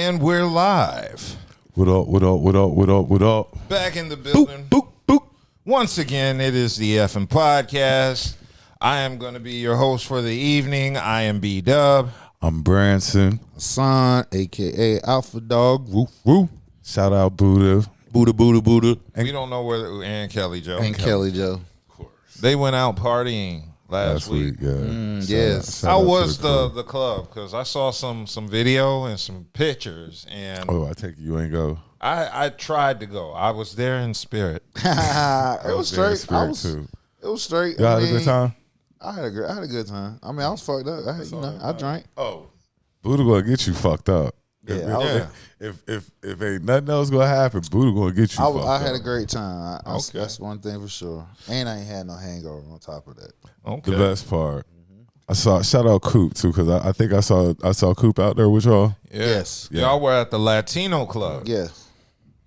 And we're live. What up, what up, what up, what up, what up? Back in the building. Boop, boop, boop. Once again, it is the Effing Podcast. I am going to be your host for the evening. I am B-Dub. I'm Branson. Son, a.k.a. Alpha Dog. Woo, woo. Shout out Buddha. Buddha. We don't know where and Kelly Joe. And Kelly Joe. Of course. They went out partying last week. Yeah. Yes. How was the club? Because I saw some video and some pictures, and Oh, I take it you ain't go. I tried to go. I was there in spirit. It was there in straight. spirit, too. It was straight. You had a good time? I had a good time. I mean, I was fucked up. I drank. Oh. Buddha gonna get you fucked up. Yeah, If ain't nothing else gonna happen, Buddha gonna get you fucked up. I had a great time. Okay. That's one thing for sure. And I ain't had no hangover on top of that. Okay. The best part. Shout out Coop too, because I think I saw Coop out there with y'all. Yes. Y'all were at the Latino Club. Yes.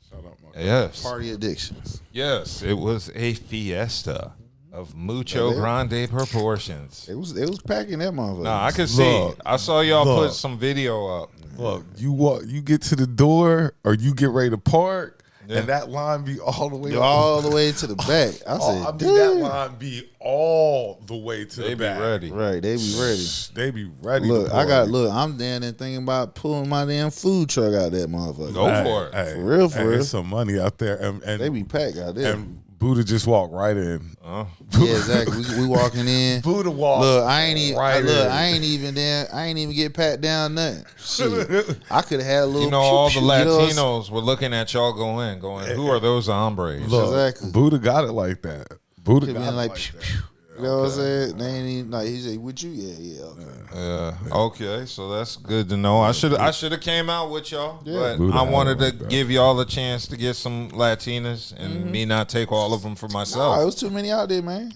Shout out my Yes. Party addictions. Yes. It was a fiesta of mucho grande proportions. It was packing that motherfucker. Nah, I could see. Look, I saw y'all look. put some video up. Look, you get to the door or you get ready to park, Yeah. and that line be all the way all the way to the back. I said, I mean, that line be all the way to They the be back. ready. right, they be ready. They be ready. Look, to I'm party. down there thinking about pulling my damn food truck out that motherfucker. Go for it. Hey, For real, for real. There's some money out there, and They be packed out there. and Buddha just walked right in. Yeah, exactly. We walking in. Buddha walked. Look, I ain't even. right in. I ain't even there. I ain't even get pat down nothing. Shit, I could have had a little. You know, all the pew, pew, you know what I'm saying? Latinos were looking at y'all going, who are those hombres? Look, Exactly. Buddha got it like that. Buddha Could've got been it like, like pew, that. pew. You know what I'm saying? They ain't even like he said, "With you, yeah, okay." Okay, so that's good to know. I should have came out with y'all, but Buddha I had wanted it like to that. give y'all a chance to get some Latinas and me not take all of them for Oh, myself. it was too many out there, man.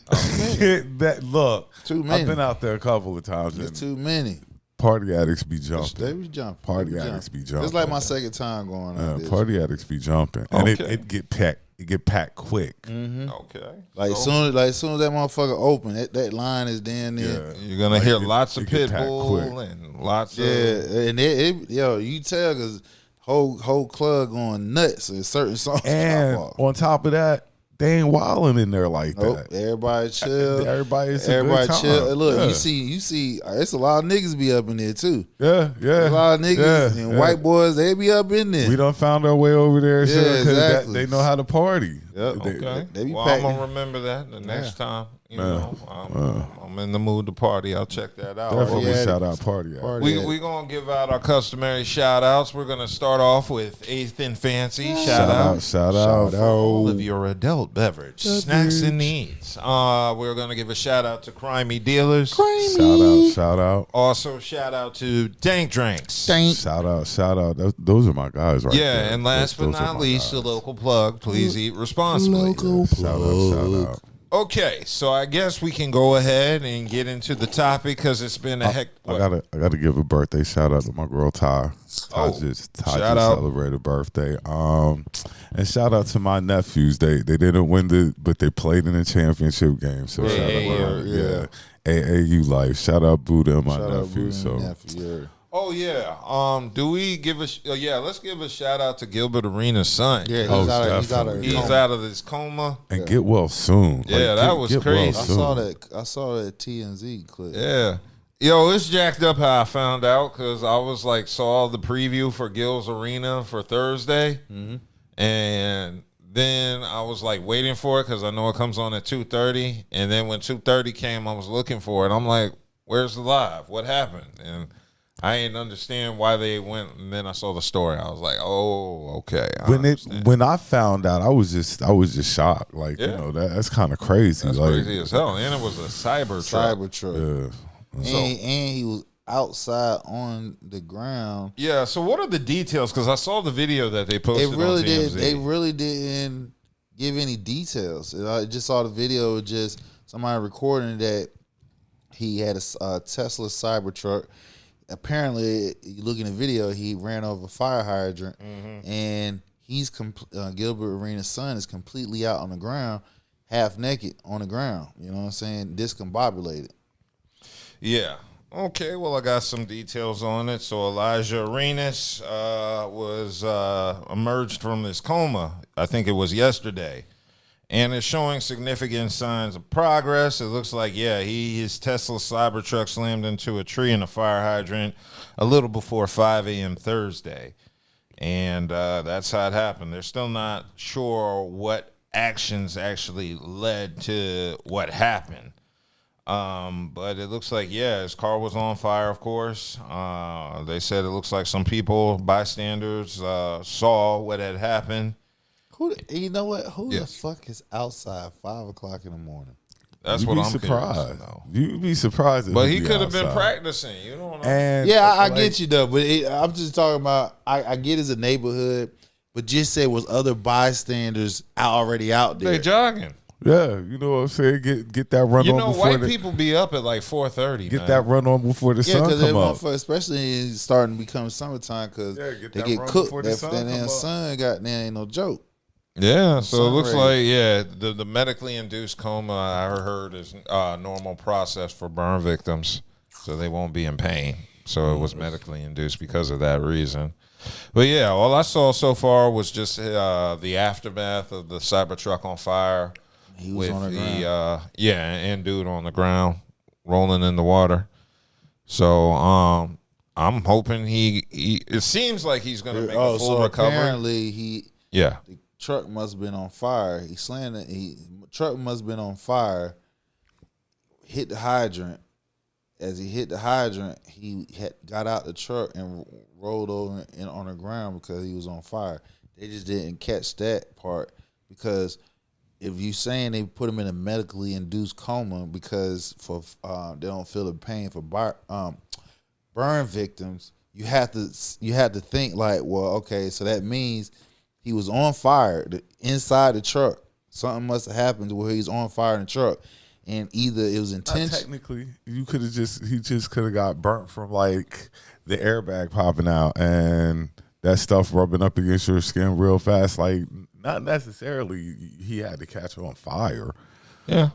Look, Too I've many. been out there a couple of times. It's And too many. party addicts be They jumping. be jumping. Party They addicts be jumping. It's like my second time going out there. Party addicts be jumping, and Okay. it get packed. It get packed quick. Okay, Like so soon as that motherfucker open, that line is down there. you're gonna hear it- lots of it get pit packed bull quick. and lots Yeah, of and you tell because whole club going nuts and certain songs And pop off. on top of that, they ain't wilding in there like Nope, that. everybody chill. Everybody chill. And look, yeah. you see, it's a lot of niggas be up in there too. Yeah, yeah. A lot of niggas and white boys, they be up in there. We done found our way over there. Yeah, Yeah, exactly. they know how to party. Yep. Okay. They be Well, packing. I'm gonna remember that the next time. You know, I'm in the mood to party. I'll check that out. Definitely Party shout out party. Party. We gonna give out our customary shout outs. We're gonna start off with Eighth and Fancy. Shout out. Shout out. All of your adult beverage snacks and needs. We're gonna give a shout out to Crimey Dealers. Shout out. Also, shout out to Dank Drinks. Shout out. Those are my guys right Yeah, there. and last but Those are not my least, guys. a local plug. Please eat responsibly. Shout out. Okay, so I guess we can go ahead and get into the topic because it's been a heck. I gotta give a birthday shout out to my girl Ty. Ty just shout out. celebrated birthday. And shout out to my nephews. They didn't win but they played in the championship game. So shout out, yeah. AAU life. Shout out Buddha and my nephew. Oh yeah. Do we give a? Let's give a shout out to Gilbert Arenas' son. Yeah, definitely. He's out of this coma. And get well soon. Yeah, that was crazy. I saw that TMZ clip. Yeah. Yo, it's jacked up how I found out because I was like saw the preview for Gil's Arena for Thursday, and then I was like waiting for it because I know it comes on at 2:30, and then when 2:30 came, I was looking for it. I'm like, "Where's the live? What happened?" And I didn't understand why they went, and then I saw the story. I was like, "Oh, okay." When I found out, I was just shocked. Like you know that's kind of crazy. That's like, crazy as hell. And it was a cyber truck. Yeah. And he was outside on the ground. Yeah. So what are the details? Because I saw the video that they posted on TMZ. They really didn't give any details. I just saw the video of just somebody recording that he had a Tesla Cybertruck. Apparently, you look in the video, he ran over a fire hydrant, and he's Gilbert Arenas' son is completely out on the ground, half naked on the ground. You know what I'm saying? Discombobulated. Yeah. Okay, well, I got some details on it. So Elijah Arenas was emerged from his coma. I think it was yesterday. And it's showing significant signs of progress. It looks like, his Tesla Cybertruck slammed into a tree and a fire hydrant a little before 5 a.m. Thursday. And that's how it happened. They're still not sure what actions actually led to what happened. But it looks like, his car was on fire, of course. They said it looks like some people, bystanders, saw what had happened. You know what? Who the fuck is outside 5 o'clock in the morning? That's what I'm surprised. You'd be surprised. But he could have been practicing. You don't know. And I get you, though. But I'm just talking about, I get it's a neighborhood, but just say was other bystanders already out there. They jogging. Yeah, you know what I'm saying? Get that run on before white people be up at like 4:30. Get that run on before the sun come up. Especially starting to become summertime because they get cooked. That damn sun ain't no joke. Yeah, so it looks like the medically induced coma I heard is a normal process for burn victims, so they won't be in pain. So it was medically induced because of that reason. But all I saw so far was just the aftermath of the Cybertruck on fire. He was on the ground. And dude on the ground, rolling in the water. So I'm hoping he it seems like he's going to make a full recovery. Apparently the truck must have been on fire. He slammed it. Truck must have been on fire. Hit the hydrant. As he hit the hydrant, he got out the truck and rolled over on the ground because he was on fire. They just didn't catch that part because if you saying they put him in a medically induced coma because they don't feel the pain for burn victims, you have to think like, well, okay, so that means he was on fire inside the truck. Something must have happened to where he's on fire in the truck, and either it was intentional. Technically, he just could have got burnt from like the airbag popping out and that stuff rubbing up against your skin real fast. Like not necessarily he had to catch on fire. Yeah.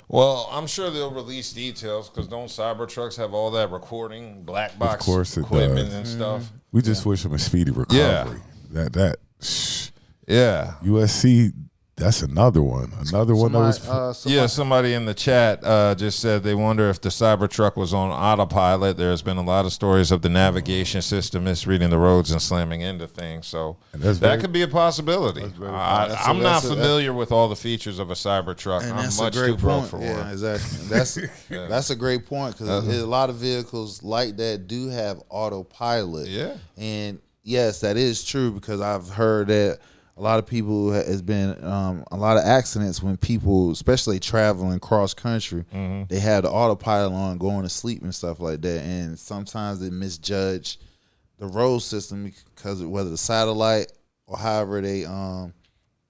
Well, I'm sure they'll release details because don't Cybertrucks have all that recording, black box equipment and stuff? We just wish him a speedy recovery. Yeah. USC, that's another one. Somebody in the chat just said they wonder if the Cybertruck was on autopilot. There's been a lot of stories of the navigation system misreading the roads and slamming into things. So that could be a possibility. I'm not familiar with all the features of a Cybertruck. I'm much too broke for one. Yeah, exactly. That's a great point because a lot of vehicles like that do have autopilot. Yeah. And yes, that is true because I've heard that a lot of people has been a lot of accidents when people, especially traveling cross country, they have the autopilot on, going to sleep and stuff like that, and sometimes they misjudge the road system because of whether the satellite or however they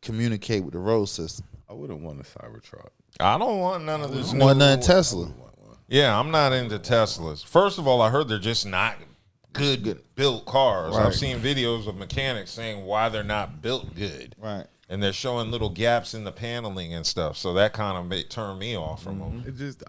communicate with the road system. I wouldn't want a Cybertruck. I don't want none of this. Want none Tesla. Yeah, I'm not into Teslas. First of all, I heard they're just not good built cars. Right. I've seen videos of mechanics saying why they're not built good. Right. And they're showing little gaps in the paneling and stuff. So that kind of turned me off from them. It just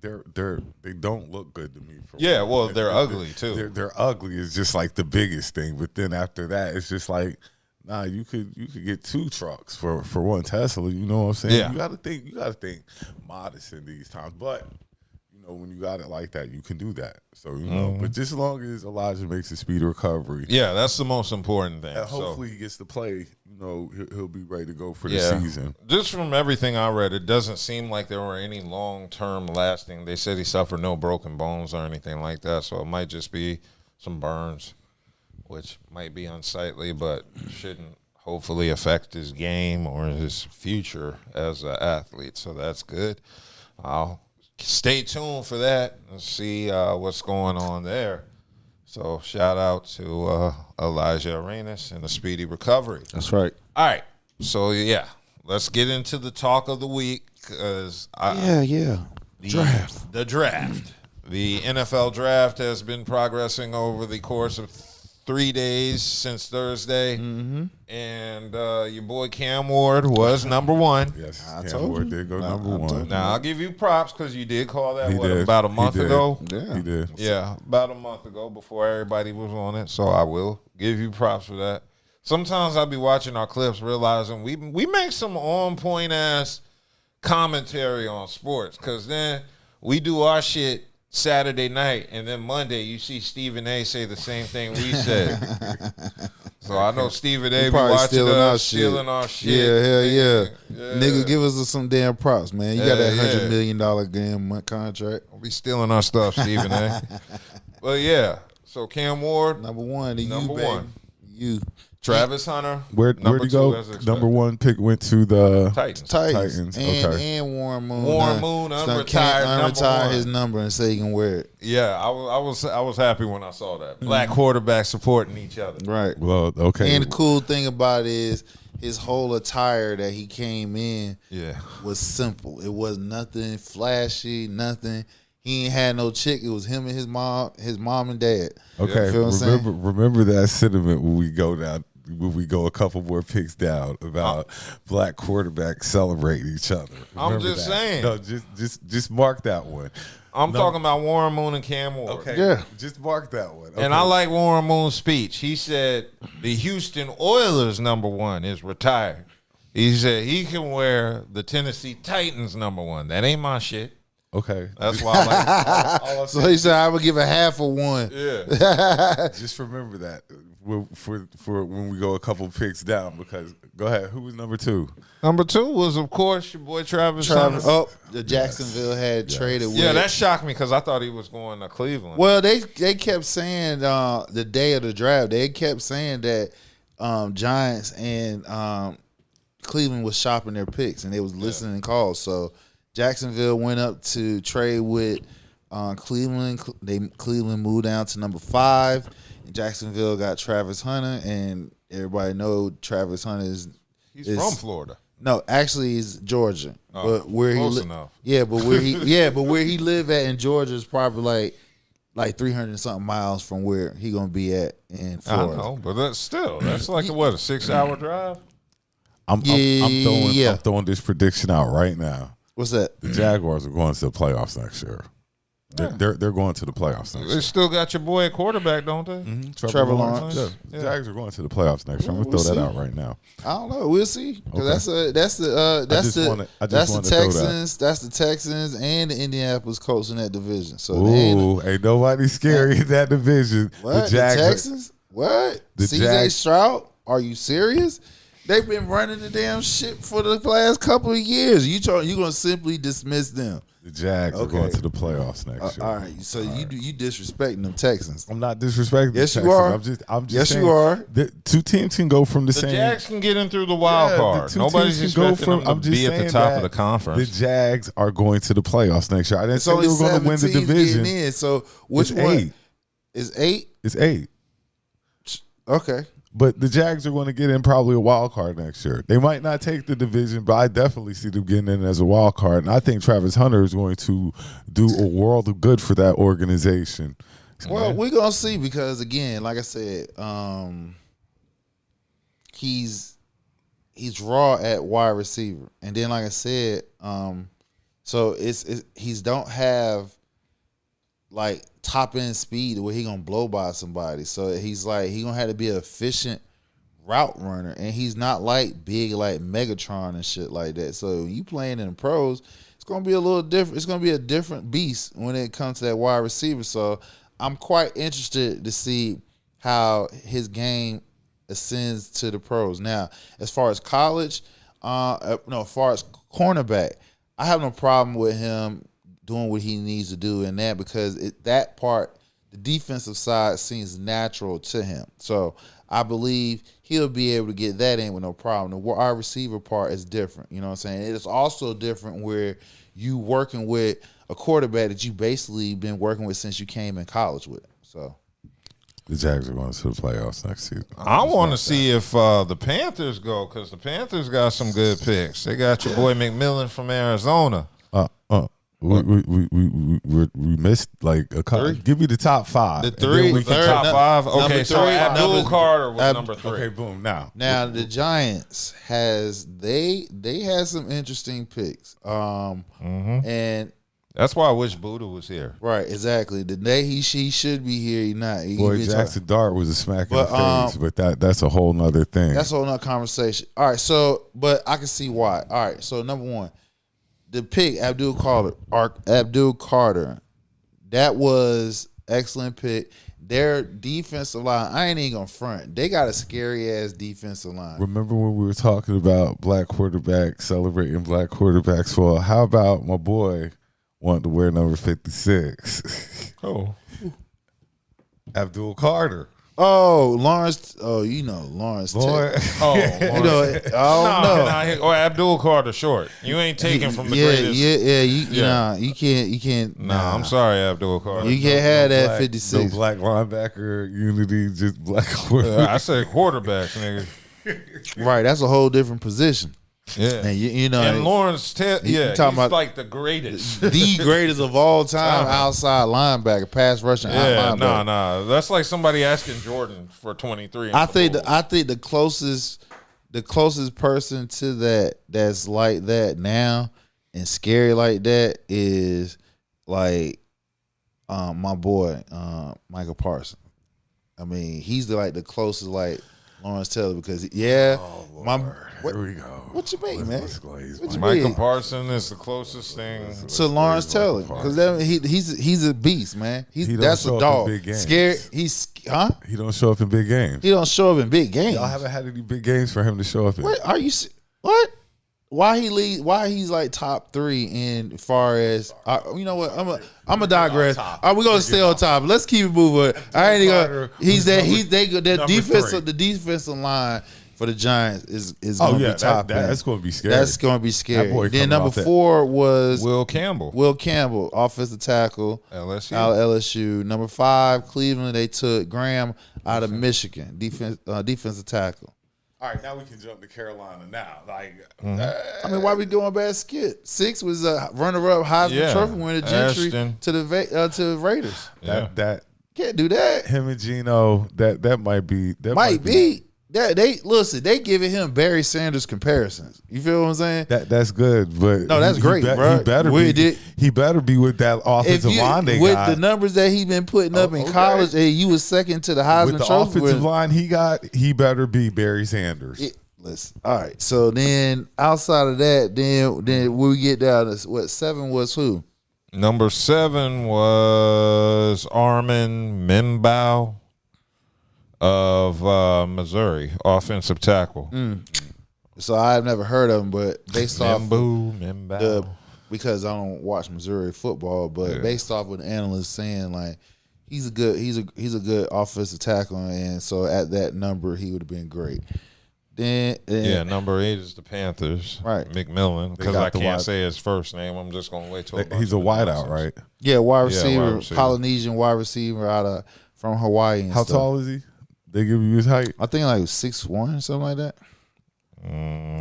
they don't look good to me. They're ugly too. They're ugly is just like the biggest thing. But then after that, it's just like, nah, you could get two trucks for one Tesla. You know what I'm saying? Yeah. You gotta think modest in these times. But when you got it like that, you can do that. So, but just as long as Elijah makes a speedy recovery. Yeah, that's the most important thing. And hopefully he gets to play, he'll be ready to go for the season. Just from everything I read, it doesn't seem like there were any long-term lasting. They said he suffered no broken bones or anything like that. So it might just be some burns, which might be unsightly, but shouldn't hopefully affect his game or his future as an athlete. So that's good. I'll stay tuned for that and see what's going on there. So shout out to Elijah Arenas and a speedy recovery. That's right. All right. So, let's get into the talk of the week. Because Draft. The draft. The NFL draft has been progressing over the course of 3 days since Thursday, and your boy Cam Ward was number one. Yes, I Cam told Ward you. did go I number told one. you. Now I'll give you props because you did call that He did. about a He month did. ago. Yeah. He did. Yeah, about a month ago before everybody was on it. So I will give you props for that. Sometimes I'll be watching our clips, realizing we make some on point ass commentary on sports, because then we do our shit Saturday night, and then Monday you see Stephen A say the same thing we said. So I know Stephen A be watching us, stealing our shit. Yeah, hell yeah. Yeah. Nigga, give us some damn props, man. You got that Yeah, $100 million damn month contract. Don't be stealing our stuff, Stephen A. But yeah, so Cam Ward, Number one, to Number you, baby. one. You. Travis Hunter, Where'd he go? Number one pick went to the Titans. Titans. Okay. And Warren Moon. Warren Moon, Can't unretired number unretire one. his number and say he can wear it. Yeah, I was happy when I saw that. Black quarterbacks supporting each other. Right. Well, okay. And the cool thing about it is his whole attire that he came in Yeah. was simple. It was nothing flashy, nothing. He ain't had no chick. It was him and his mom and dad. Okay, You feel what I'm saying? remember that sentiment when we go down, when we go a couple more picks down about black quarterbacks celebrating each other. I'm Remember just that. saying. No, just mark that one. I'm talking about Warren Moon and Cam Ward. Okay, Yeah. just mark that one. And I like Warren Moon's speech. He said the Houston Oilers number one is retired. He said he can wear the Tennessee Titans number one. That ain't my shit. Okay, That's why I like all I So said. he said, I would give a half of one. Yeah. just remember that for when we go a couple picks down. Because go ahead, who was number two? Number two was, of course, your boy Travis Hunter. Oh, the Jacksonville had traded with. Yeah, that shocked me because I thought he was going to Cleveland. Well, they kept saying the day of the draft, they kept saying that Giants and Cleveland was shopping their picks and they was listening calls. So Jacksonville went up to trade with Cleveland. Cleveland moved down to number 5. And Jacksonville got Travis Hunter, and everybody know Travis Hunter is He's from Florida. No, actually he's Georgia. Oh, but where close he enough. but where he live at in Georgia is probably like 300 and something miles from where he gonna be at in Florida. I know, but that's like a 6-hour drive. I'm throwing this prediction out right now. What's that? The Jaguars are going to the playoffs next year. They're going to the playoffs next They year. still got your boy at quarterback, don't they? Trevor Lawrence. Yeah. The Jags are going to the playoffs next year. I'm gonna throw that out right now. I don't know. We'll see. 'Cause Okay. that's the Texans. That's the Texans and the Indianapolis Colts in that division. So Ooh, ain't nobody scary in that division. what? The Jags. The Texans? What? The CJ Jags- Stroud? Are you serious? They've been running the damn shit for the last couple of years. You gonna simply dismiss them? The Jags are going to the playoffs next year. All right. So you disrespecting them Texans? I'm not disrespecting. Yes, the you Texans. are. I'm just Yes, saying you are. The two teams can go from the The same. Jags can get in through the wild Yeah, card. the two Nobody's teams can go expecting them I'm to just be at the saying top that of the conference. The Jags are going to the playoffs next year. I didn't It's say only they were going to 7 win the teams division. getting in. So which It's one? 8. Is 8? It's 8. Okay. But the Jags are going to get in probably a wild card next year. They might not take the division, but I definitely see them getting in as a wild card. And I think Travis Hunter is going to do a world of good for that organization. Well, we're gonna see because again, like I said, he's raw at wide receiver, and then like I said, so it's he's don't have like top end speed where he gonna blow by somebody. So he's like he gonna have to be an efficient route runner, and he's not like big like Megatron and shit like that. So you playing in the pros, it's gonna be a little different. It's gonna be a different beast when it comes to that wide receiver. So I'm quite interested to see how his game ascends to the pros. Now, as far as college, as far as cornerback, I have no problem with him doing what he needs to do in that because that part, the defensive side, seems natural to him. So I believe he'll be able to get that in with no problem. The wide receiver part is different. You know what I'm saying? It is also different where you working with a quarterback that you basically been working with since you came in college with. So The Jags are going to the playoffs next season. I want to see if the Panthers go because the Panthers got some good picks. They got your boy McMillan from Arizona. We missed like a couple. Give me the top 5. The three, We can top 5. Okay, so three, Abdul Carter was number 3. Okay, boom. Now the Giants they had some interesting picks. And that's why I wish Buddha was here. right, exactly. The day he should be here, he not. boy, Jackson Dart was a smack in the face, but that's a whole nother thing. That's a whole nother conversation. All right, so but I can see why. All right, so number one, the pick Abdul Carter, that was excellent pick. Their defensive line, I ain't even gonna front. They got a scary ass defensive line. Remember when we were talking about black quarterbacks, celebrating black quarterbacks? Well, how about my boy wanted to wear number 56? Oh, Abdul Carter. Oh, Lawrence. Oh, you know Lawrence. Lawrence. oh, You know, no. or Abdul Carter short. You ain't taking from the greatest. You can't. Nah, I'm sorry, Abdul Carter. You can't have that black, 56. No black linebacker unity, just black quarterback. I said quarterbacks, nigga. Right, that's a whole different position. Yeah, And you know, and Lawrence, he's about like the greatest. the greatest of all time outside linebacker, pass rushing. Yeah, linebacker. nah. That's like somebody asking Jordan for 23. I think the closest person to that's like that now and scary like that is like my boy Michael Parsons. I mean, he's the closest like Lawrence Taylor because Here we go. What you mean, man? What you Michael mean? Parsons is the closest thing To Lawrence Taylor because he's a beast, man. That's a dog. Scared. He don't show up in big games. He don't show up in big games. Y'all haven't had any big games for him to show up in. What are you? What? Why he lead? Why he's like top 3 in far as you know what? I'm a digress. We're gonna stay on top. Let's keep it moving. I ain't gonna. That defensive. The defensive line for the Giants is gonna be top. That's gonna be scary. That's gonna be scary. Then number 4 was Will Campbell, offensive tackle, LSU. Number 5, Cleveland. They took Graham out of Michigan, defensive tackle. All right, now we can jump to Carolina. Now, I mean, why we doing bad skip? 6 was a runner-up Heisman Trophy winner, Gentry to the Raiders. Yeah. That can't do that. Him and Geno, that might be. Might be. They giving him Barry Sanders comparisons. You feel what I'm saying? That's good, but no, that's great, bro. He better be with that offensive line they with got. The numbers that he been putting up in college. And you was second to the Heisman with the Trophy offensive line he got. He better be Barry Sanders. Listen, all right. So then, outside of that, then when we get down to what 7 was who? Number 7 was Armin Membow of Missouri, offensive tackle. So I've never heard of him, but based off Membow. Because I don't watch Missouri football, but based off what the analysts saying, like he's a good offensive tackle, and so at that number he would have been great. Then number 8 is the Panthers, right? McMillan, because I can't say his first name. I'm just gonna wait till he's a wideout, right? Yeah, wide receiver, Polynesian wide receiver from Hawaii. And How tall is he? They give you his height? I think like 6'1", something like that.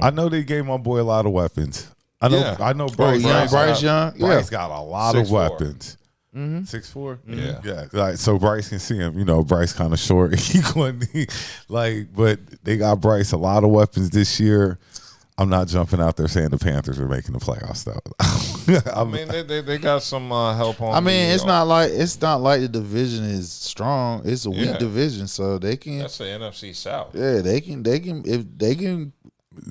I know they gave my boy a lot of weapons. I know Bryce Young. Bryce got a lot of weapons. 6'4"? Yeah. Like, so Bryce can see him. You know, Bryce kind of short. He going to need, but they got Bryce a lot of weapons this year. I'm not jumping out there saying the Panthers are making the playoffs though. I mean, they got some help on. I mean, it's not like the division is strong. It's a weak division, so they can. That's the NFC South. Yeah, they can if they can.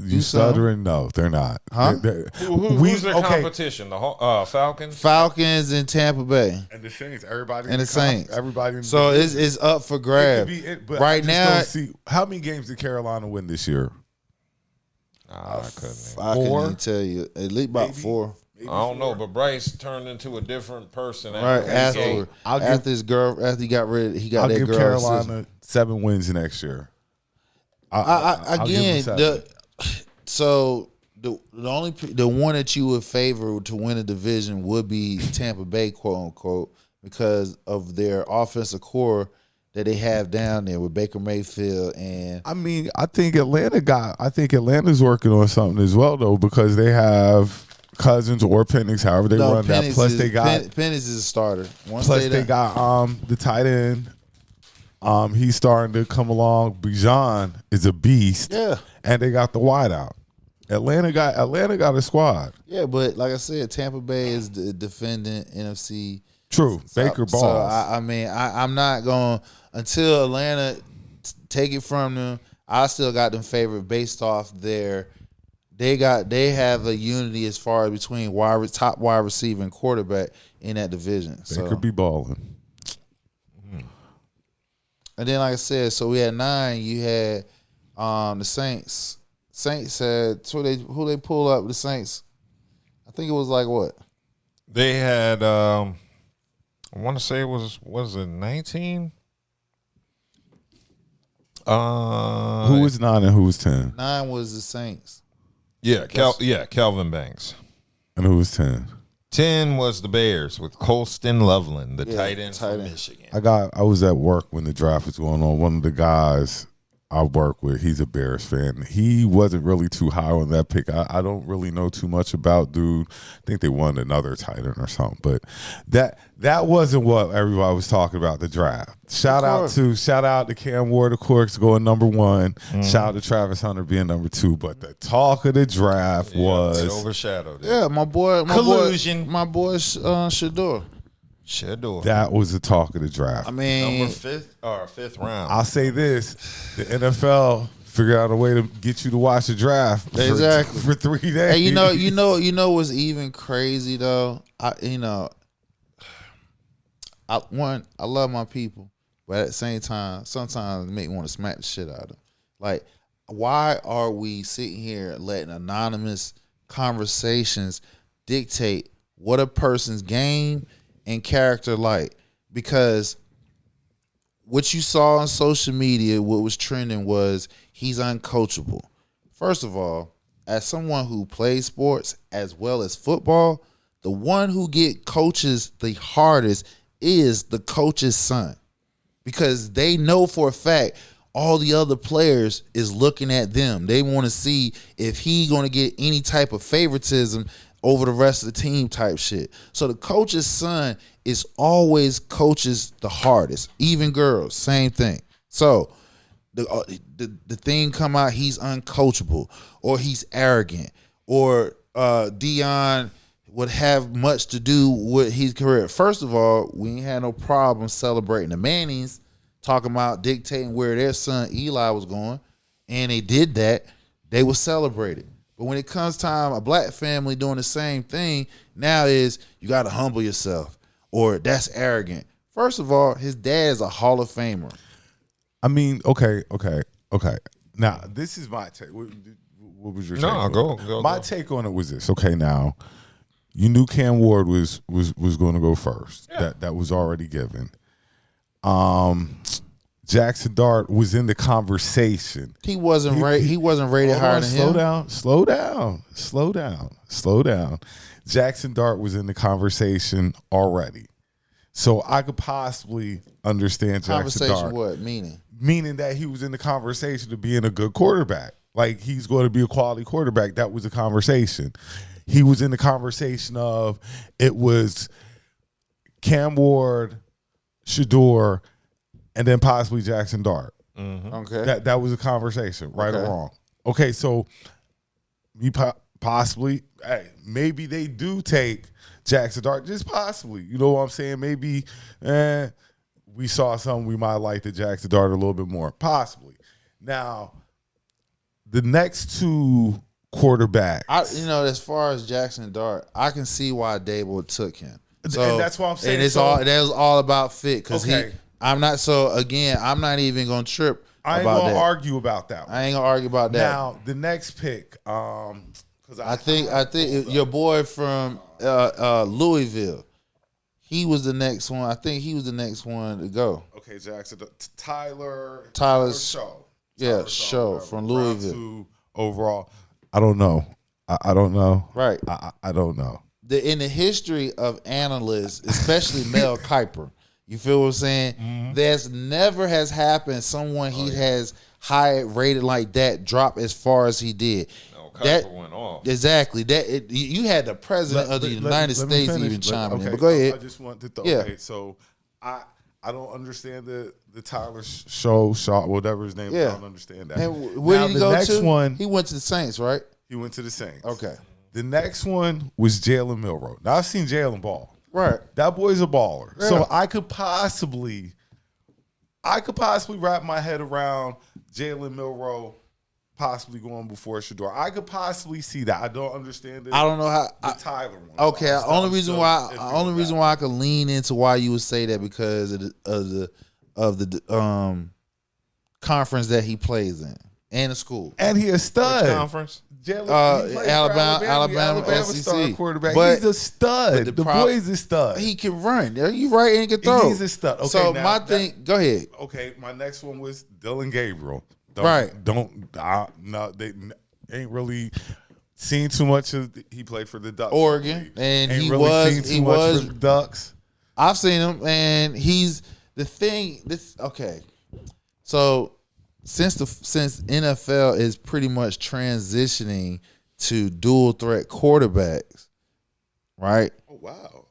You stuttering? No, they're not. Huh? Who's their competition? The Falcons? Falcons and Tampa Bay. And the Saints. Everybody. And the Saints. Everybody. So it's up for grabs. Right now, how many games did Carolina win this year? I couldn't. I can't even tell you. At least about 4. I don't know, but Bryce turned into a different person. Right after he got rid, he got I'll that give girl. Carolina 7 wins next year. So the one that you would favor to win a division would be Tampa Bay, quote unquote, because of their offensive core that they have down there with Baker Mayfield. And I mean, I think Atlanta's working on something as well though, because they have Cousins or Penix, however they run that. Plus they got Penix is a starter. Plus they got the tight end. He's starting to come along. Bijan is a beast. Yeah. And they got the wideout. Atlanta got a squad. Yeah, but like I said, Tampa Bay is the defending NFC. True. Baker balls. So I'm not going until Atlanta take it from them. I still got them favored based off their. They have a unity as far as between top wide receiver and quarterback in that division. Baker be balling. And then, like I said, so we had 9. You had the Saints. Saints had who they pull up the Saints. I think it was like what? They had I want to say it was it 19? Who was 9 and who was 10? 9 was the Saints. Yeah, Calvin Banks. And who was 10? 10 was the Bears with Colston Loveland, the tight end from Michigan. I was at work when the draft was going on. One of the guys I work with, he's a Bears fan. He wasn't really too high on that pick. I don't really know too much about dude. I think they won another tight end or something. But that wasn't what everybody was talking about the draft. Shout out to Cam Ward, of course, going number 1. Shout out to Travis Hunter being number 2. But the talk of the draft was it overshadowed it. Yeah, my boy Collusion. My boy Shedeur. That was the talk of the draft. I mean, number 5th round. I'll say this: the NFL figured out a way to get you to watch the draft for 3 days. Hey, you know what's even crazy though? I love my people, but at the same time, sometimes it make me want to smack the shit out of them. Like, why are we sitting here letting anonymous conversations dictate what a person's game and character like? Because what you saw on social media, what was trending was he's uncoachable. First of all, as someone who plays sports as well as football, the one who get coaches the hardest is the coach's son, because they know for a fact all the other players is looking at them. They want to see if he going to get any type of favoritism over the rest of the team type shit. So the coach's son is always coaches the hardest. Even girls, same thing. So the thing come out, he's uncoachable or he's arrogant or Dion would have much to do with his career. First of all, we ain't had no problem celebrating the Mannings, talking about dictating where their son Eli was going, and they did that. They were celebrated. But when it comes time, a black family doing the same thing, now is you got to humble yourself or that's arrogant. First of all, his dad is a Hall of Famer. I mean, okay. Now, this is my take. What was your take? No, go. My take on it was this. Okay, now, you knew Cam Ward was going to go first. Yeah. That was already given. Jackson Dart was in the conversation. He wasn't rated higher than him. Slow down. Jackson Dart was in the conversation already. So I could possibly understand Jackson Dart. Conversation what? Meaning? Meaning that he was in the conversation of being a good quarterback. Like, he's going to be a quality quarterback. That was a conversation. He was in the conversation of it was Cam Ward, Shedeur, and then possibly Jackson Dart. Mm-hmm. Okay. That was a conversation, right or wrong. Okay, so me possibly, maybe they do take Jackson Dart, just possibly. You know what I'm saying? Maybe we saw something we might like the Jackson Dart a little bit more, possibly. Now, the next 2 quarterbacks. As far as Jackson Dart, I can see why Dable took him. So, and that's what I'm saying. And that was all about fit because I'm not even gonna trip. I ain't gonna argue about that one. I ain't gonna argue about that. Now the next pick, because I think your boy from Louisville, he was the next one. I think he was the next one to go. Okay, Jackson, Tyler Shaw. Yeah, Shaw from Louisville. Overall, I don't know. I don't know. Right. I don't know. In the history of analysts, especially Mel Kiper, you feel what I'm saying? Mm-hmm. There's never has happened someone has high rated like that drop as far as he did. Kuiper went off. Exactly. You had the president of the United States even chiming in. But go ahead. I just want to okay, so I don't understand the Tyler Shaw, whatever his name is. I don't understand that. And where did he go to? He went to the Saints, right? He went to the Saints. Okay. The next one was Jalen Milroe. Now, I've seen Jalen ball. Right. That boy's a baller. Yeah. So I could possibly wrap my head around Jalen Milroe possibly going before Shedeur. I could possibly see that. I don't understand it. I don't know how the Tyler one. Okay, only reason why I could lean into why you would say that because of the conference that he plays in and the school. And he a stud. Which conference? Alabama SEC quarterback. But he's a stud. The boy's a stud. He can run. You right, and he can throw. He's a stud. Okay, so my thing. Go ahead. Okay, my next one was Dylan Gabriel. They ain't really seen too much of. He played for the Ducks, Oregon, and ain't he really was seen too much for the Ducks. I've seen him, and he's the thing. So since NFL is pretty much transitioning to dual threat quarterbacks, right? Oh wow.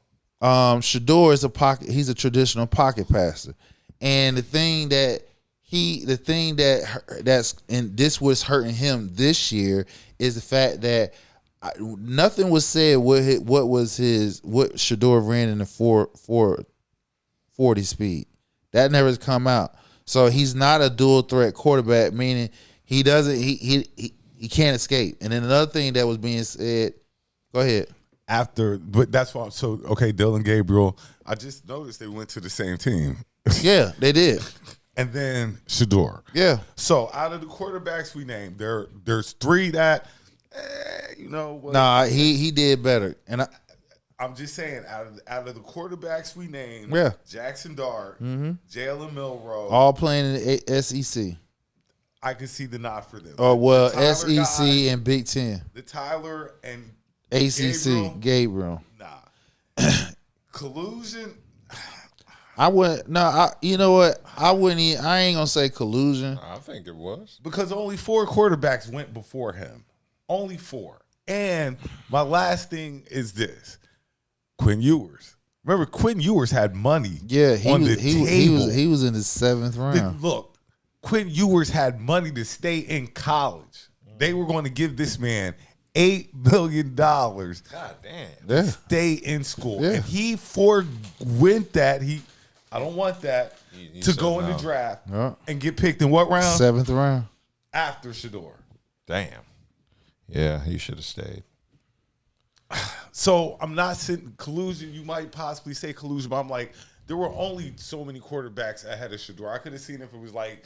Shedeur is he's a traditional pocket passer, and the thing this was hurting him this year is the fact that nothing was said what Shedeur ran in the 440 speed. That never has come out. So he's not a dual threat quarterback, meaning he can't escape. And then another thing that was being said, go ahead. But that's why. So okay, Dylan Gabriel. I just noticed they went to the same team. Yeah, they did. And then Shedeur. Yeah. So out of the quarterbacks we named, there's three that, Nah, he did better. And I'm just saying, out of the quarterbacks we named, Jackson Dart, Jalen Milroe, all playing in the SEC. I can see the nod for them. Oh well, SEC guy, and Big Ten. The Tyler and ACC Gabriel. Nah. Collusion. I wouldn't. No, you know what? I wouldn't. I ain't gonna say collusion. I think it was because only 4 quarterbacks went before him. Only 4. And my last thing is this: Quinn Ewers. Remember, Quinn Ewers had money. Yeah, he was in the 7th round. Look, Quinn Ewers had money to stay in college. They were going to give this man $8 billion. God damn. To stay in school. Yeah. And he forwent that. I don't want that to go in the draft and get picked in what round? 7th round. After Shedeur. Damn. Yeah, he should have stayed. So I'm not sitting collusion. You might possibly say collusion, but I'm like, there were only so many quarterbacks ahead of Shedeur. I could have seen if it was like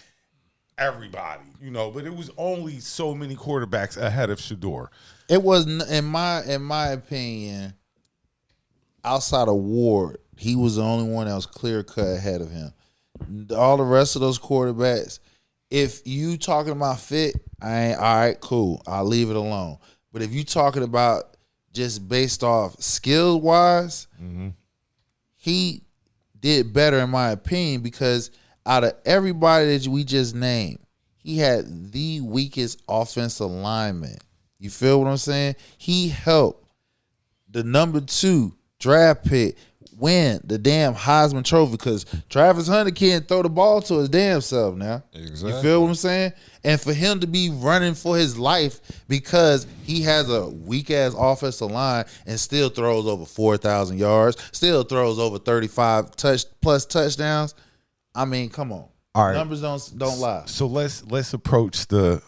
everybody, but it was only so many quarterbacks ahead of Shedeur. It was, in my opinion, outside of Ward, he was the only one that was clear cut ahead of him. All the rest of those quarterbacks, if you talking about fit, all right, cool. I'll leave it alone. But if you talking about just based off skill wise, he did better in my opinion because out of everybody that we just named, he had the weakest offensive lineman. You feel what I'm saying? He helped the number 2 draft pick win the damn Heisman Trophy because Travis Hunter can't throw the ball to his damn self now. Exactly. You feel what I'm saying? And for him to be running for his life because he has a weak-ass offensive line and still throws over 4,000 yards, still throws over 35 plus touchdowns, I mean, come on. All right. Numbers don't lie. So let's approach the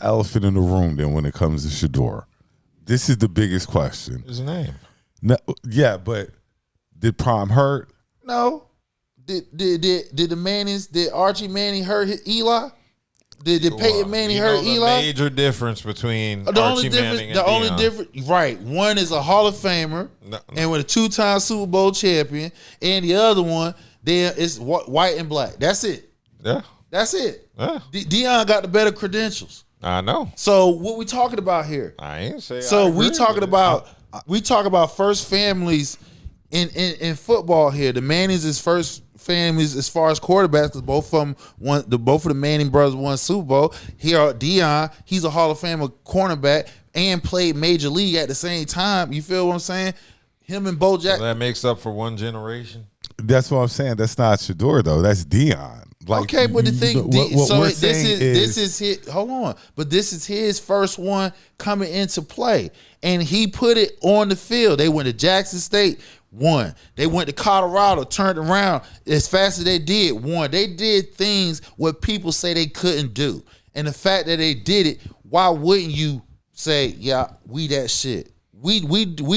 elephant in the room then when it comes to Shedeur. This is the biggest question. His name. No, yeah, but did Prime hurt? No. Did Archie Manning hurt Eli? Did Peyton Manning hurt Eli? The major difference between Archie Manning and Deion. Right. One is a Hall of Famer and with a 2-time Super Bowl champion, and the other one there is white and black. That's it. Yeah. That's it. Yeah. Deion got the better credentials. I know. So what we talking about here? I ain't say. So we talking about we talk about first families in football here. The Mannings is first families as far as quarterbacks, because both of the Manning brothers won Super Bowl. Here, Deion, he's a Hall of Famer cornerback and played Major League at the same time. You feel what I'm saying? Him and Bo Jackson. So that makes up for one generation. That's what I'm saying. That's not Shedeur though. That's Deion. Like, okay, but the thing, this is his. Hold on, but this is his first one coming into play, and he put it on the field. They went to Jackson State, won. They went to Colorado, turned around as fast as they did, won. They did things what people say they couldn't do, and the fact that they did it, why wouldn't you say, yeah, we that shit? We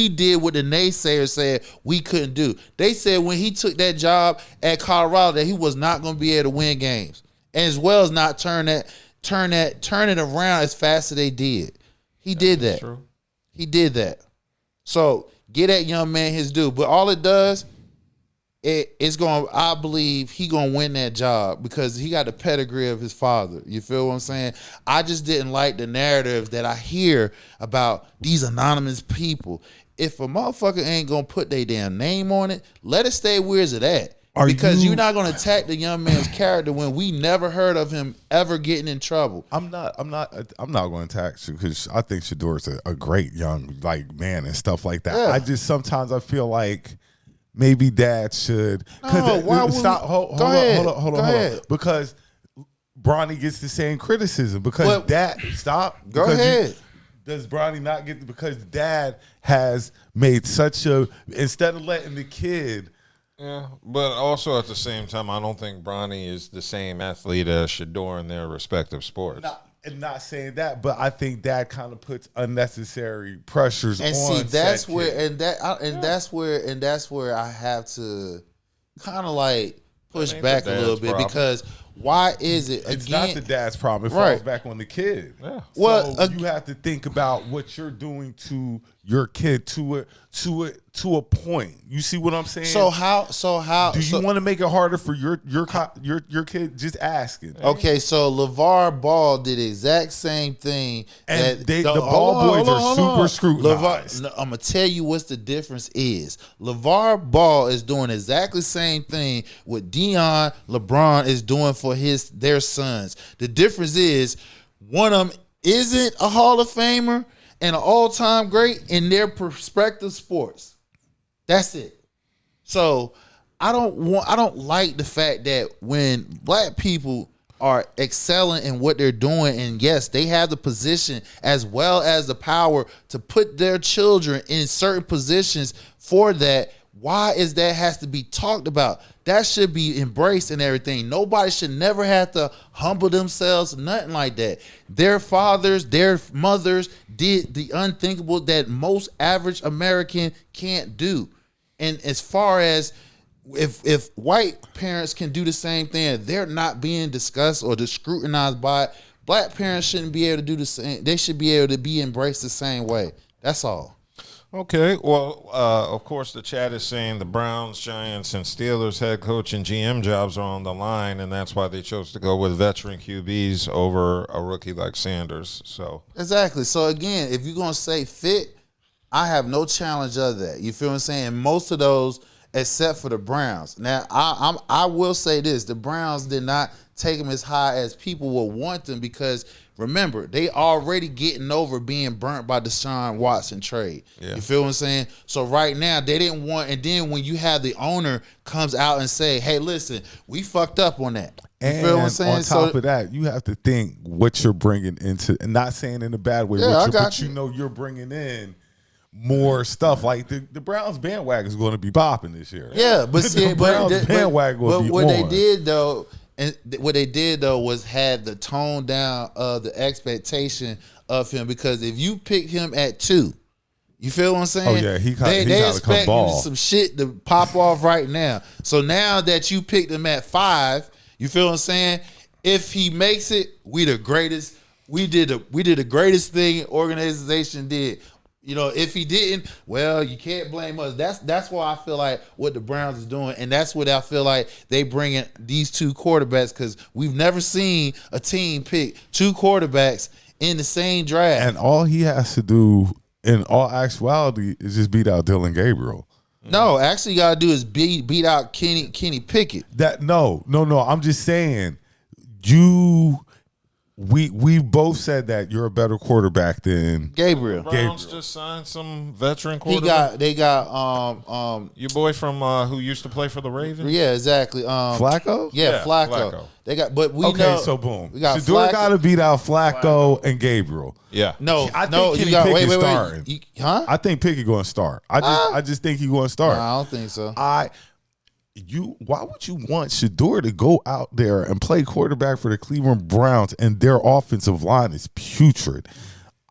did what the naysayers said we couldn't do. They said when he took that job at Colorado that he was not going to be able to win games, and as well as not turn it around as fast as they did. He did that. True. He did that. So get that young man his due. But all it does, it's going. I believe he gonna win that job because he got the pedigree of his father. You feel what I'm saying? I just didn't like the narrative that I hear about these anonymous people. If a motherfucker ain't gonna put their damn name on it, let it stay where it's at. Because you're not gonna attack the young man's character when we never heard of him ever getting in trouble. I'm not going to attack you because I think Shedeur's a great young man and stuff like that. Yeah. I just sometimes I feel like. Maybe Dad should. Stop. Hold on. Because Bronny gets the same criticism. Because Dad, stop. Go ahead. Does Bronny not get? Because Dad has made such a. Instead of letting the kid. Yeah, but also at the same time, I don't think Bronny is the same athlete as Shedeur in their respective sports. Not saying that, but I think that kind of puts unnecessary pressures on. And see, that's where I have to kind of like push back a little bit because why is it? It's not the dad's problem. It falls back on the kid. Yeah. Well, so you have to think about what you're doing to your kid to a point. You see what I'm saying? So how do you want to make it harder for your kid? Just asking. Okay, so LeVar Ball did the exact same thing. And the Ball boys are super scrutinized. I'm gonna tell you what the difference is. LeVar Ball is doing exactly the same thing what Deion, LeBron is doing for their sons. The difference is one of them isn't a Hall of Famer and an all-time great in their prospective sports. That's it. So I don't like the fact that when black people are excelling in what they're doing, and yes, they have the position as well as the power to put their children in certain positions for that. Why is that has to be talked about? That should be embraced and everything. Nobody should never have to humble themselves, nothing like that. Their fathers, their mothers did the unthinkable that most average American can't do. And as far as if white parents can do the same thing, they're not being discussed or scrutinized by it. Black parents shouldn't be able to do the same. They should be able to be embraced the same way. That's all. Okay, well, of course, the chat is saying the Browns, Giants, and Steelers head coach and GM jobs are on the line, and that's why they chose to go with veteran QBs over a rookie like Sanders. So exactly. So again, if you're gonna say fit, I have no challenge of that. You feel what I'm saying? Most of those, except for the Browns. Now, I will say this: the Browns did not take them as high as people would want them because. Remember, they already getting over being burnt by Deshaun Watson trade. Yeah. You feel what I'm saying? So right now, they didn't want, and then when you have the owner comes out and say, hey, listen, we fucked up on that. You feel what I'm saying? On top of that, you have to think what you're bringing into, and not saying in a bad way, but you know you're bringing in more stuff. Like the Browns bandwagon is going to be popping this year. Yeah, but the Browns bandwagon will be what on. They did, though, and what they did, though, was had the tone down of the expectation of him. Because if you picked him at 2, you feel what I'm saying? Oh, yeah. They expect some shit to pop off right now. So now that you picked him at 5, you feel what I'm saying? If he makes it, we the greatest. We did the greatest thing organization did. You know, if he didn't, well, you can't blame us. That's why I feel like what the Browns is doing, and that's what I feel like they bring in these 2 quarterbacks, because we've never seen a team pick 2 quarterbacks in the same draft. And all he has to do, in all actuality, is just beat out Dylan Gabriel. No, actually, you gotta do is beat out Kenny Pickett. No. I'm just saying, we both said that you're a better quarterback than Gabriel. Browns just signed some veteran quarterback. They got your boy from who used to play for the Ravens. Yeah, exactly. Flacco. Yeah, Flacco. They got, but we okay, know. So boom, we got Shedeur got to beat out Flacco and Gabriel. Yeah, I think Kenny Pickett starting. Huh? I think Pickett going to start. I just think he's going to start. No, I don't think so. Why would you want Shedeur to go out there and play quarterback for the Cleveland Browns and their offensive line is putrid?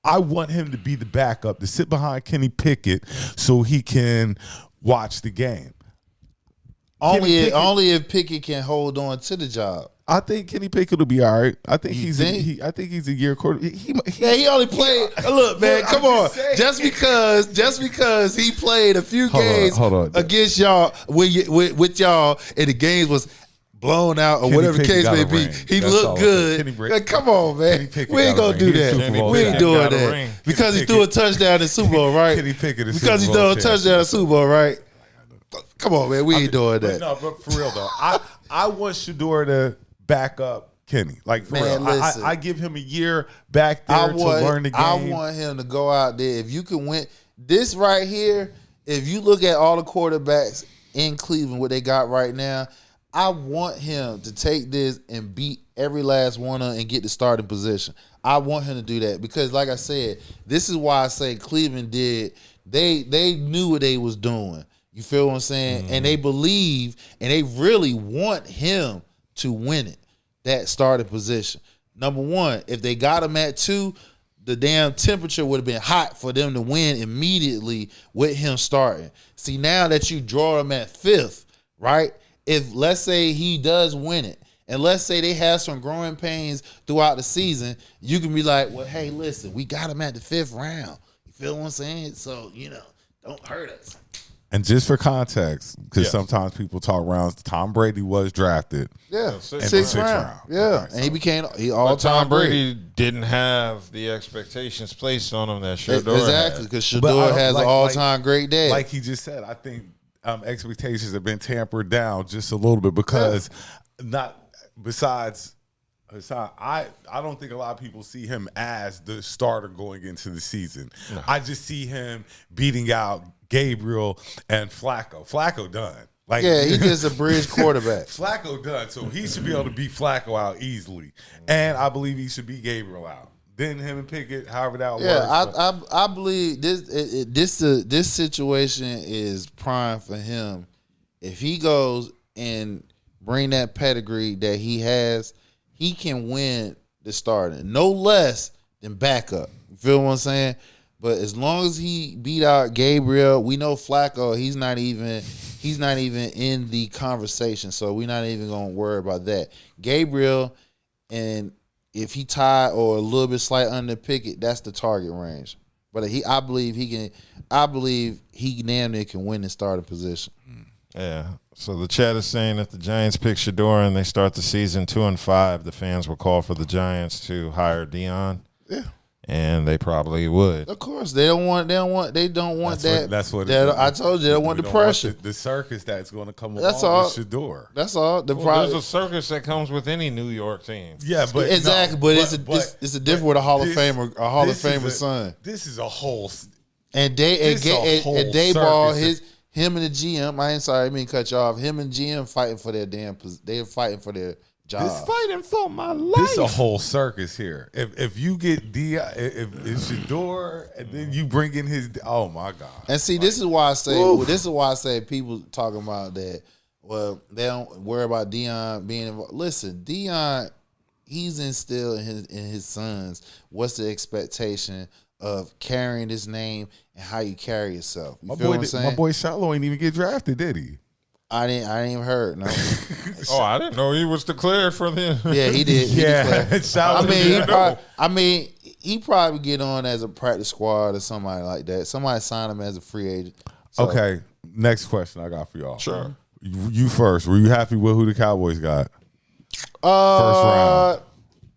I want him to be the backup, to sit behind Kenny Pickett so he can watch the game. Only if Pickett can hold on to the job. I think Kenny Pickett will be all right. I think he's a year quarter. He only played. Look, man, come on. Just because he played a few games against y'all with y'all, and the games was blown out or whatever the case may be, he looked good. Like, come on, man. We ain't gonna do that. We ain't doing that because he threw a touchdown in the Super Bowl, right? Kenny Pickett because he threw a touchdown in the Super Bowl, right? Come on, man. We ain't doing that. No, but for real though, I want Shedeur to back up Kenny. Like, for real. I give him a year back there to learn the game. I want him to go out there. If you can win this right here, if you look at all the quarterbacks in Cleveland, what they got right now, I want him to take this and beat every last one of them and get the starting position. I want him to do that because, like I said, this is why I say Cleveland did. They knew what they was doing. You feel what I'm saying? And they believe and they really want him to win it, that starting position. Number one, if they got him at 2, the damn temperature would have been hot for them to win immediately with him starting. See, now that you draw him at 5th, right? If, let's say, he does win it, and let's say they have some growing pains throughout the season, you can be like, well, hey, listen, we got him at the 5th round. You feel what I'm saying? So, don't hurt us. And just for context, because sometimes people talk rounds, Tom Brady was drafted. Yeah, 6th round. Yeah, okay, and he became Tom Brady didn't have the expectations placed on him that Shedeur exactly, because Shedeur has an all-time great day. Like he just said, I think expectations have been tampered down just a little bit because besides Hassan, I don't think a lot of people see him as the starter going into the season. No. I just see him beating out Gabriel and Flacco. Flacco done. He's just a bridge quarterback. Flacco done, so he should be able to beat Flacco out easily. And I believe he should beat Gabriel out. Then him and Pickett, however that works. Yeah, I believe this situation is prime for him. If he goes and bring that pedigree that he has, he can win the starting. No less than backup. You feel what I'm saying? But as long as he beat out Gabriel, we know Flacco, he's not even in the conversation. So we're not even gonna worry about that. Gabriel, and if he tied or a little bit slight under Pickett, that's the target range. But I believe he damn near can win the starting position. Yeah. So the chat is saying if the Giants pick Shedeur and they start the season 2-5, the fans will call for the Giants to hire Dion. Yeah. And they probably would. Of course, they don't want that. That's what I told you. They don't want the pressure. The circus that's going to come along with Shedeur. That's all. There's a circus that comes with any New York team. Yeah, but exactly. It's a different with a Hall of Famer, son. This is a whole. And Dayball, him and the GM. I didn't cut you off. Him and GM fighting for their they're fighting for their job. This fighting for my life. This is a whole circus here. If you get if it's Shedeur and then you bring in his, oh my God. And see, this is why I say people talking about that. Well, they don't worry about Dion being involved. Listen, Dion, he's instilled in his sons what's the expectation of carrying his name and how you carry yourself. You feel what I'm saying? My boy Shiloh ain't even get drafted, did he? I didn't even heard. No. I didn't know he was declared for them. Yeah, he did. He probably get on as a practice squad or somebody like that. Somebody sign him as a free agent. So. Okay, next question I got for y'all. Sure. You first. Were you happy with who the Cowboys got?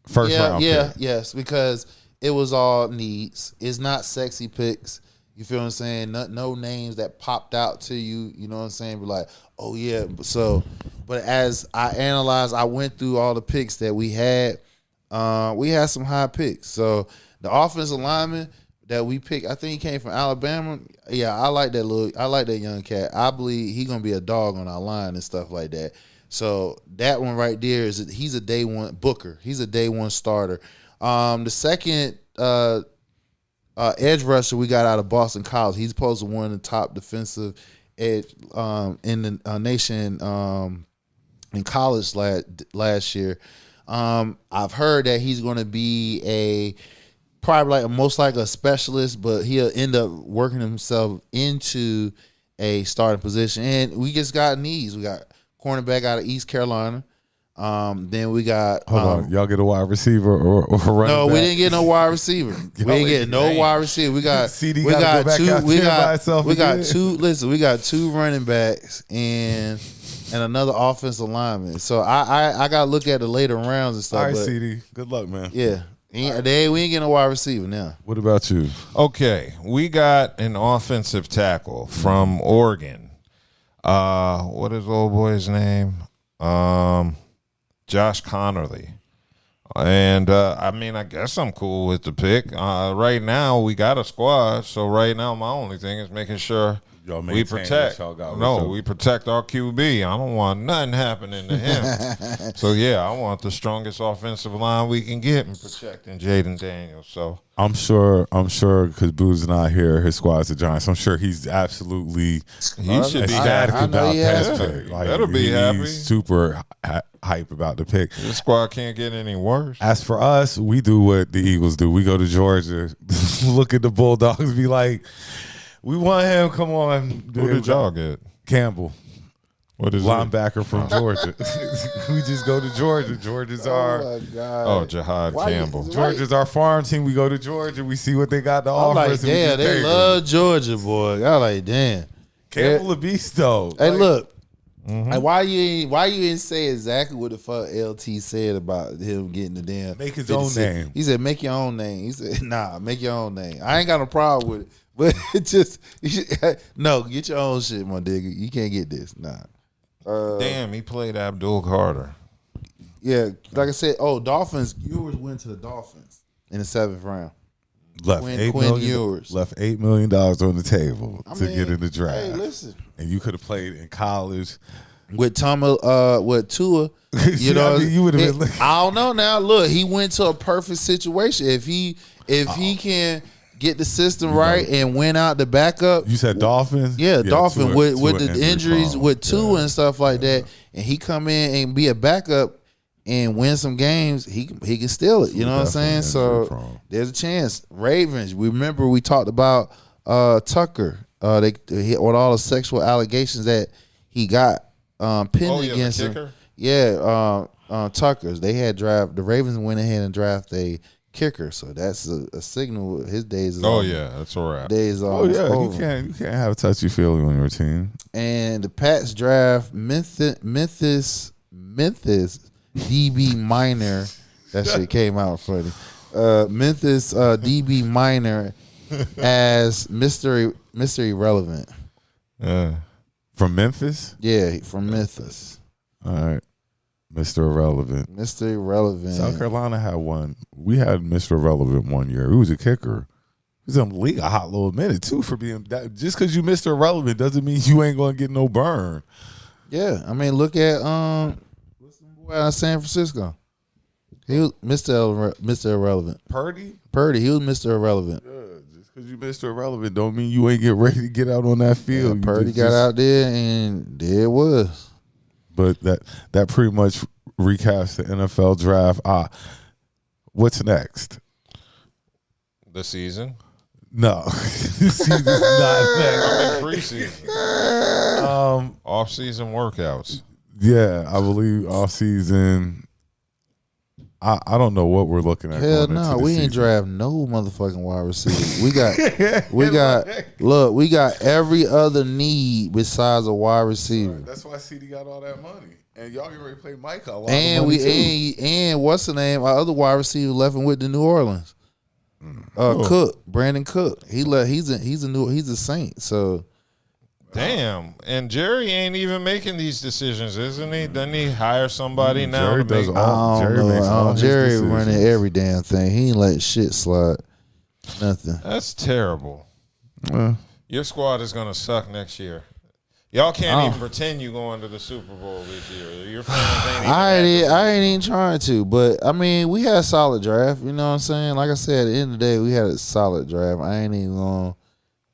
First round. Yeah, yes, because it was all needs. It's not sexy picks. You feel what I'm saying? No names that popped out to you. You know what I'm saying? Be like, oh yeah. But as I analyzed, I went through all the picks that we had. We had some high picks. So the offensive lineman that we picked, I think he came from Alabama. Yeah, I like that young cat. I believe he's gonna be a dog on our line and stuff like that. So that one right there he's a day one Booker. He's a day one starter. The second edge rusher we got out of Boston College. He's supposed to one of the top defensive edge in the nation in college last year. I've heard that he's going to be probably most likely a specialist, but he'll end up working himself into a starting position. And we just got needs. We got cornerback out of East Carolina. Then we got hold on, y'all get a wide receiver or running no, back? we didn't get no wide receiver. We ain't getting no wide receiver. We got CD we got go two. We got two. Listen, we got 2 running backs and another offensive lineman. So I got to look at the later rounds and stuff. All right, but CD, good luck, man. yeah, we ain't getting a wide receiver now. What about you? Okay, we got an offensive tackle from Oregon. What is old boy's name? Josh Connerly. And, I guess I'm cool with the pick. Right now, we got a squad. So right now, my only thing is making sure we protect. We protect our QB. I don't want nothing happening to him. So, yeah, I want the strongest offensive line we can get in protecting Jaden Daniels. So I'm sure, because Boo's not here, his squad's the Giants. I'm sure he's absolutely he should be ecstatic happy. about that Yeah, pick. Like, better be happy. He's super hype about the pick. This squad can't get any worse. As for us, we do what the Eagles do. We go to Georgia, look at the Bulldogs, be like, we want him. Come on. Who did y'all get? Campbell. What is linebacker from Georgia? We just go to Georgia. Georgia's Jahad Campbell. Georgia's our farm team. We go to Georgia. We see what they got to offer. Like, damn, they love Georgia, boy. I like, damn. Campbell a beast, though. Hey, look. Like, why you didn't say exactly what the fuck LT said about him getting the damn make his own name? He said, make your own name. He said, nah, make your own name. I ain't got no problem with it. But it just no, get your own shit, my nigga. You can't get this. Nah. Damn, he played Abdul Carter. Yeah, like I said, Dolphins. Ewers went to the Dolphins in the 7th round. Left $8 million on the table to get in the draft. Hey, listen. And you could have played in college with with Tua. You know, you would have been. I don't know. Now, look, he went to a perfect situation. If he can get the system right and win out the backup. You said Dolphins? Yeah, Dolphins with the injuries with Tua and stuff like that, and he come in and be a backup and win some games, he can steal it. You know what I'm saying? So there's a chance. Ravens. Remember we talked about Tucker. They with all the sexual allegations that he got pending against him. Yeah, Tucker's. They had draft. The Ravens went ahead and drafted a kicker, so that's a signal. His days is that's all right. Days are over. You can't have a touchy feeling on your team. And the Pats draft Memphis DB Minor. That shit came out funny. Memphis DB Minor as Mr. Irrelevant. From Memphis? Yeah, from Memphis. All right. Mr. Irrelevant. Mr. Irrelevant. South Carolina had one. We had Mr. Irrelevant one year. He was a kicker. He was in the league a hot little minute, too, for being that. Just because you Mr. Irrelevant doesn't mean you ain't going to get no burn. Yeah. I mean, look at what's the boy out of San Francisco? He was Mr. Irrelevant. Purdy? He was Mr. Irrelevant. Yeah, just because you Mr. Irrelevant don't mean you ain't get ready to get out on that field. Yeah, Purdy got out there, and there it was. But that pretty much recaps the NFL draft. What's next? The season? No. The season's not next. I'm in preseason. Off-season workouts. Yeah, I believe off-season. I don't know what we're looking at. Hell no, we ain't draft no motherfucking wide receiver. We got every other need besides a wide receiver. Right. That's why CD got all that money. And y'all get ready to play Micah. And what's the name? Our other wide receiver left him with the New Orleans. Cook, Brandon Cook. He's a Saint. So damn, and Jerry ain't even making these decisions, isn't he? Doesn't he hire somebody now? Jerry does make, all. Jerry makes all his Jerry decisions. running every damn thing. He ain't let shit slide. Nothing. That's terrible. Uh, Your squad is gonna suck next year. Y'all can't even pretend you going to the Super Bowl this year. Your fans ain't even I ain't even trying to, but I mean, we had a solid draft. You know what I'm saying? Like I said, at the end of the day, we had a solid draft. I ain't gonna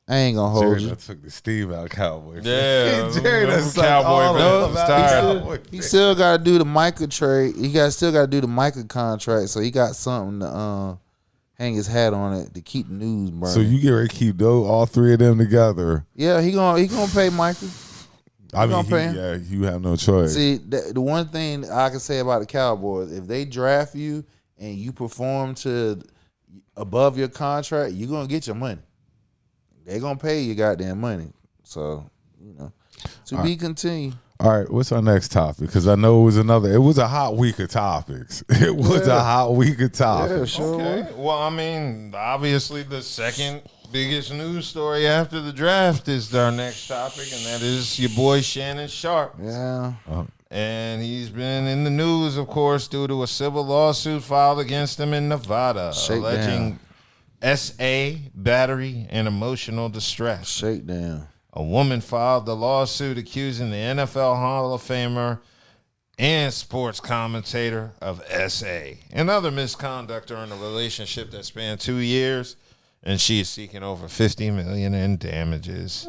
hold Jerry you. done took the Steve out Cowboys. Yeah, Jerry done sucked Cowboy all fans of tired. Cowboys. He still got to do the Micah trade. Still got to do the Micah contract, so he got something to hang his hat on it to keep the news burning. So you get ready to keep all three of them together. Yeah, he gonna pay Micah. Yeah, you have no choice. See, the one thing I can say about the Cowboys, if they draft you and you perform to above your contract, you're gonna get your money. They're gonna pay you goddamn money. So, be continued. All right, what's our next topic? Because I know it was a hot week of topics. It was a hot week of topics. Yeah, sure. Okay. Well, I mean, obviously the second biggest news story after the draft is our next topic, and that is your boy Shannon Sharpe. Yeah. And he's been in the news, of course, due to a civil lawsuit filed against him in Nevada, alleging SA, battery, and emotional distress. Shakedown. A woman filed the lawsuit accusing the NFL Hall of Famer and sports commentator of SA and other misconduct during a relationship that spanned 2 years, and she is seeking over $50 million in damages.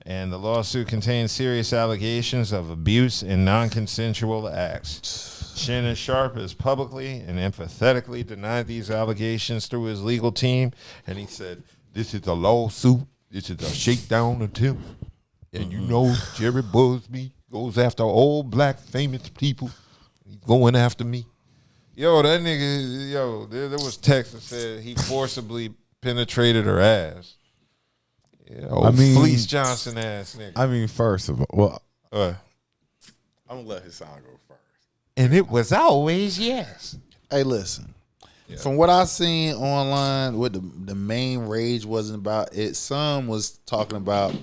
And the lawsuit contains serious allegations of abuse and non-consensual acts. Shannon Sharpe has publicly and emphatically denied these allegations through his legal team, and he said, "This is a lawsuit. This is a shakedown attempt. And you know Jerry Busby goes after old black famous people. He's going after me." Yo, that nigga, there was text that said he forcibly penetrated her ass. Fleece Johnson ass nigga. I mean, first of all, I'm going to let his song go first. And it was always yes. Hey, listen. Yeah. From what I seen online, what the main rage wasn't about it. Some was talking about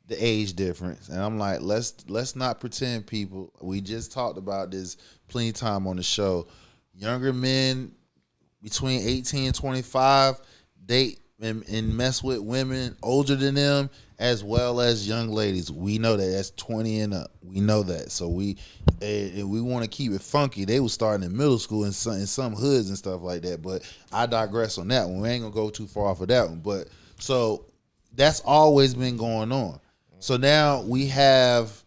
the age difference, and I'm like, let's not pretend, people. We just talked about this plenty of time on the show. Younger men between 18 and 25 date and mess with women older than them, as well as young ladies. We know that that's 20 and up. We know that. So we want to keep it funky. They was starting in middle school in some hoods and stuff like that. But I digress on that one. We ain't gonna go too far off of that one. But so that's always been going on. So now we have.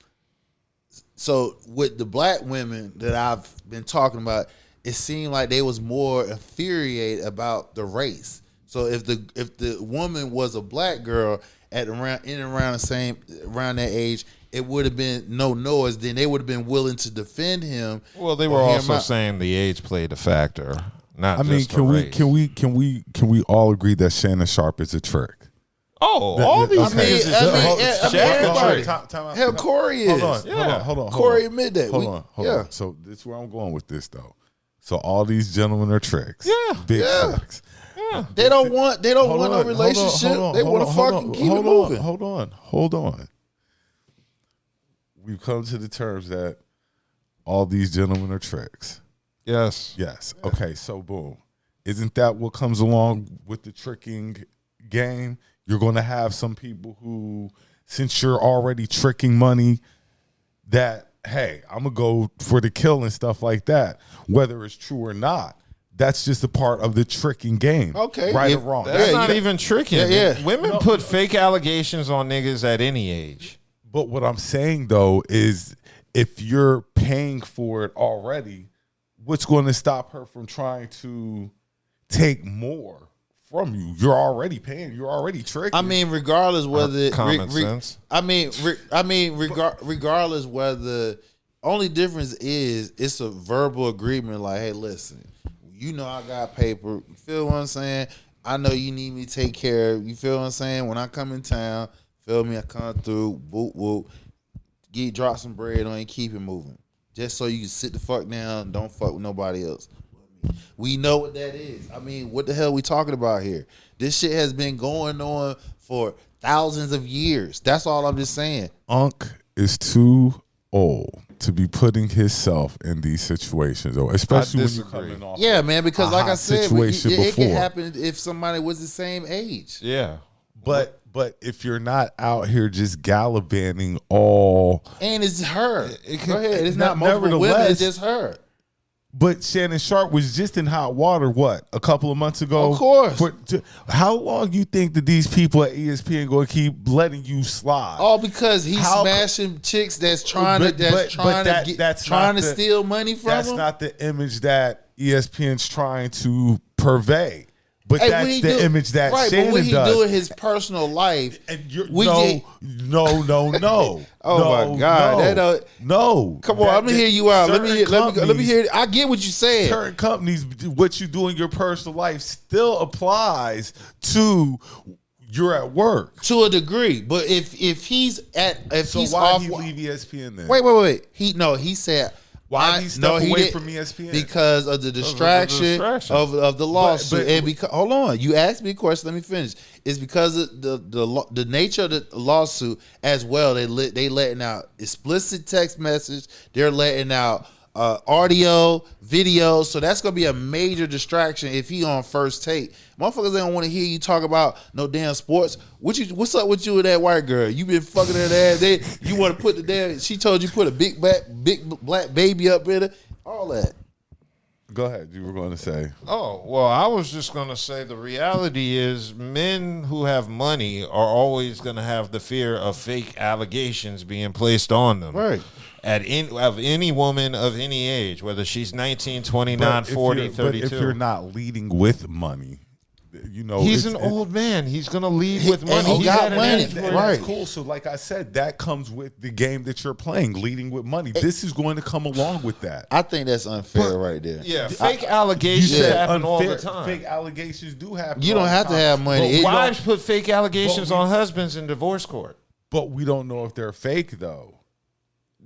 So with the black women that I've been talking about, it seemed like they was more infuriated about the race. So if the woman was a black girl around that age, it would have been no noise. Then they would have been willing to defend him. Well, they were also saying the age played a factor. Can we all agree that Shannon Sharpe is a trick? Oh, all these niggas is Hell, Corey is. Hold on. Corey admit that. Hold on. So this is where I'm going with this though. So all these gentlemen are tricks. Yeah. Big tricks. Yeah. They don't want a relationship. They want to fucking keep it moving. Hold on. We've come to the terms that all these gentlemen are tricks. Yes. Okay, so boom. Isn't that what comes along with the tricking game? You're going to have some people who, since you're already tricking money, that, hey, I'm going to go for the kill and stuff like that, whether it's true or not. That's just a part of the tricking game. Okay. Right or wrong. That's not even tricking. Yeah. Women put fake allegations on niggas at any age. But what I'm saying, though, is if you're paying for it already, what's going to stop her from trying to take more from you? You're already paying. You're already tricking. I mean, regardless whether common sense. Regardless whether, only difference is it's a verbal agreement. Like, hey, listen, you know I got paper. You feel what I'm saying? I know you need me to take care of. You feel what I'm saying? When I come in town, feel me? I come through. Boop whoop. Drop some bread on you. Keep it moving. Just so you can sit the fuck down. Don't fuck with nobody else. We know what that is. I mean, what the hell are we talking about here? This shit has been going on for thousands of years. That's all I'm just saying. Unc is too old to be putting himself in these situations, though, especially when you're coming off. Yeah, man, because like I said, it can before. happen if somebody was the same age. Yeah. But if you're not out here just gallivanting all, And it's her. Go ahead. It's not- not multiple women. nevertheless- It's just her. but Shannon Sharpe was just in hot water, what, a couple of months ago? Of course. How long you think that these people at ESPN going to keep letting you slide? All because he's smashing chicks that's trying to steal money from That's him. not the image that ESPN's trying to purvey. But Hey, that's the image that Shannon but when he does. do in his personal life, And you're, we no. Oh my God, no. Come on, let me hear you out. Let me Certain hear. I get what you're saying. Certain companies, what you do in your personal life still applies to you're at work. To a degree, but if he's So he's why off, did he leave ESPN then? wait. He said. Why did he step away from ESPN? Because of the distraction of the lawsuit. And because, hold on, you asked me a question. Let me finish. It's because of the nature of the lawsuit as well. They letting out explicit text message. They're letting out audio, video. So that's gonna be a major distraction if he on First Take. Motherfuckers don't want to hear you talk about no damn sports. What's up with you and that white girl? You been fucking her ass. You want to put the damn? She told you put a big black baby up in her. All that. Go ahead. You were going to say. Oh, well, I was just going to say the reality is men who have money are always going to have the fear of fake allegations being placed on them. Right. Of any woman of any age, whether she's 19, 29, 40, 32. But if you're not leading with money, he's an old man. He's going to lead with money. He He's got at an money. age where- That's cool. So like I said, that comes with the game that you're playing, leading with money. This is going to come along with that. I think that's unfair right there. Yeah, fake allegations happen all the time. Fake allegations do happen. You don't have to have money. But wives put fake allegations on husbands in divorce court. But we don't know if they're fake though.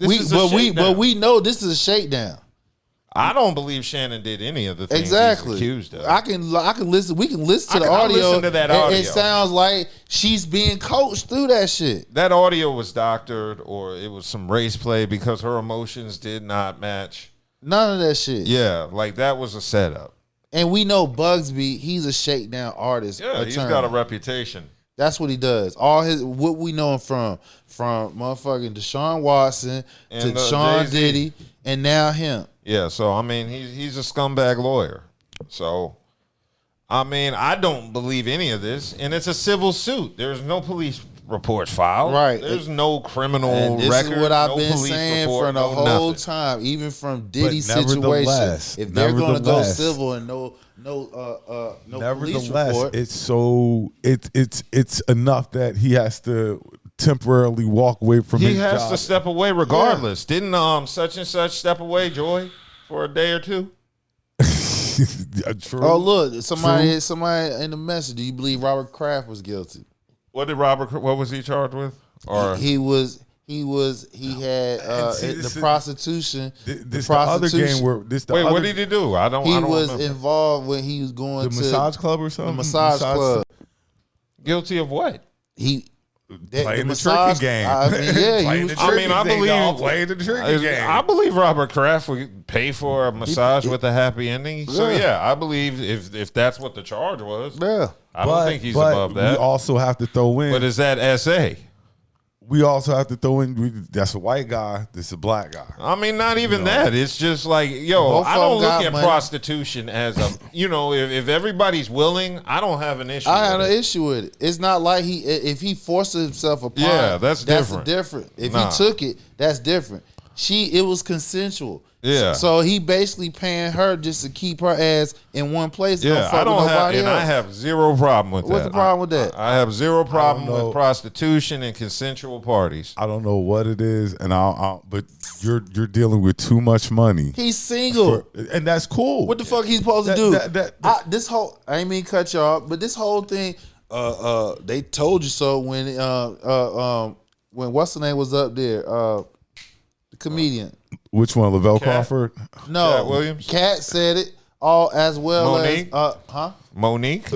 But we know this is a shakedown. I don't believe Shannon did any of the things he's accused of. I can listen. We can listen to the audio. Listen to that audio. It sounds like she's being coached through that shit. That audio was doctored, or it was some race play because her emotions did not match. None of that shit. Yeah, like that was a setup. And we know Bugsby, he's a shakedown artist. Yeah, he's got a reputation. That's what he does. What we know him from motherfucking Deshaun Watson And, to Sean Jay-Z. Diddy, and now him. Yeah, so I mean, he's a scumbag lawyer. So, I mean, I don't believe any of this, and it's a civil suit. There's no police report filed. Right. There's no criminal And this record. is what I've no been police saying report, for the no whole nothing. time, even from Diddy's But situation. nevertheless- If they're going to go nevertheless- civil and no police Nevertheless, report, it's enough that he has to temporarily walk away from He his has job. to step away regardless. Didn't such and such step away, Joy, for a day or two? True. oh look, somebody in the message. Do you believe Robert Kraft was guilty? What was he charged with? Or He had see, the this is- prostitution. This the other game where this the wait, other, what did he do? I don't He remember. was involved when he was going the to massage club or something? the massage club. Guilty of what? He Playing the tricking game. I mean, yeah, Playing he the was, I mean, I tricking game, believe- dog. Playing the tricking game. I believe Robert Kraft would pay for a massage with a happy ending. So yeah, I believe if that's what the charge was, yeah. I don't think he's but above that. We also have to throw in. But is that SA? We also have to throw in. That's a white guy. This is a black guy. I mean, not even that. It's just like, Both I of don't them look got at money. prostitution as a, if everybody's willing, I don't have an issue. I had with an it. issue with it. It's not like if he forced himself upon. Yeah, that's different. different. If Nah. he took it, that's different. It was consensual. Yeah. So he basically paying her just to keep her ass in one place. And Yeah, don't fuck I don't with have, nobody and else. I have zero problem with that. What's the problem with that? I have zero problem know. with prostitution and consensual parties. I don't know what it is, and but you're dealing with too much money, He's single. and that's cool. What the fuck he's supposed to do? that- I ain't mean to cut you off, but this whole thing, they told you so when what's the name was up there, the comedian. Which one, Lavelle Crawford? No, Cat Williams? Cat said it. all as well Monique? as Monique,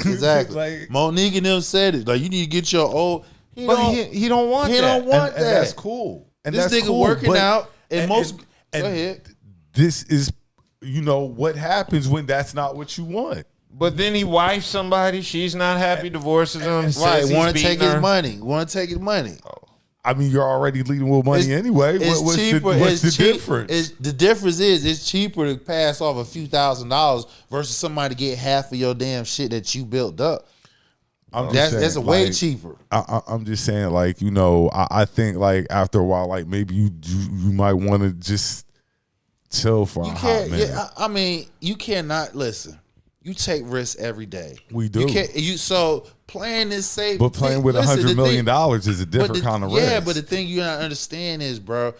exactly. Like- Monique and them said it. Like, you need to get your old. He don't want He that. don't want And that. that's cool. And This that's nigga cool, working but- out, and and most. and Go ahead. This is, what happens when that's not what you want. But then he wifes somebody. She's not happy. Divorces him. Right, Says want to he's take beating his her. money. Want to take his money. I mean, you're already leading with money anyway. It's What's cheaper. what's the difference? The difference is it's cheaper to pass off a few $1,000s versus somebody to get half of your damn shit that you built up. That's way cheaper. I'm just saying, like, I think, like, after a while, like, maybe you might want to just chill for a hot minute. Yeah, I mean, you cannot listen. You take risks every day. We do. You can't. So playing this safe, But playing with $100 million is a different kind of risk. Yeah, but the thing you gotta understand is, bro,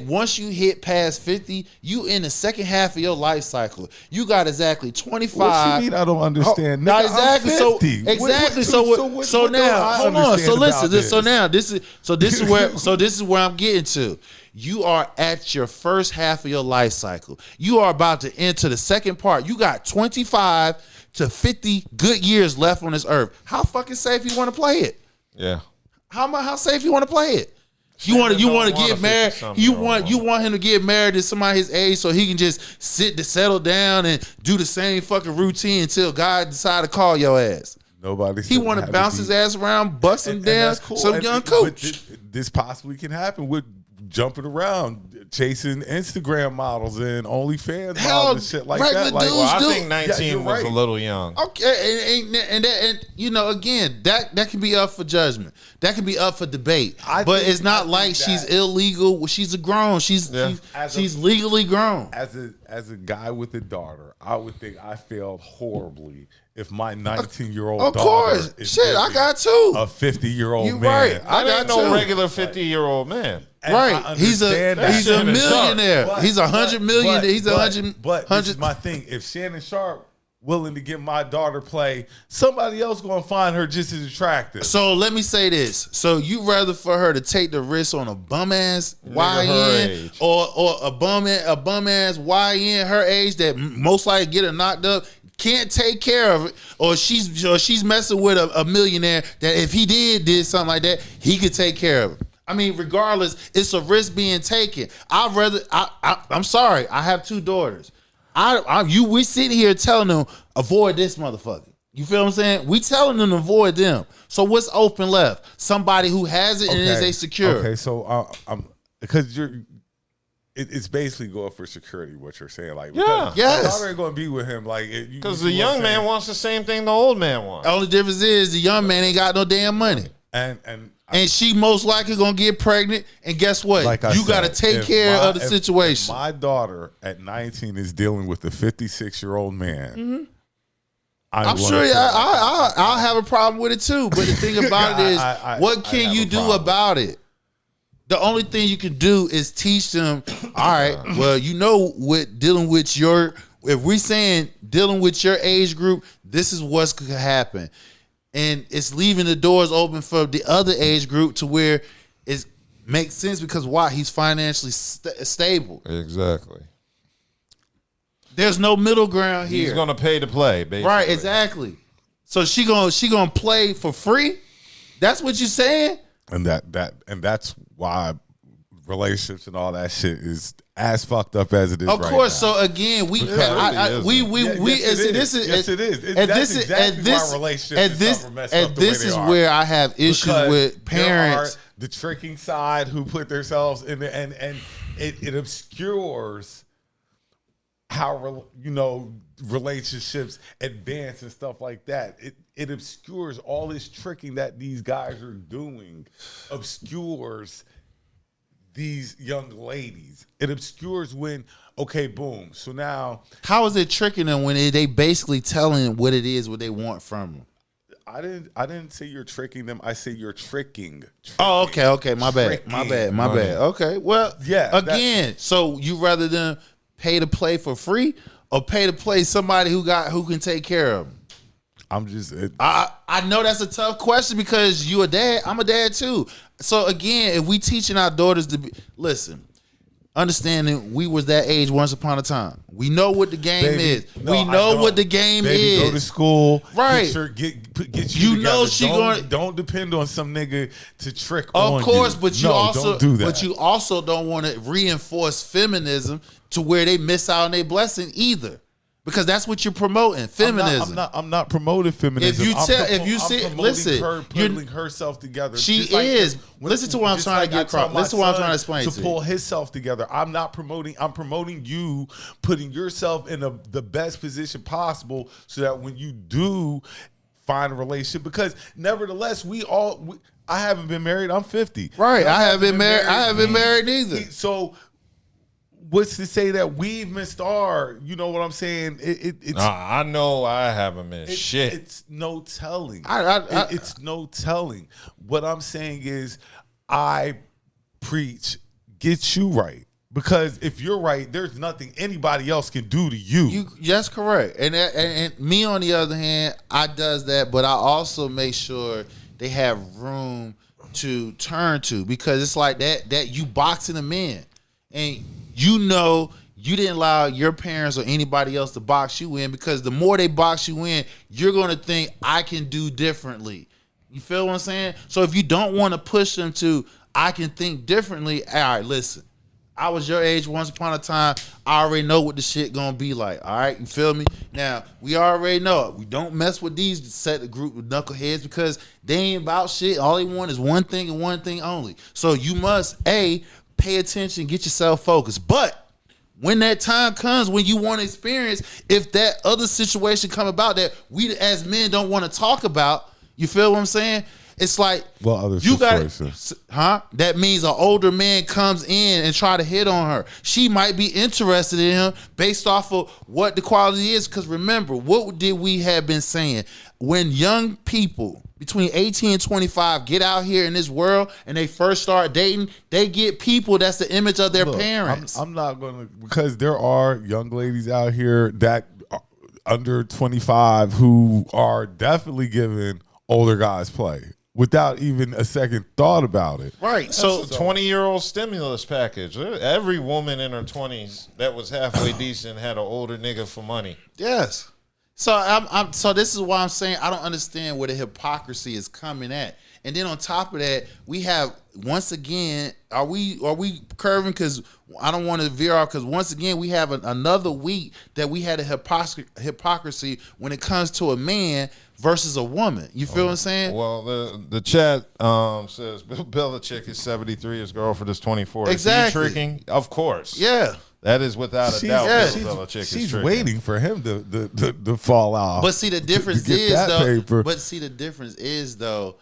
once you hit past 50, you in the second half of your life cycle. You got exactly 25. What you mean? I don't understand. Not Nigga, I'm exactly. 50. So now, hold on. So listen. This is where I'm getting to. You are at your first half of your life cycle. You are about to enter the second part. You got 25 to 50 good years left on this earth. How fucking safe you want to play it? Yeah. How safe you want to play it? You want to get married. You want him to get married to somebody his age so he can just settle down and do the same fucking routine until God decide to call your ass. He want to bounce his ass around, busting down some young coach. This possibly can happen with jumping around, chasing Instagram models and OnlyFans models and shit like that. Like, I think 19 was a little young. Okay, and again, that can be up for judgment. That can be up for debate. But it's not like she's illegal. She's a grown. She's legally grown. As a guy with a daughter, I would think I failed horribly if my 19-year-old of daughter course, is shit, I got two. A 50-year-old You man. right. I got no regular 50-year-old man. Right, he's a millionaire. He's $100 million. He's $100. But this is my thing. If Shannon Sharpe willing to get my daughter play, somebody else gonna find her just as attractive. So let me say this. So you rather for her to take the risk on a bum ass YN or a bum ass YN her age that most likely get her knocked up, can't take care of it, or she's messing with a millionaire that if he did something like that, he could take care of it. I mean, regardless, it's a risk being taken. I'm sorry. I have two daughters. We sitting here telling them avoid this motherfucker. You feel what I'm saying? We telling them to avoid them. So what's open left? Somebody who has it and is a secure. Okay, so because it's basically going for security. What you're saying, like, yeah, yes, my daughter ain't going to be with him, like, because the young man wants the same thing the old man wants. The only difference is the young man ain't got no damn money, and she most likely gonna get pregnant. And guess what? Like you got to take care of the situation. If my daughter at 19 is dealing with a 56-year-old man. Mm-hmm. I'm sure I'll have a problem with it too. But the thing about it is, what can you do about it? The only thing you can do is teach them. All right, well, dealing with if we're saying dealing with your age group, this is what's going to happen. And it's leaving the doors open for the other age group to where it makes sense because why? He's financially stable. Exactly. There's no middle ground here. He's going to pay to play, basically. Right, exactly. So she gonna play for free? That's what you're saying? And that's why relationships and all that shit is as fucked up as it is. Of course. Now. So again, this is where I have issues because with parents. There are the tricking side who put themselves in the and it obscures how relationships advance and stuff like that. It obscures all this tricking that these guys are doing. Obscures these young ladies. It obscures when, okay, boom. So now, how is it tricking them when they basically telling them what it is, what they want from them? I didn't say you're tricking them. I say you're tricking. Oh, okay. My bad. Okay. Well, yeah. Again, so you rather than pay to play for free or pay to play somebody who can take care of them? I know that's a tough question because you a dad. I'm a dad too. So again, if we teaching our daughters to listen, understanding we was that age once upon a time. We know what the game is. No, we know what the game is. Go to school, right? Get you you know she don't depend on some nigga to trick on you. Of course, but you also don't do that. But you also don't want to reinforce feminism to where they miss out on their blessing either. Because that's what you're promoting, feminism. I'm not promoting feminism. If you see, listen, her putting herself together. She is. Listen to what I'm trying to get across. Listen to what I'm trying to explain to you. To pull himself together. I'm promoting you putting yourself in the best position possible so that when you do find a relationship, because nevertheless, I haven't been married. I'm 50. Right. I haven't been married. I haven't been married either. So. What's to say that we've missed our? You know what I'm saying? It's. I know I haven't missed shit. It's no telling. It's no telling. What I'm saying is, I preach get you right, because if you're right, there's nothing anybody else can do to you. That's correct. And me on the other hand, I does that, but I also make sure they have room to turn to, because it's like that you boxing them in, and. You know you didn't allow your parents or anybody else to box you in, because the more they box you in, you're going to think, I can do differently. You feel what I'm saying? So if you don't want to push them to, I can think differently, all right, listen. I was your age once upon a time. I already know what the shit going to be like, all right? You feel me? Now, we already know it. We don't mess with these set the group with knuckleheads, because they ain't about shit. All they want is one thing and one thing only. So you must, pay attention, get yourself focused. But when that time comes, when you want to experience, if that other situation come about that we as men don't want to talk about, you feel what I'm saying? It's like, you got, that means an older man comes in and try to hit on her. She might be interested in him based off of what the quality is. Because remember, what did we have been saying? When young people between 18 and 25 get out here in this world and they first start dating, they get people that's the image of their parents. I'm not going to, because there are young ladies out here that are under 25 who are definitely giving older guys play without even a second thought about it. Right. So 20-year-old stimulus package. Every woman in her 20s that was halfway decent had an older nigga for money. Yes. So so this is why I'm saying I don't understand where the hypocrisy is coming at. And then on top of that, we have, once again, are we curving? Because I don't want to veer off, because once again we have another week that we had a hypocrisy when it comes to a man versus a woman. You feel what I'm saying? Well, the chat says Bill Belichick is 73, his girlfriend is 24. Exactly. Is he tricking? Of course. Yeah. That is without a doubt. Bill Belichick is she's tricking. Waiting for him to fall off. But see, the difference is though.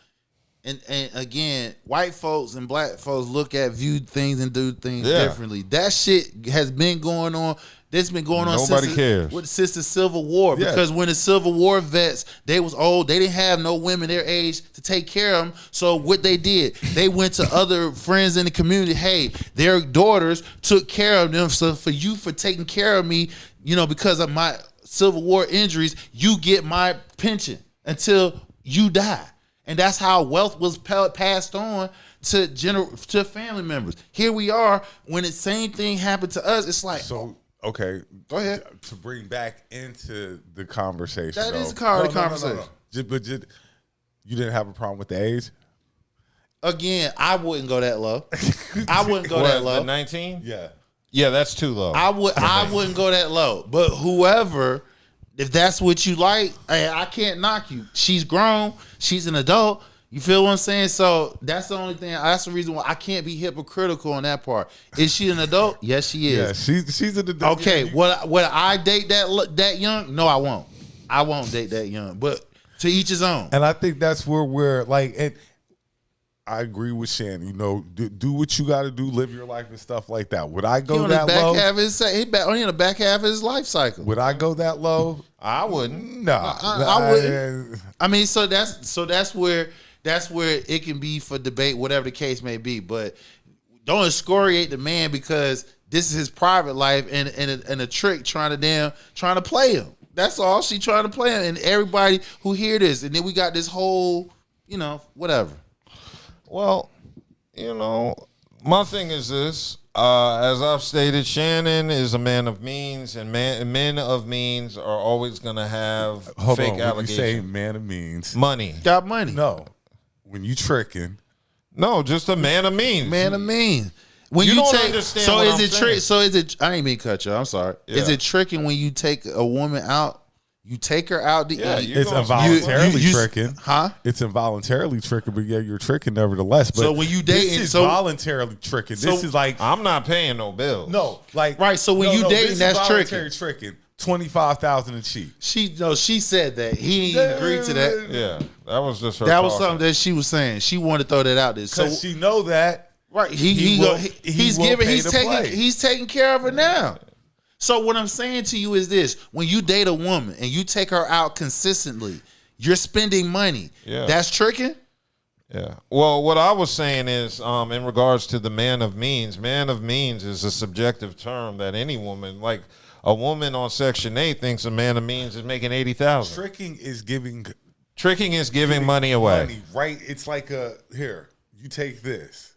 And again, white folks and black folks view things and do things differently. That shit has been going on. This been going on since the Civil War. Because when the Civil War vets, they was old. They didn't have no women their age to take care of them. So what they did, they went to other friends in the community. Hey, their daughters took care of them. So for taking care of me, because of my Civil War injuries, you get my pension until you die. And that's how wealth was passed on to family members. Here we are, when the same thing happened to us, it's like... Okay, go ahead. To bring back into the conversation. That is the conversation. But you didn't have a problem with the age? Again, I wouldn't go that low. I wouldn't go that low. 19? Yeah. Yeah, that's too low. I wouldn't go that low. But whoever, if that's what you like, I can't knock you. She's grown. She's an adult. You feel what I'm saying? So that's the only thing. That's the reason why I can't be hypocritical on that part. Is she an adult? Yes, she is. Yeah, she's an adult. Okay, would I date that young? No, I won't. I won't date that young. But to each his own. And I think that's where we're like, and I agree with Shannon. Do what you got to do, live your life and stuff like that. Would I go that low? Only in the back half of his life cycle. Would I go that low? I wouldn't. No, I wouldn't. I mean, so that's where it can be for debate, whatever the case may be. But don't excoriate the man because this is his private life and a trick trying to play him. That's all. She trying to play him, and everybody who hear this, and then we got this whole, whatever. Well, my thing is this. As I've stated, Shannon is a man of means, and men of means are always going to have fake allegations. You say man of means. Money. Got money. No. When you tricking. No, just a man of means. Man of means. When you don't understand so what is I'm it saying. So is it? I ain't mean to cut you. I'm sorry. Yeah. Is it tricking when you take a woman out? You take her out to eat. It's involuntarily tricking. Huh? It's involuntarily tricking, but yeah, you're tricking nevertheless. But so when you dating, this is voluntarily tricking. This is like I'm not paying no bills. No, like right. So when you dating, that's voluntary tricking. $25,000 a cheat. She said that he didn't agree to that. Yeah, that was just her. That was something that she was saying. She wanted to throw that out there. So she know that. Right. He's taking care of her now. So what I'm saying to you is this: when you date a woman and you take her out consistently, you're spending money. Yeah. That's tricking. Yeah. Well, what I was saying is, in regards to the man of means is a subjective term that any woman, like a woman on Section 8, thinks a man of means is making $80,000. Tricking is giving money away. Right? It's like here, you take this.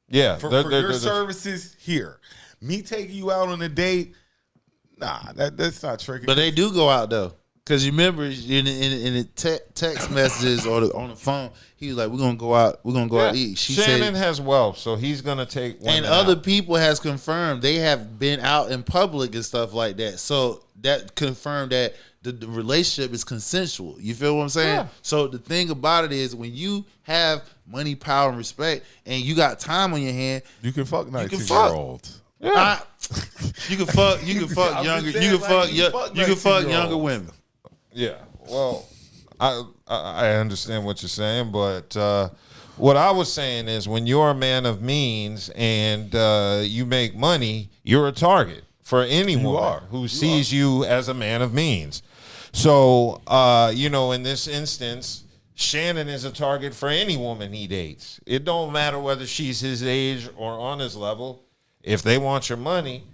Yeah. For your services here. Me taking you out on a date, nah, that's not tricking. But they do go out though. Because you remember in the text messages or on the phone, he was like, "We're gonna go out. We're gonna go out to eat." Shannon has wealth, so he's gonna take women and other out. people has confirmed they have been out in public and stuff like that. So that confirmed that the relationship is consensual. You feel what I'm saying? Yeah. So the thing about it is when you have money, power, and respect, and you got time on your hand, you can fuck 19-year-olds. Yeah. You can fuck younger. You can fuck younger women. Yeah, well, I understand what you're saying, but what I was saying is when you're a man of means and you make money, you're a target for any woman who sees you as a man of means. So, in this instance, Shannon is a target for any woman he dates. It don't matter whether she's his age or on his level. If they want your money,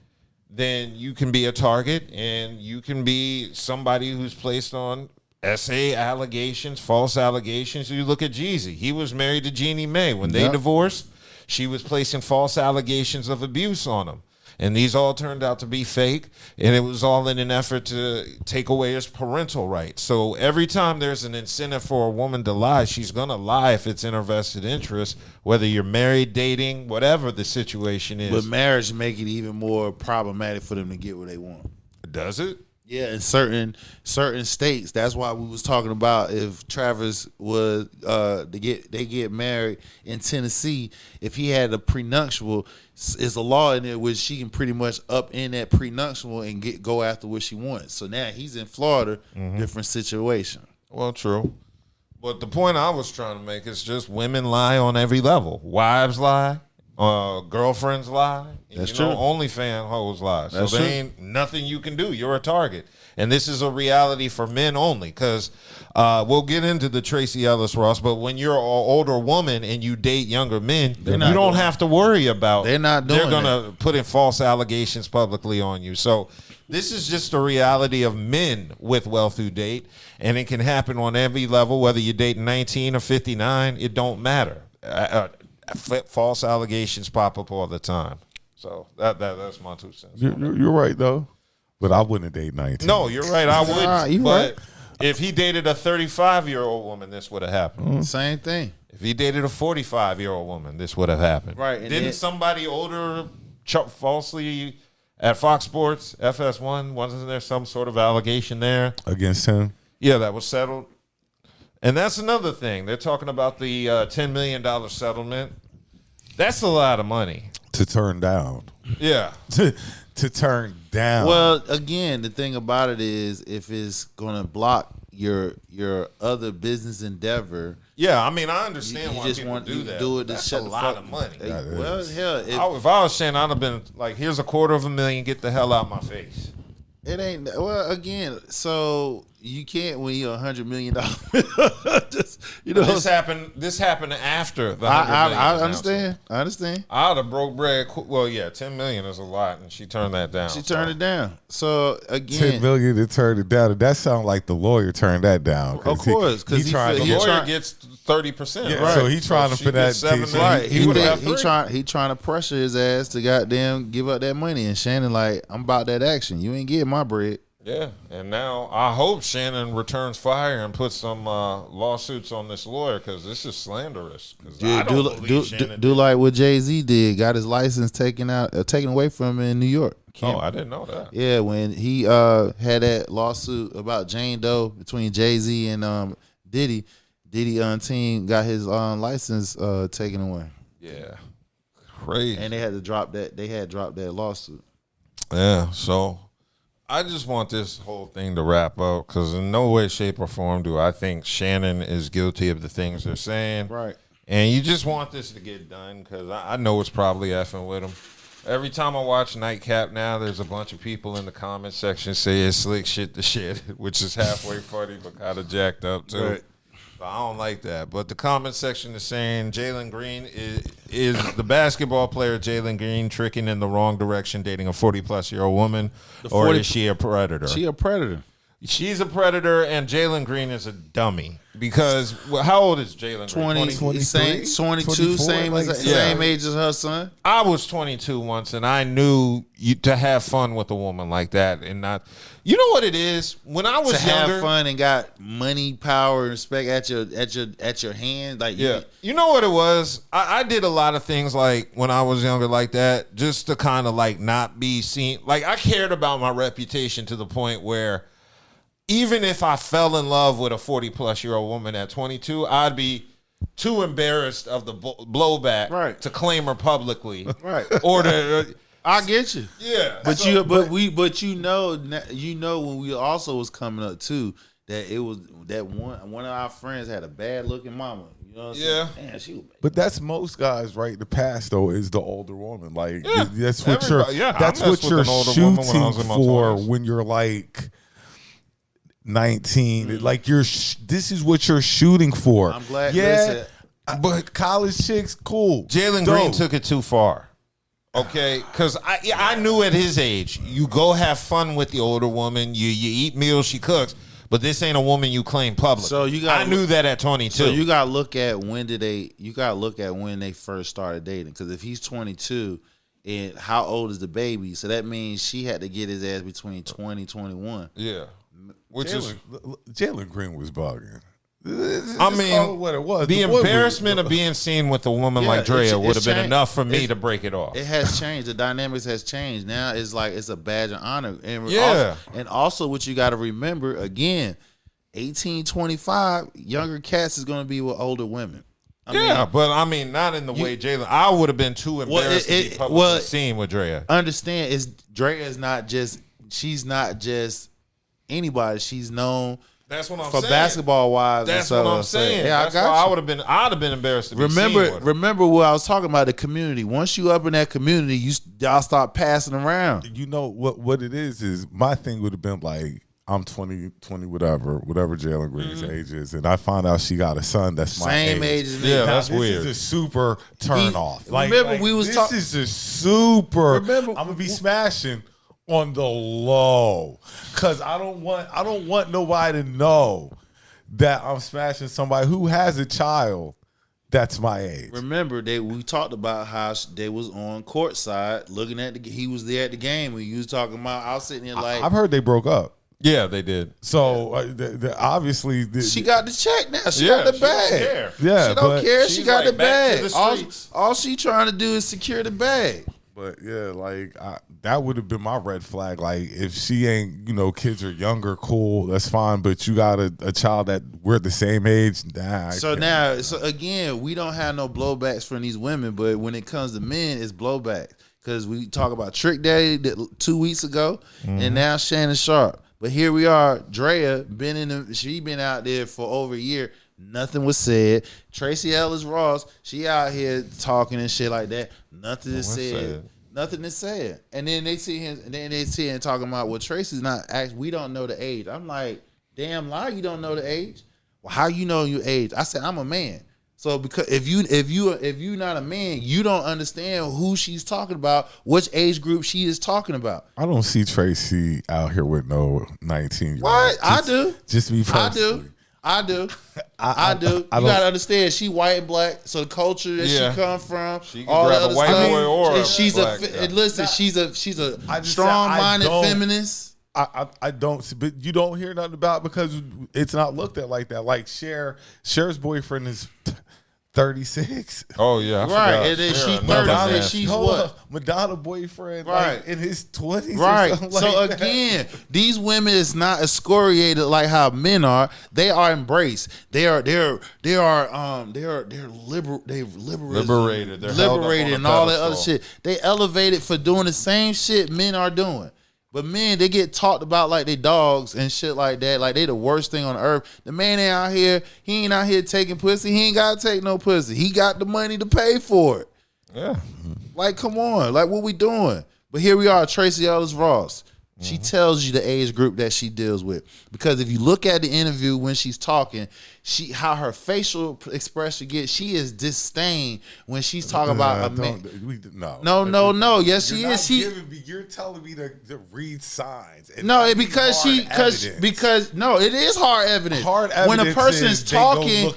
then you can be a target and you can be somebody who's placed on allegations, false allegations. You look at Jeezy. He was married to Jeannie Mae. When they divorced, she was placing false allegations of abuse on him. And these all turned out to be fake, and it was all in an effort to take away his parental rights. So every time there's an incentive for a woman to lie, she's going to lie if it's in her vested interest, whether you're married, dating, whatever the situation is. But marriage make it even more problematic for them to get what they want. Does it? Yeah, in certain states. That's why we was talking about if Travis was they get married in Tennessee, if he had a prenuptial, is a law in there where she can pretty much up in that prenuptial and go after what she wants. So now he's in Florida, different situation. Well, true. But the point I was trying to make is just women lie on every level. Wives lie. Girlfriends lie. That's true. OnlyFans hoes lie. So That's there true. ain't nothing you can do. You're a target. And this is a reality for men only. Because we'll get into the Tracy Ellis Ross, but when you're an older woman and you date younger men, you don't have to worry about they're going to put in false allegations publicly on you. So this is just a reality of men with wealth who date. And it can happen on every level, whether you date 19 or 59. It don't matter. False allegations pop up all the time. So that's my 2 cents. You're right though, but I wouldn't date 19. No, you're right. I would. But if he dated a 35-year-old woman, this would have happened. Same thing. If he dated a 45-year-old woman, this would have happened. Right. And Didn't somebody older falsely at Fox Sports FS1? Wasn't there some sort of allegation there against him? Yeah, that was settled. And that's another thing. They're talking about the $10 million settlement. That's a lot of money to turn down. Yeah. to turn down. Well, again, the thing about it is if it's going to block your other business endeavor. Yeah, I mean, I understand why just people want do that. Do it to that's shut a the lot fuck. of money. Well, hell, if I was Shannon, I'd have been like, here's $250,000, get the hell out of my face. It ain't. Well, again, so You can't when you're $100 million. Just, This happened after the $100 million. I understand. I understand. I would have broke bread. Well, yeah, $10 million is a lot, and she turned that down. She turned it down. So again, $10 million to turn it down. That sounds like the lawyer turned that down. Of course, because the lawyer gets 30%. Yeah, right. So he trying to fit that. Right. He trying to pressure his ass to goddamn give up that money. And Shannon like, I'm about that action. You ain't getting my bread. Yeah, and now I hope Shannon returns fire and puts some lawsuits on this lawyer because this is slanderous. Yeah, do like what Jay-Z did. Got his license taken away from him in New York. I didn't know that. Yeah, when he had that lawsuit about Jane Doe between Jay-Z and Diddy team got his license taken away. Yeah, crazy. And they had to drop that. They had dropped that lawsuit. Yeah, so I just want this whole thing to wrap up because in no way, shape, or form do I think Shannon is guilty of the things they're saying. Right. And you just want this to get done because I know it's probably effing with him. Every time I watch Nightcap now, there's a bunch of people in the comment section say it's slick shit to shit, which is halfway funny but kind of jacked up too. Right. So I don't like that. But the comment section is saying Jalen Green is the basketball player Jalen Green tricking in the wrong direction, dating a 40-plus-year-old woman, or is she a predator? She a predator. She's a predator, and Jalen Green is a dummy. Because how old is Jalen Green? 22, same age as her son. I was 22 once, and I knew to have fun with a woman like that, and not. You know what it is? When I was younger, have fun and got money, power, and respect at your hand, like you know what it was? I did a lot of things like when I was younger, like that, just to kind of like not be seen. Like I cared about my reputation to the point where, even if I fell in love with a 40-plus-year-old woman at 22, I'd be too embarrassed of the blowback to claim her publicly. Right. Or to I get you. Yeah. But you know when we also was coming up too that it was that one of our friends had a bad looking mama. You know what I'm saying? Man, she was bad. But that's most guys, right? The past though is the older woman. Like that's what you're shooting for when you're like 19. Like this is what you're shooting for. I'm glad. Yeah, listen, but college chicks, cool. Jalen Green took it too far. Okay, because I knew at his age, you go have fun with the older woman, you eat meals she cooks, but this ain't a woman you claim public. So I knew that at 22. So you gotta look at when they first started dating. Because if he's 22, and how old is the baby? So that means she had to get his ass between 20 and 21. Yeah, Jalen Green was bugging. I mean, what it was. The embarrassment of being seen with a woman like Drea would have been enough for me to break it off. It has changed. The dynamics has changed. Now it's like it's a badge of honor. And also what you got to remember, again, 18, 25, younger cats is going to be with older women. But I mean, not in the way Jalen. I would have been too embarrassed to be publicly seen with Drea. Understand, Drea is not just, she's not just anybody. She's known. That's what I'm saying. For basketball wise. That's what I'm saying. Yeah, that's why I'd have been embarrassed to be seen with her. Remember what I was talking about, the community. Once you up in that community, y'all start passing around. You know what it is my thing would have been like, I'm 20, whatever Jalen Green's age is, and I find out she got a son that's my same age as me. Yeah, that's weird. This is a super turn off. We was talking. This is a super. I'm gonna be smashing on the low, cause I don't want nobody to know that I'm smashing somebody who has a child that's my age. Remember we talked about how they was on courtside looking at he was there at the game when you was talking about. I was sitting there like, I've heard they broke up. Yeah, they did. So obviously she got the check now. She got the bag. Yeah, she don't care. She got the bag. The all she trying to do is secure the bag. But yeah, like that would have been my red flag. Like if she ain't, kids are younger, cool, that's fine. But you got a child that we're the same age. Nah. So again, we don't have no blowbacks from these women. But when it comes to men, it's blowback. Because we talk about Trick Daddy 2 weeks ago, and now Shannon Sharpe. But here we are, Drea she been out there for over a year. Nothing was said. Tracy Ellis Ross, she out here talking and shit like that. Nothing is said. Nothing is said. And then they see him. And then they see him talking about, well, Tracy's not. We don't know the age. I'm like, Damn lie, you don't know the age. Well, how you know your age? I said, I'm a man. So because if you not a man, you don't understand who she's talking about, which age group she is talking about. I don't see Tracy out here with no 19-year-old. What? I do. Just me personally. I do. You gotta understand, she white and black, so the culture that she come from, she can grab a white boy or a she's black listen, she's a strong-minded feminist. I don't, but you don't hear nothing about because it's not looked at like that. Like Cher's boyfriend is 36. Oh yeah, right. And then she 30. And she's what? Madonna boyfriend, right, like in his 20s. Right. So like again, these women is not excoriated like how men are. They are embraced. They're liberated. They're liberated and all that other shit. They elevated for doing the same shit men are doing. But men, they get talked about like they dogs and shit like that. Like they the worst thing on earth. The man ain't out here. He ain't out here taking pussy. He ain't got to take no pussy. He got the money to pay for it. Yeah. Like, come on. Like, what we doing? But here we are, Tracy Ellis Ross. She tells you the age group that she deals with. Because if you look at the interview when she's talking, how her facial expression gets, she is disdain when she's talking about a man. No. Yes, she is. You're telling me to read signs. No, because it is hard evidence. Hard evidence when a person is talking,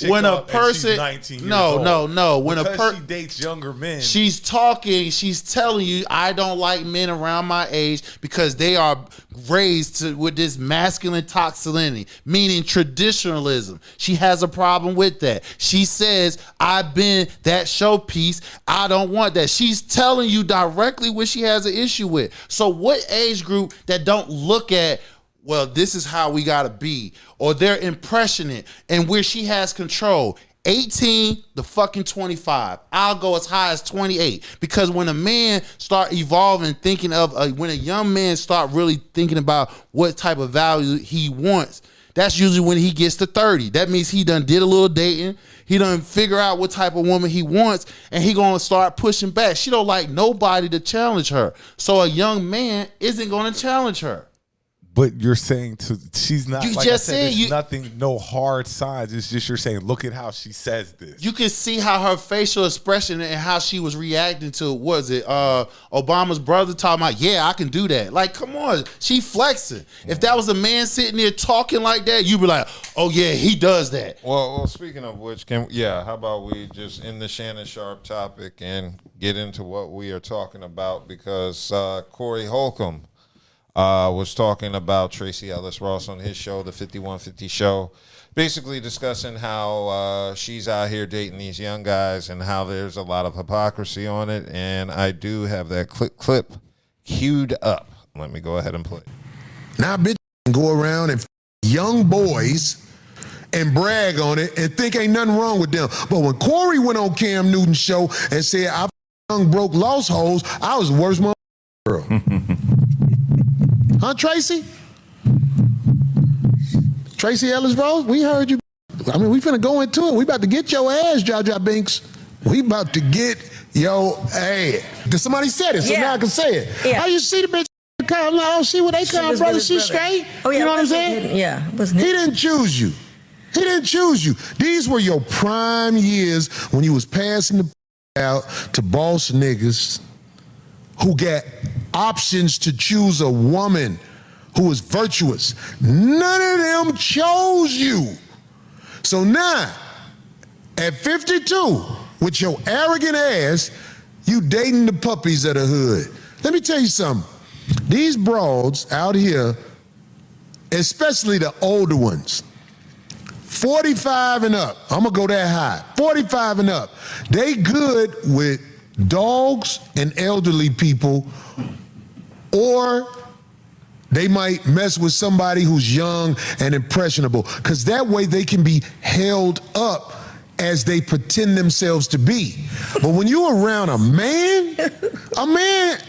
when a person 19 no, when because a person she dates younger men, she's talking, she's telling you, I don't like men around my age because they are raised with this masculine toxicity, meaning traditionalism. She has a problem with that. She says, I've been that showpiece. I don't want that. She's telling you directly what she has an issue with. So what age group that don't look at, well, this is how we got to be, or they're impressionate and where she has control? 18 to fucking 25. I'll go as high as 28 because when a man start evolving, thinking of when a young man start really thinking about what type of value he wants, that's usually when he gets to 30. That means he done did a little dating. He done figure out what type of woman he wants, and he gonna start pushing back. She don't like nobody to challenge her. So a young man isn't gonna challenge her. But you're saying she's not. You like just I said, said nothing, no hard signs. It's just you're saying, look at how she says this. You can see how her facial expression and how she was reacting to Obama's brother talking about, yeah, I can do that. Like, come on, she flexing. If that was a man sitting there talking like that, you'd be like, oh yeah, he does that. Well, speaking of which, how about we just end the Shannon Sharpe topic and get into what we are talking about because Corey Holcomb was talking about Tracy Ellis Ross on his show, the 5150 Show, basically discussing how she's out here dating these young guys and how there's a lot of hypocrisy on it. And I do have that clip queued up. Let me go ahead and play. Now, bitch, go around and young boys and brag on it and think ain't nothing wrong with them. But when Corey went on Cam Newton's show and said, I young broke lost hoes, I was the worst girl. Huh, Tracy? Tracy Ellis Ross, we heard you. I mean, we finna go into it. We about to get your ass, Jaja Binks. We about to get your ass. Somebody said it, so now I can say it. Yeah. How you see the bitch come? Like, oh, see where they come, brother. She's straight. Oh, yeah, you know what I'm saying? Yeah. Wasn't he didn't choose you. He didn't choose you. These were your prime years when you was passing the out to boss niggas who got options to choose a woman who is virtuous. None of them chose you. So now, at 52, with your arrogant ass, you dating the puppies of the hood. Let me tell you something. These broads out here, especially the older ones, 45 and up, I'm gonna go that high, 45 and up, they good with dogs and elderly people, or they might mess with somebody who's young and impressionable, because that way they can be held up as they pretend themselves to be. But when you're around a man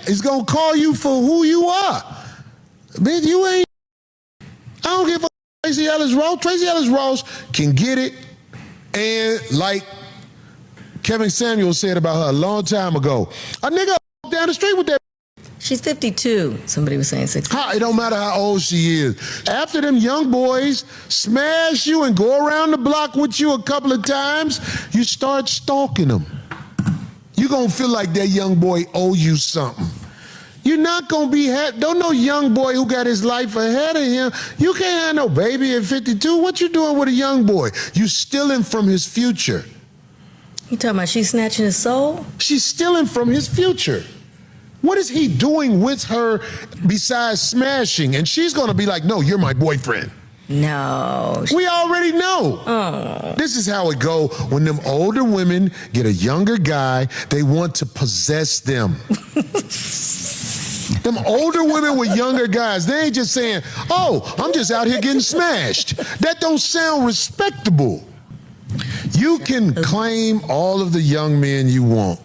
is gonna call you for who you are. Man, you ain't, I don't give a Tracy Ellis Ross. Tracy Ellis Ross can get it, and like Kevin Samuel said about her a long time ago, a nigga down the street with that. She's 52. Somebody was saying 60. It don't matter how old she is. After them young boys smash you and go around the block with you a couple of times, you start stalking them. You're going to feel like that young boy owe you something. You're not going to be don't no young boy who got his life ahead of him. You can't have no baby at 52. What you doing with a young boy? You stealing from his future. You talking about she's snatching his soul? She's stealing from his future. What is he doing with her besides smashing? And she's going to be like, no, you're my boyfriend. No. We already know. This is how it go when them older women get a younger guy, they want to possess them. Them older women with younger guys, they ain't just saying, oh, I'm just out here getting smashed. That don't sound respectable. You can claim all of the young men you want.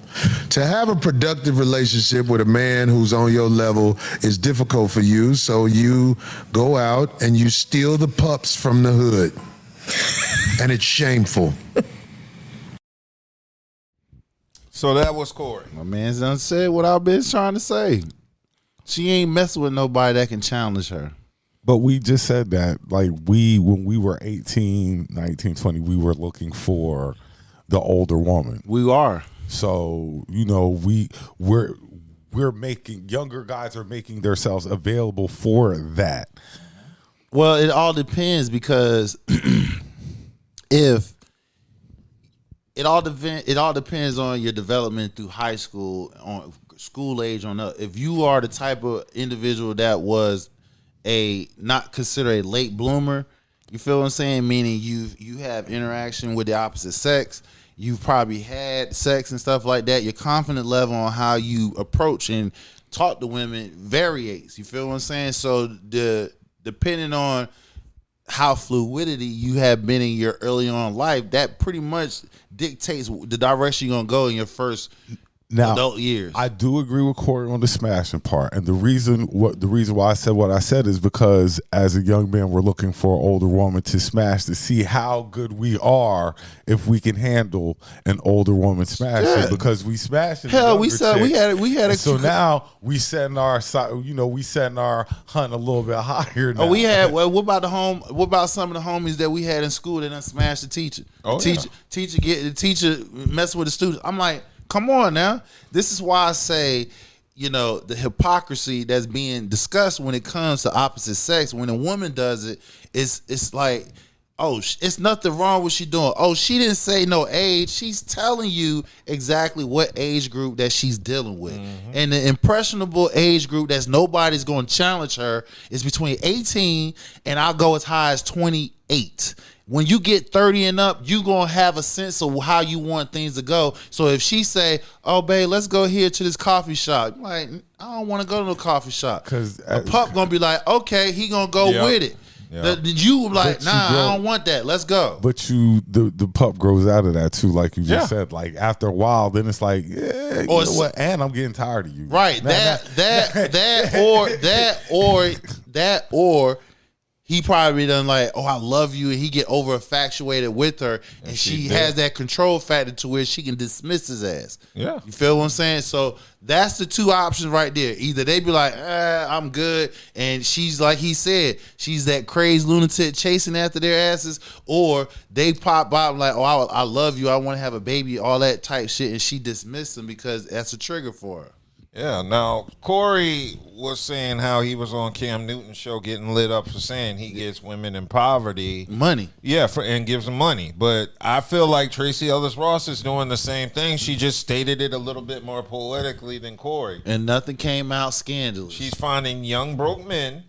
To have a productive relationship with a man who's on your level is difficult for you, so you go out and you steal the pups from the hood. And it's shameful. So that was Corey. My man's done said what I've been trying to say. She ain't messing with nobody that can challenge her. But we just said that, like, when we were 18, 19, 20, we were looking for the older woman. We are. So, you know, we're making, younger guys are making themselves available for that. Well, it all depends because if it all depends on your development through high school, on school age on up. If you are the type of individual that was not considered a late bloomer, you feel what I'm saying? Meaning you have interaction with the opposite sex. You've probably had sex and stuff like that. Your confidence level on how you approach and talk to women varies. You feel what I'm saying? So depending on how fluidity you have been in your early on life, that pretty much dictates the direction you're gonna go in your first adult years. I do agree with Corey on the smashing part, and the reason why I said what I said is because as a young man, we're looking for an older woman to smash to see how good we are if we can handle an older woman smashing. Yeah. Because we smashing. Hell, we had a. So now we setting our hunt a little bit higher. Now. Oh, we had. Well, what about some of the homies that we had in school that done smashed the teacher? The teacher messing with the students. I'm like, come on now. This is why I say, you know, the hypocrisy that's being discussed when it comes to opposite sex. When a woman does it, it's like, oh, it's nothing wrong with she doing. Oh, she didn't say no age. She's telling you exactly what age group that she's dealing with. Mm-hmm. And the impressionable age group that's nobody's going to challenge her is between 18 and I'll go as high as 28. When you get 30 and up, you going to have a sense of how you want things to go. So if she say, oh, babe, let's go here to this coffee shop. I'm like, I don't want to go to no coffee shop. Because a pup going to be like, okay, he going to go with it. Yep. You like, nah, I don't want that. Let's go. But the pup grows out of that too, like you just said. Like after a while, then it's like, yeah, you know what? And I'm getting tired of you. Right. Or he probably done like, oh, I love you, and he get over infatuated with her, and she has that control factor to where she can dismiss his ass. Yeah. You feel what I'm saying? So that's the two options right there. Either they be like, I'm good, and she's like he said, she's that crazed lunatic chasing after their asses, or they pop out like, oh, I love you, I want to have a baby, all that type shit, and she dismissed them because that's a trigger for her. Yeah, now Corey was saying how he was on Cam Newton's show getting lit up for saying he gets women in poverty money. Yeah, and gives them money. But I feel like Tracy Ellis Ross is doing the same thing. She just stated it a little bit more poetically than Corey. And nothing came out scandalous. She's finding young broke men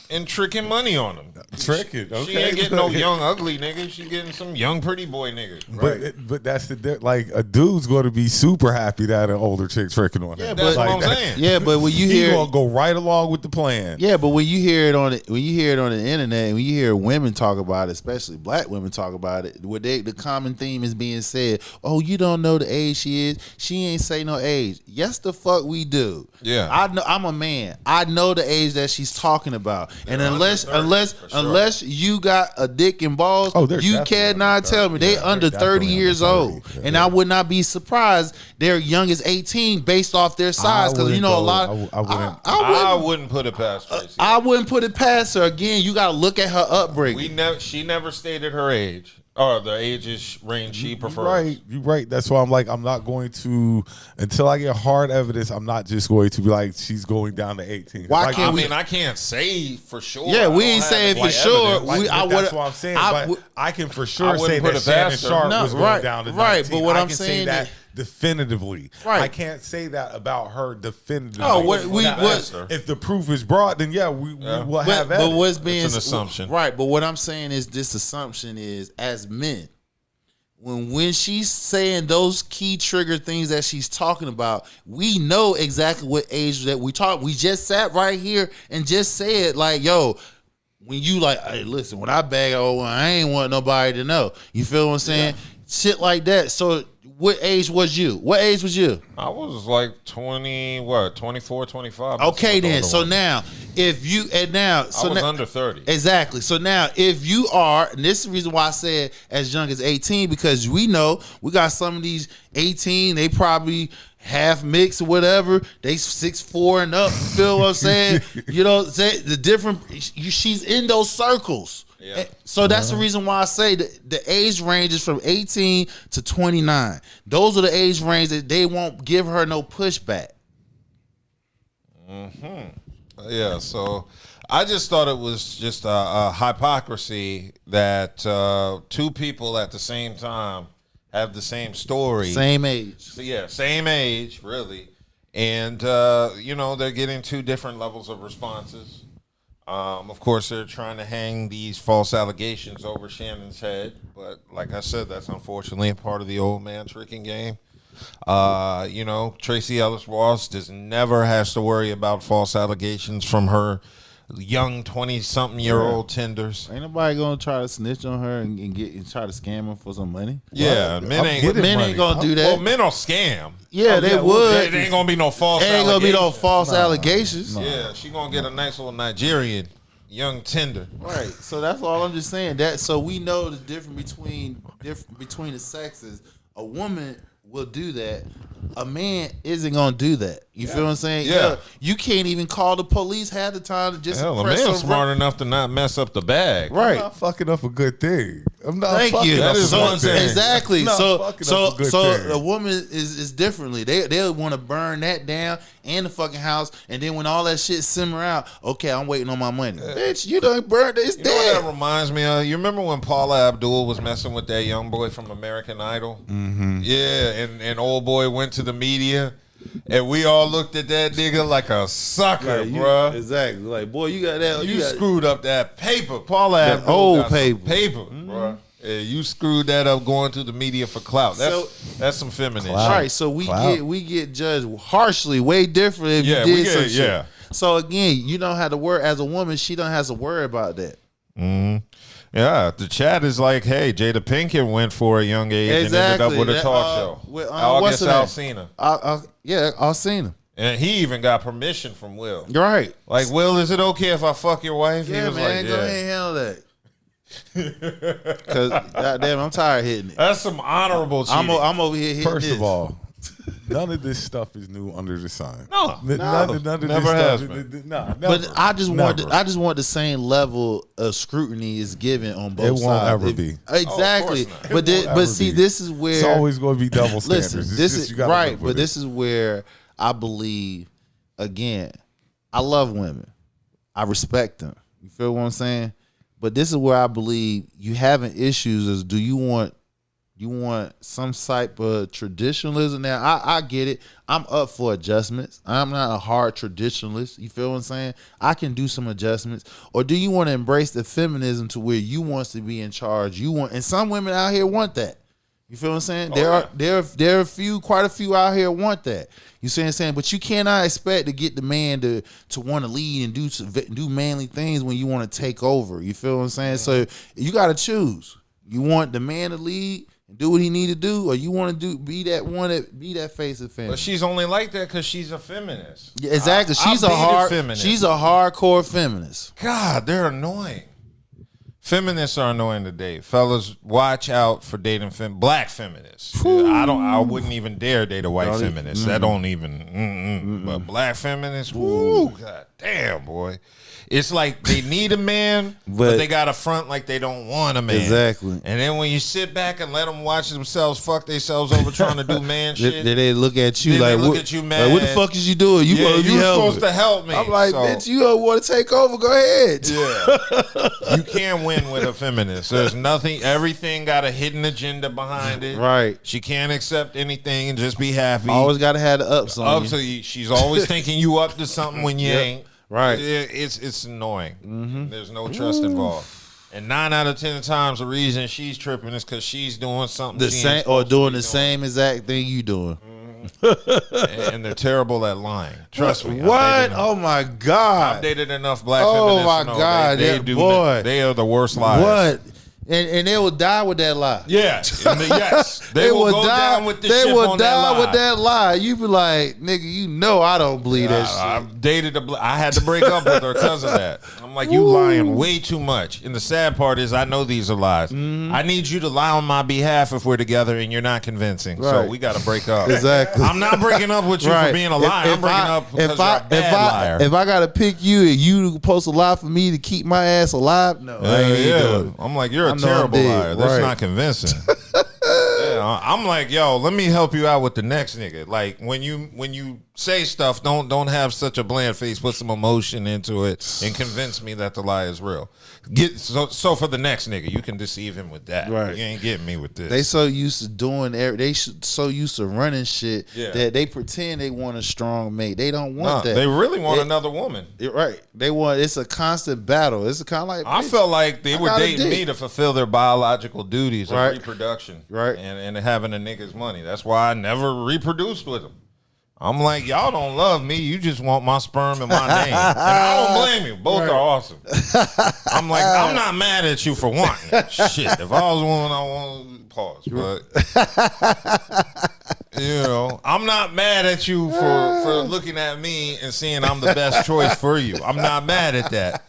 and tricking money on them. Tricking, okay. She ain't getting no young ugly nigga. She getting some young pretty boy nigga. Right. But that's like a dude's going to be super happy that an older chick tricking on him. Yeah, that's like, what I'm saying. Yeah, but when you hear, he gonna go right along with the plan. Yeah, but when you hear it on the internet, and when you hear women talk about it, especially black women talk about it, where the common theme is being said, oh, you don't know the age she is. She ain't say no age. Yes, the fuck we do. Yeah, I know. I'm a man. I know the age that she's talking about, and unless unless you got a dick and balls, you cannot tell me they under 30 years old. And I would not be surprised they're young as 18 based off their size, because you know a lot. I wouldn't put it past Tracy. I wouldn't put it past her. Again, you got to look at her upbringing. She never stated her age. Or the ages range she prefers. Right, you're right. That's why I'm like, I'm not going to, until I get hard evidence, I'm not just going to be like, she's going down to 18. Why can't I can't say for sure. Yeah, we ain't saying for sure. That's what I'm saying. But I can for sure say that Shannon Sharpe was going down to 19. Right, but what I'm saying that is, definitively. Right. I can't say that about her definitively. No, if the proof is brought, then we will have evidence. But what's being it's an assumption. Right, but what I'm saying is this assumption is, as men, when she's saying those key trigger things that she's talking about, we know exactly what age that we talk. We just sat right here and just said, like, yo, when you like, hey, listen, when I bag I ain't want nobody to know. You feel what I'm saying? Yeah. Shit like that. So what age was you? What age was you? I was like 24, 25. Okay, then. So now, if you, and now. So I was under 30. Exactly. So now, if you are, and this is the reason why I said as young as 18, because we know we got some of these 18, they probably half mix or whatever. They 6'4" and up. You feel what I'm saying? You know, say the different, she's in those circles. Yeah. So that's the reason why I say the age range is from 18 to 29. Those are the age range that they won't give her no pushback. Yeah, so I just thought it was just a hypocrisy that two people at the same time have the same story. Same age. So, yeah, same age, really. And, they're getting two different levels of responses. Of course, they're trying to hang these false allegations over Shannon's head. But like I said, that's unfortunately a part of the old man tricking game. Tracy Ellis Ross never has to worry about false allegations from her young 20-something-year-old tenders. Ain't nobody gonna try to snitch on her and try to scam her for some money. Yeah, men ain't gonna do that. Well, men will scam. Yeah, they would. It ain't gonna be no false. Ain't gonna be no false allegations. No. Yeah, she gonna get a nice little Nigerian young tender. Right. So that's all I'm just saying. That so we know the difference between the sexes. A woman will do that. A man isn't gonna do that. You feel what I'm saying? Yeah. You can't even call the police half the time to just. Hell, a man's smart enough to not mess up the bag. Right. I'm not fucking up a good thing. I'm not. Thank you. That is one thing. Exactly. So a woman is differently. They want to burn that down and the fucking house, and then when all that shit simmer out, okay, I'm waiting on my money. Bitch, you done burned it. It's dead. You know what that reminds me of? You remember when Paula Abdul was messing with that young boy from American Idol? Mm-hmm. Yeah, and old boy went to the media. And we all looked at that nigga like a sucker, bruh. Exactly. Like, boy, you got that. You screwed up that paper. Paula Abdul old got paper, bruh. Yeah, you screwed that up going to the media for clout. That's some feminine shit. Right. So we get judged harshly, way different if you did some shit. Yeah. So again, you don't have to worry as a woman. She don't have to worry about that. Mm-hmm. Yeah, the chat is like, hey, Jada Pinkett went for a young age and ended up with a talk show. August Alsina. Alsina. And he even got permission from Will. You're right. Like, Will, is it okay if I fuck your wife? Yeah, he was man, go ahead and handle that. Because, goddamn, I'm tired of hitting it. That's some honorable cheating. I'm over here hitting First this. of all, none of this stuff is new under the sun. No. None of never this has stuff. been. Never. But I just want the same level of scrutiny is given on both sides. It won't ever be. Exactly. Oh, but see, this is where it's always going to be double standards. Listen, this is right, but this is where I believe. Again, I love women. I respect them. You feel what I'm saying? But this is where I believe you having issues is, do you want some type of traditionalism? Now, I get it. I'm up for adjustments. I'm not a hard traditionalist. You feel what I'm saying? I can do some adjustments. Or do you want to embrace the feminism to where you want to be in charge? And some women out here want that. You feel what I'm saying? There are quite a few out here want that. You see what I'm saying? But you cannot expect to get the man to want to lead and do manly things when you want to take over. You feel what I'm saying? So you got to choose. You want the man to lead and do what he need to do, or you want to be that face of feminism. But she's only like that because she's a feminist. Yeah, exactly. She's a hardcore feminist. God, they're annoying. Feminists are annoying to date. Fellas, watch out for dating black feminists. I wouldn't even dare date a white feminist. That don't even. But black feminists, whoo, god damn, boy. It's like they need a man, but they got a front like they don't want a man. Exactly. And then when you sit back and let them watch themselves fuck themselves over trying to do man shit, they look at you then like, they look what, at you mad. like, what the fuck is you doing? You supposed to help me. I'm like, bitch, you don't want to take over. Go ahead. Yeah. You can't win with a feminist. There's nothing. Everything got a hidden agenda behind it. Right. She can't accept anything and just be happy. Always got to have the ups on you. She's always thinking you up to something when you ain't. Right. It's annoying. There's no trust involved. And 9 out of 10 times the reason she's tripping is because she's doing something the same or doing the same exact thing you doing. And they're terrible at lying. Trust me. What? Oh my God. I've dated enough black feminists. Oh my God. They are the worst liars. What? And they will die with that lie. Yeah. Yes. They will go down with the ship on that lie. They will die with that lie. You be like, nigga, you know I don't believe that shit. I've dated I had to break up with her because of that. I'm like, you lying way too much. And the sad part is I know these are lies. I need you to lie on my behalf if we're together and you're not convincing. Right. So we got to break up. Exactly. I'm not breaking up with you for being a liar. I'm breaking up because you're a bad liar. If I got to pick you and you supposed to lie for me to keep my ass alive, no. I ain't doing it. I'm like, you're a terrible liar. That's not convincing. I'm like, yo, let me help you out with the next nigga. Like when you say stuff, don't have such a bland face. Put some emotion into it and convince me that the lie is real. So for the next nigga, you can deceive him with that. Right. You ain't getting me with this. They so used to doing so used to running shit that they pretend they want a strong mate. They don't want that. They really want another woman. Right. They want. It's a constant battle. It's a kind of like. I felt like they were dating me to fulfill their biological duties of reproduction. Right. And having a nigga's money. That's why I never reproduced with them. I'm like, y'all don't love me. You just want my sperm and my name. And I don't blame you. Both are awesome. I'm like, I'm not mad at you for wanting it. Shit. If I was a woman, I want to pause. But, you know, I'm not mad at you for looking at me and seeing I'm the best choice for you. I'm not mad at that.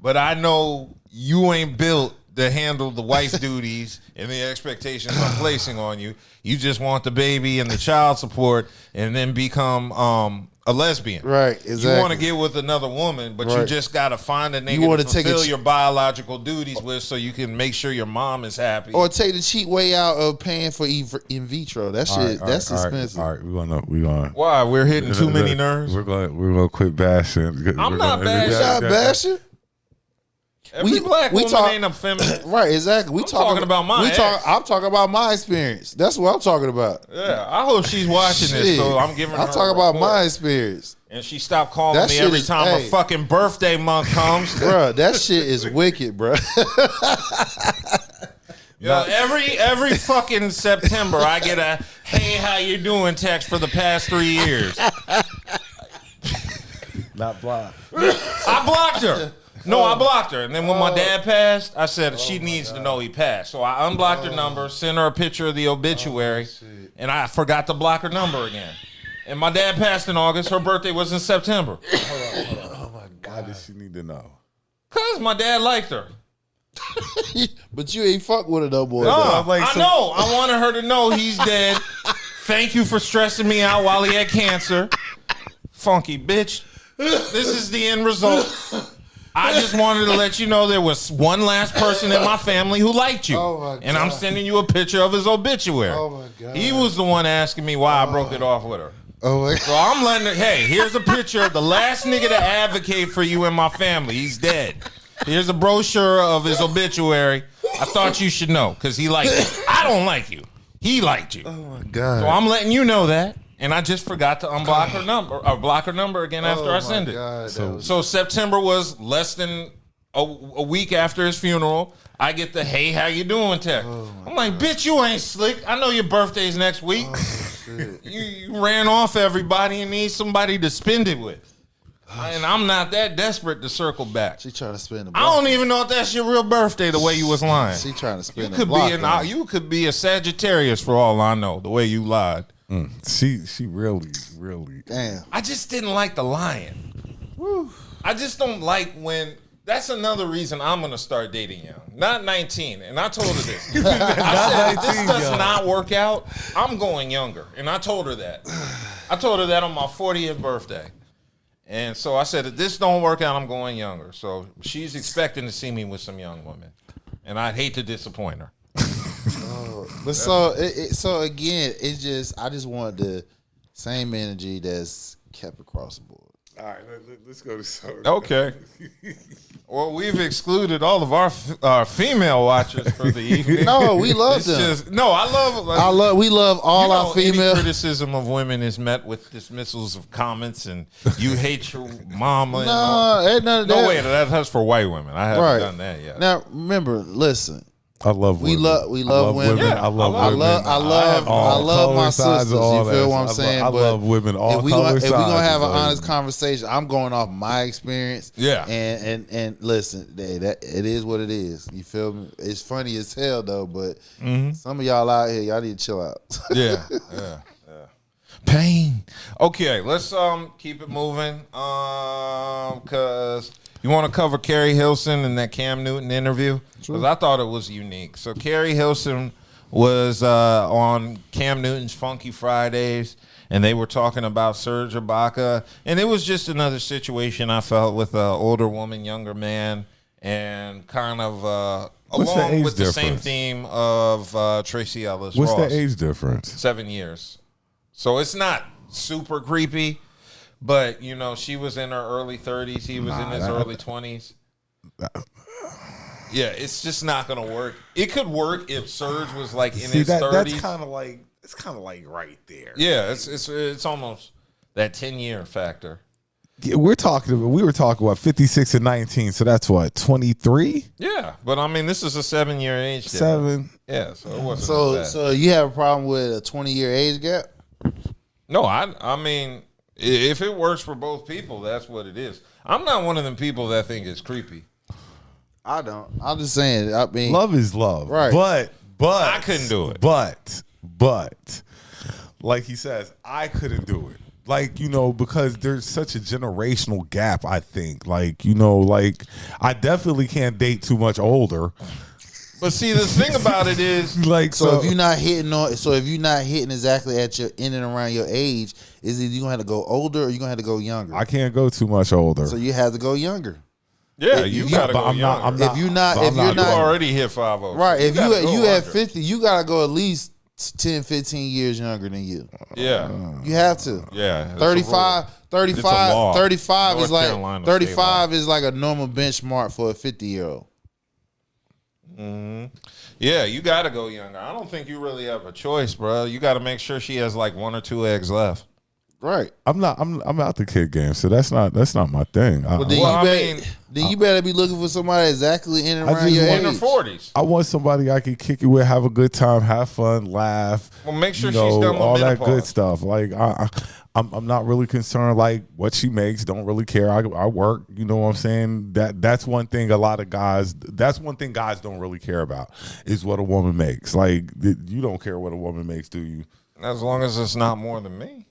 But I know you ain't built to handle the wife duties and the expectations I'm placing on you. You just want the baby and the child support and then become a lesbian. Right, exactly. You want to get with another woman, but you just got to find a nigga to fulfill your biological duties with so you can make sure your mom is happy. Or take the cheap way out of paying for in vitro. That shit, that's expensive. All right, we gonna. Why? We're hitting too many nerves? We're gonna quit bashing. I'm not bashing. You're not bashing? Every black woman ain't a feminist. Right, exactly. I'm talking about my ex. I'm talking about my experience. That's what I'm talking about. Yeah, I hope she's watching this, so I'm giving her I'm talking about my experience. And she stopped calling me every time her fucking birthday month comes. Bruh, that shit is wicked, bruh. Yo, every fucking September, I get a, hey, how you doing text for the past 3 years. Not blocked. I blocked her. No, I blocked her. And then when my dad passed, I said she needs to know he passed. So I unblocked her number, sent her a picture of the obituary, and I forgot to block her number again. And my dad passed in August. Her birthday was in September. Hold on. Oh, my God. Why does she need to know? Because my dad liked her. But you ain't fuck with her no more. No, I know. I wanted her to know he's dead. Thank you for stressing me out while he had cancer. Funky bitch. This is the end result. I just wanted to let you know there was one last person in my family who liked you. Oh my God. And I'm sending you a picture of his obituary. Oh my God. He was the one asking me why I broke it off with her. Oh my God. So I'm letting her, hey, here's a picture of the last nigga to advocate for you in my family. He's dead. Here's a brochure of his obituary. I thought you should know because he liked you. I don't like you. He liked you. Oh my God. So I'm letting you know that. And I just forgot to unblock her number or block her number again after I send it. So September was less than a week after his funeral. I get the hey, how you doing text. I'm like, bitch, you ain't slick. I know your birthday's next week. You ran off everybody and need somebody to spend it with. And I'm not that desperate to circle back. She trying to spend the block. I don't even know if that's your real birthday the way you was lying. She trying to spend the block. You could be a Sagittarius for all I know, the way you lied. She really. Damn. I just didn't like the lying. Woo. I just don't like when That's another reason I'm going to start dating young. Not 19. And I told her this. I said, if this does not work out, I'm going younger. And I told her that. I told her that on my 40th birthday. And so I said, if this don't work out, I'm going younger. So she's expecting to see me with some young women. And I'd hate to disappoint her. But so again, I just want the same energy that's kept across the board. All right, let's go to something. Okay. Well, we've excluded all of our female watchers for the evening. No, we love them. We love all our female. Any criticism of women is met with dismissals of comments, and you hate your mama. Ain't none of that. No, wait, that's for white women. I haven't done that yet. Now, remember, listen. I love women. We love women. Yeah, I love women. I love my sisters. You feel what I'm saying? I love women. All colors. If we're gonna have an honest conversation, I'm going off my experience. Yeah. And listen, that it is what it is. You feel me? It's funny as hell though, but some of y'all out here, y'all need to chill out. Yeah. Pain. Okay, let's keep it moving. Cause you want to cover Keri Hilson in that Cam Newton interview? Because I thought it was unique. So Keri Hilson was on Cam Newton's Funky Fridays, and they were talking about Serge Ibaka. And it was just another situation I felt with an older woman, younger man, and kind of along with the same theme of Tracy Ellis Ross. What's the age difference? 7 years. So it's not super creepy. But, she was in her early 30s. He was in his early 20s. Yeah, it's just not going to work. It could work if Serge was like in his 30s. That's kind of like, it's kind of like right there. Yeah, it's almost that 10-year factor. Yeah, we were talking about 56 and 19, so that's what, 23? Yeah, but I mean, this is a 7-year age difference. 7. Yeah, so it wasn't as bad. So you have a problem with a 20-year age gap? No, I mean, if it works for both people, that's what it is. I'm not one of them people that think it's creepy. I don't. I'm just saying. I mean, love is love, right? But I couldn't do it. But like he says, I couldn't do it. Like, because there's such a generational gap. I think, I definitely can't date too much older. But see, the thing about it is, so if you're not hitting exactly at your in and around your age, is it you gonna have to go older or you gonna have to go younger? I can't go too much older. So you have to go younger. Yeah, you gotta go younger. If you're not, you already hit 50. Right. If you at 50, you gotta go at least 10, 15 years younger than you. Yeah. You have to. Yeah. 35 is like 35 is like a normal benchmark for a 50-year-old. Mm-hmm. Yeah, you got to go younger. I don't think you really have a choice, bro. You got to make sure she has like 1 or 2 eggs left. Right. I'm out the kid game, so that's not my thing. Then you better be looking for somebody exactly in and around your age. In her 40s. I want somebody I can kick it with, have a good time, have fun, laugh. Well, make sure she's done with all menopause. that good stuff. Like I'm not really concerned like what she makes. Don't really care. I work. You know what I'm saying? That's one thing. That's one thing guys don't really care about is what a woman makes. Like you don't care what a woman makes, do you? As long as it's not more than me.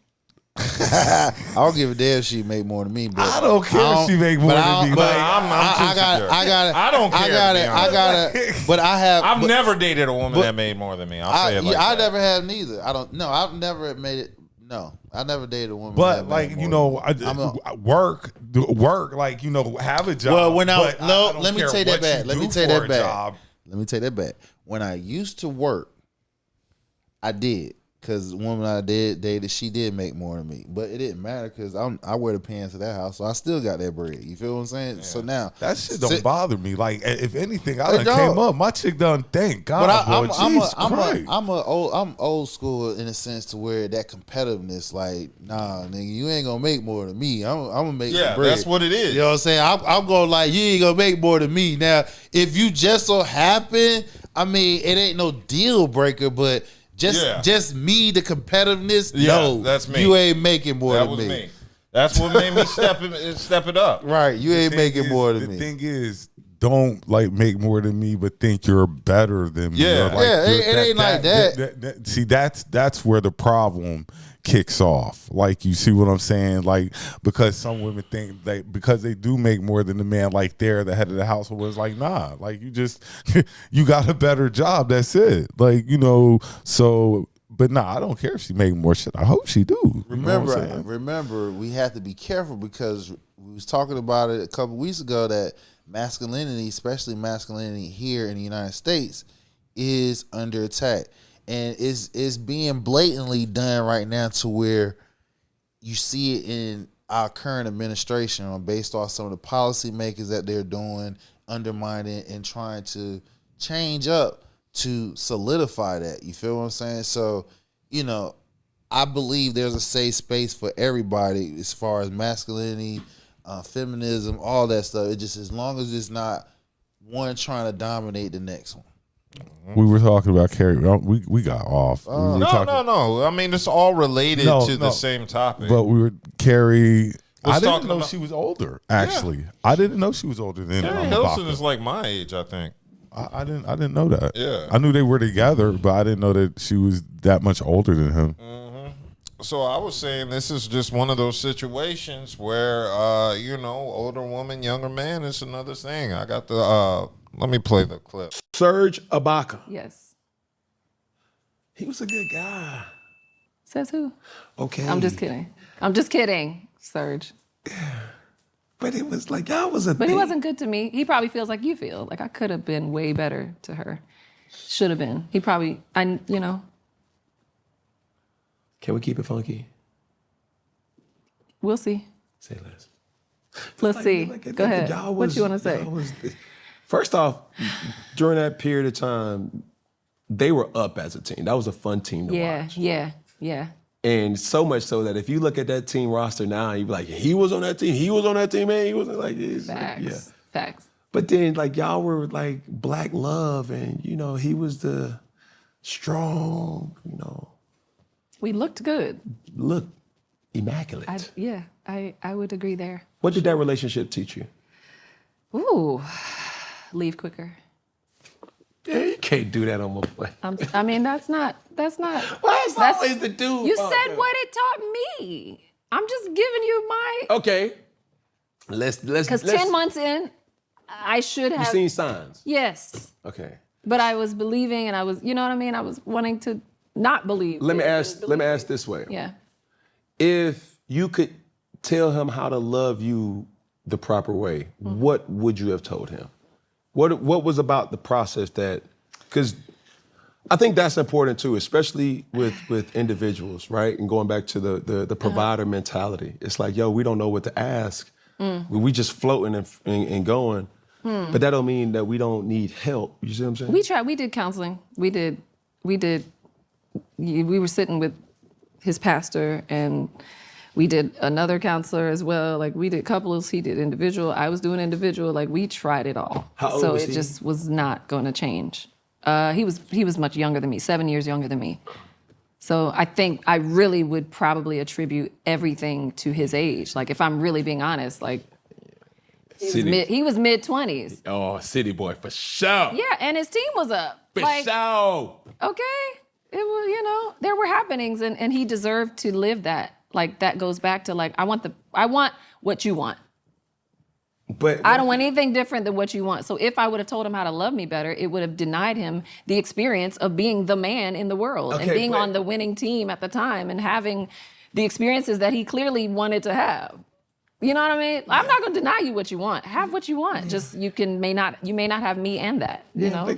I don't give a damn if she make more than me. But I don't care if she make more than me. But I don't care. But I have. I've never dated a woman that made more than me. I'll say it like that. I never have neither. I don't. No, I've never made it. No, I never dated a woman. But like work, like have a job. Well, let me take that back. Let me take that back. When I used to work, I did. Because the woman I dated, she did make more than me. But it didn't matter because I wear the pants to that house, so I still got that bread. You feel what I'm saying? Yeah. So now. That shit don't bother me. Like, if anything, I done came up. My chick done, thank God. But I'm old school in a sense to where that competitiveness, like, nah, nigga, you ain't going to make more than me. I'm going to make the bread. That's what it is. You know what I'm saying? I'm going like, you ain't going to make more than me. Now, if you just so happen, I mean, it ain't no deal breaker, but... Just me, the competitiveness. Yeah, no, that's me. You ain't making more than me. That was me. That's what made me step it up. Right, you ain't making more than me. The thing is, don't like make more than me, but think you're better than me. Yeah, it ain't like that. See, that's where the problem kicks off. Like, you see what I'm saying? Like, because some women think that because they do make more than the man, like they're the head of the household. It's like, nah, like you just you got a better job. That's it. Like, you know, so. But nah, I don't care if she make more shit. I hope she do. Remember, we have to be careful because we was talking about it a couple weeks ago that masculinity, especially masculinity here in the United States, is under attack, and is being blatantly done right now to where you see it in our current administration, based off some of the policymakers that they're doing, undermining and trying to change up to solidify that. You feel what I'm saying? So, you know, I believe there's a safe space for everybody as far as masculinity, feminism, all that stuff. It just, as long as it's not one trying to dominate the next one. We were talking about Keri. We got off. No. I mean, it's all related to the same topic. But we were Keri. I didn't know she was older. Actually, I didn't know she was older than Keri Hilson is like my age, I think. I didn't know that. Yeah, I knew they were together, but I didn't know that she was that much older than him. Mm-hmm. So I was saying this is just one of those situations where, you know, older woman, younger man is another thing. I got the. Let me play the clip. Serge Ibaka. Yes. He was a good guy. Says who? Okay. I'm just kidding, Serge. But it was like, y'all was a But thing. he wasn't good to me. He probably feels like you feel. Like I could have been way better to her. Should have been. He probably, you know. Can we keep it funky? We'll see. Say less. Let's see. Go ahead. What you want to say? First off, during that period of time, they were up as a team. That was a fun team to watch. Yeah. And so much so that if you look at that team roster now, you'd be like, he was on that team, man. He wasn't like this. Facts. But then, like, y'all were like black love, and, you know, he was the strong, you know. We looked good. Look immaculate. I would agree there. What did that relationship teach you? Ooh, leave quicker. Yeah, you can't do that on my play. I mean, that's not. Why is always the dude? You said what it taught me. I'm just giving you my. Okay. Let's. Because 10 months in, I should have. You seen signs? Yes. Okay. But I was believing, and I was, you know what I mean? I was wanting to not believe. Let me ask this way. Yeah. If you could tell him how to love you the proper way, what would you have told him? What was about the process that, because I think that's important too, especially with individuals, right? And going back to the provider mentality. It's like, yo, we don't know what to ask. We just floating and going. But that don't mean that we don't need help. You see what I'm saying? We tried. We did counseling. We did. We were sitting with his pastor, and we did another counselor as well. Like, we did couples. He did individual. I was doing individual. Like, we tried it all. How old so was it he? just was not going to change. He was much younger than me, 7 years younger than me. So I think I really would probably attribute everything to his age. Like, if I'm really being honest, like, he was mid-20s. Oh, city boy, for sure. Yeah, and his team was up. For sure. Okay. It was, you know, there were happenings, and he deserved to live that. Like, that goes back to, like, I want what you want. But I don't want anything different than what you want. So if I would have told him how to love me better, it would have denied him the experience of being the man in the world and being on the winning team at the time and having the experiences that he clearly wanted to have. You know what I mean? I'm not going to deny you what you want. Have what you want. Just you may not have me and that, you know?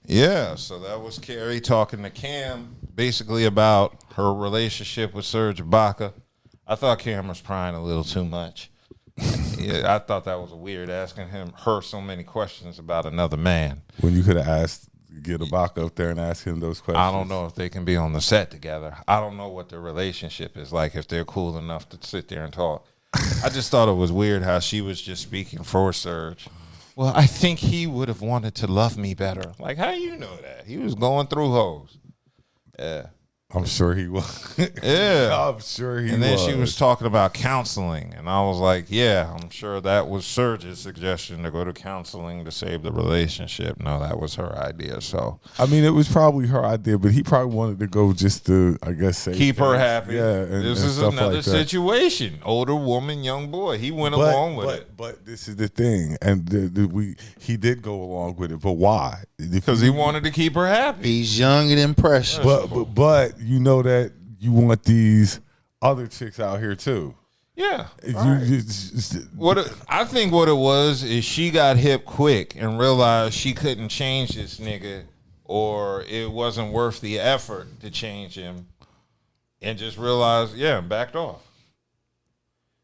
Yeah, so that was Keri talking to Cam basically about her relationship with Serge Ibaka. I thought Cam was prying a little too much. Yeah, I thought that was weird, asking her so many questions about another man. When you could have get Ibaka up there and ask him those questions. I don't know if they can be on the set together. I don't know what their relationship is like, if they're cool enough to sit there and talk. I just thought it was weird how she was just speaking for Serge. Well, I think he would have wanted to love me better. Like, how do you know that? He was going through hoes. Yeah. I'm sure he was. Yeah. I'm sure he was. And then she was talking about counseling. And I was like, yeah, I'm sure that was Serge's suggestion to go to counseling to save the relationship. No, that was her idea. So, I mean, it was probably her idea, but he probably wanted to go just to, I guess, say keep her happy. Yeah. And, this and is stuff another like that. situation. Older woman, young boy. He went along with it. But this is the thing. And he did go along with it. But why? Because he wanted to keep her happy. He's young and impressionable. But you know that you want these other chicks out here too. Yeah. I think what it was is she got hip quick and realized she couldn't change this nigga, or it wasn't worth the effort to change him, and just realized, backed off.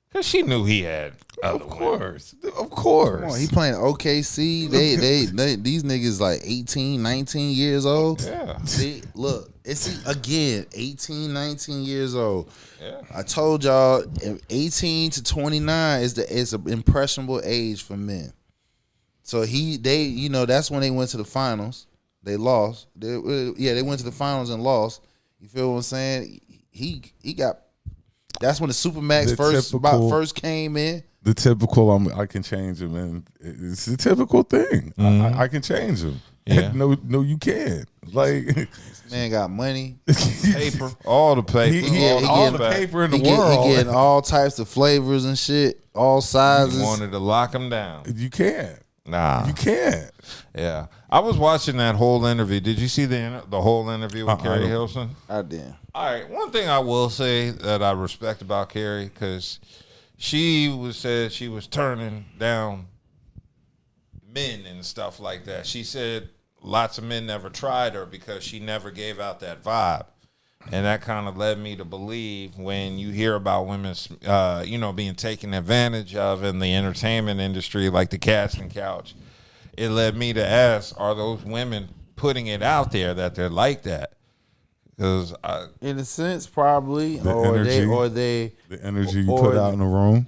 Because she knew he had other women. Of course. Come on, he playing OKC. They these niggas like 18, 19 years old. Yeah. See, look, it's again 18, 19 years old. Yeah. I told y'all 18 to 29 is an impressionable age for men. So that's when they went to the finals. They lost. They went to the finals and lost. You feel what I'm saying? He got. That's when the Supermax first came in. The typical, I can change him, and it's the typical thing. I can change him. Yeah. No, you can't. Like, This man got money, Paper, all the paper, all the paper in the world. He getting all types of flavors and shit, all sizes. He wanted to lock him down. You can't. Nah, you can't. Yeah, I was watching that whole interview. Did you see the whole interview with Keri Hilson? I did. All right, one thing I will say that I respect about Keri, because she said she was turning down men and stuff like that. She said lots of men never tried her because she never gave out that vibe. And that kind of led me to believe, when you hear about women, being taken advantage of in the entertainment industry, like the casting couch, it led me to ask, are those women putting it out there that they're like that? Because in a sense, probably, the energy you put out in the room,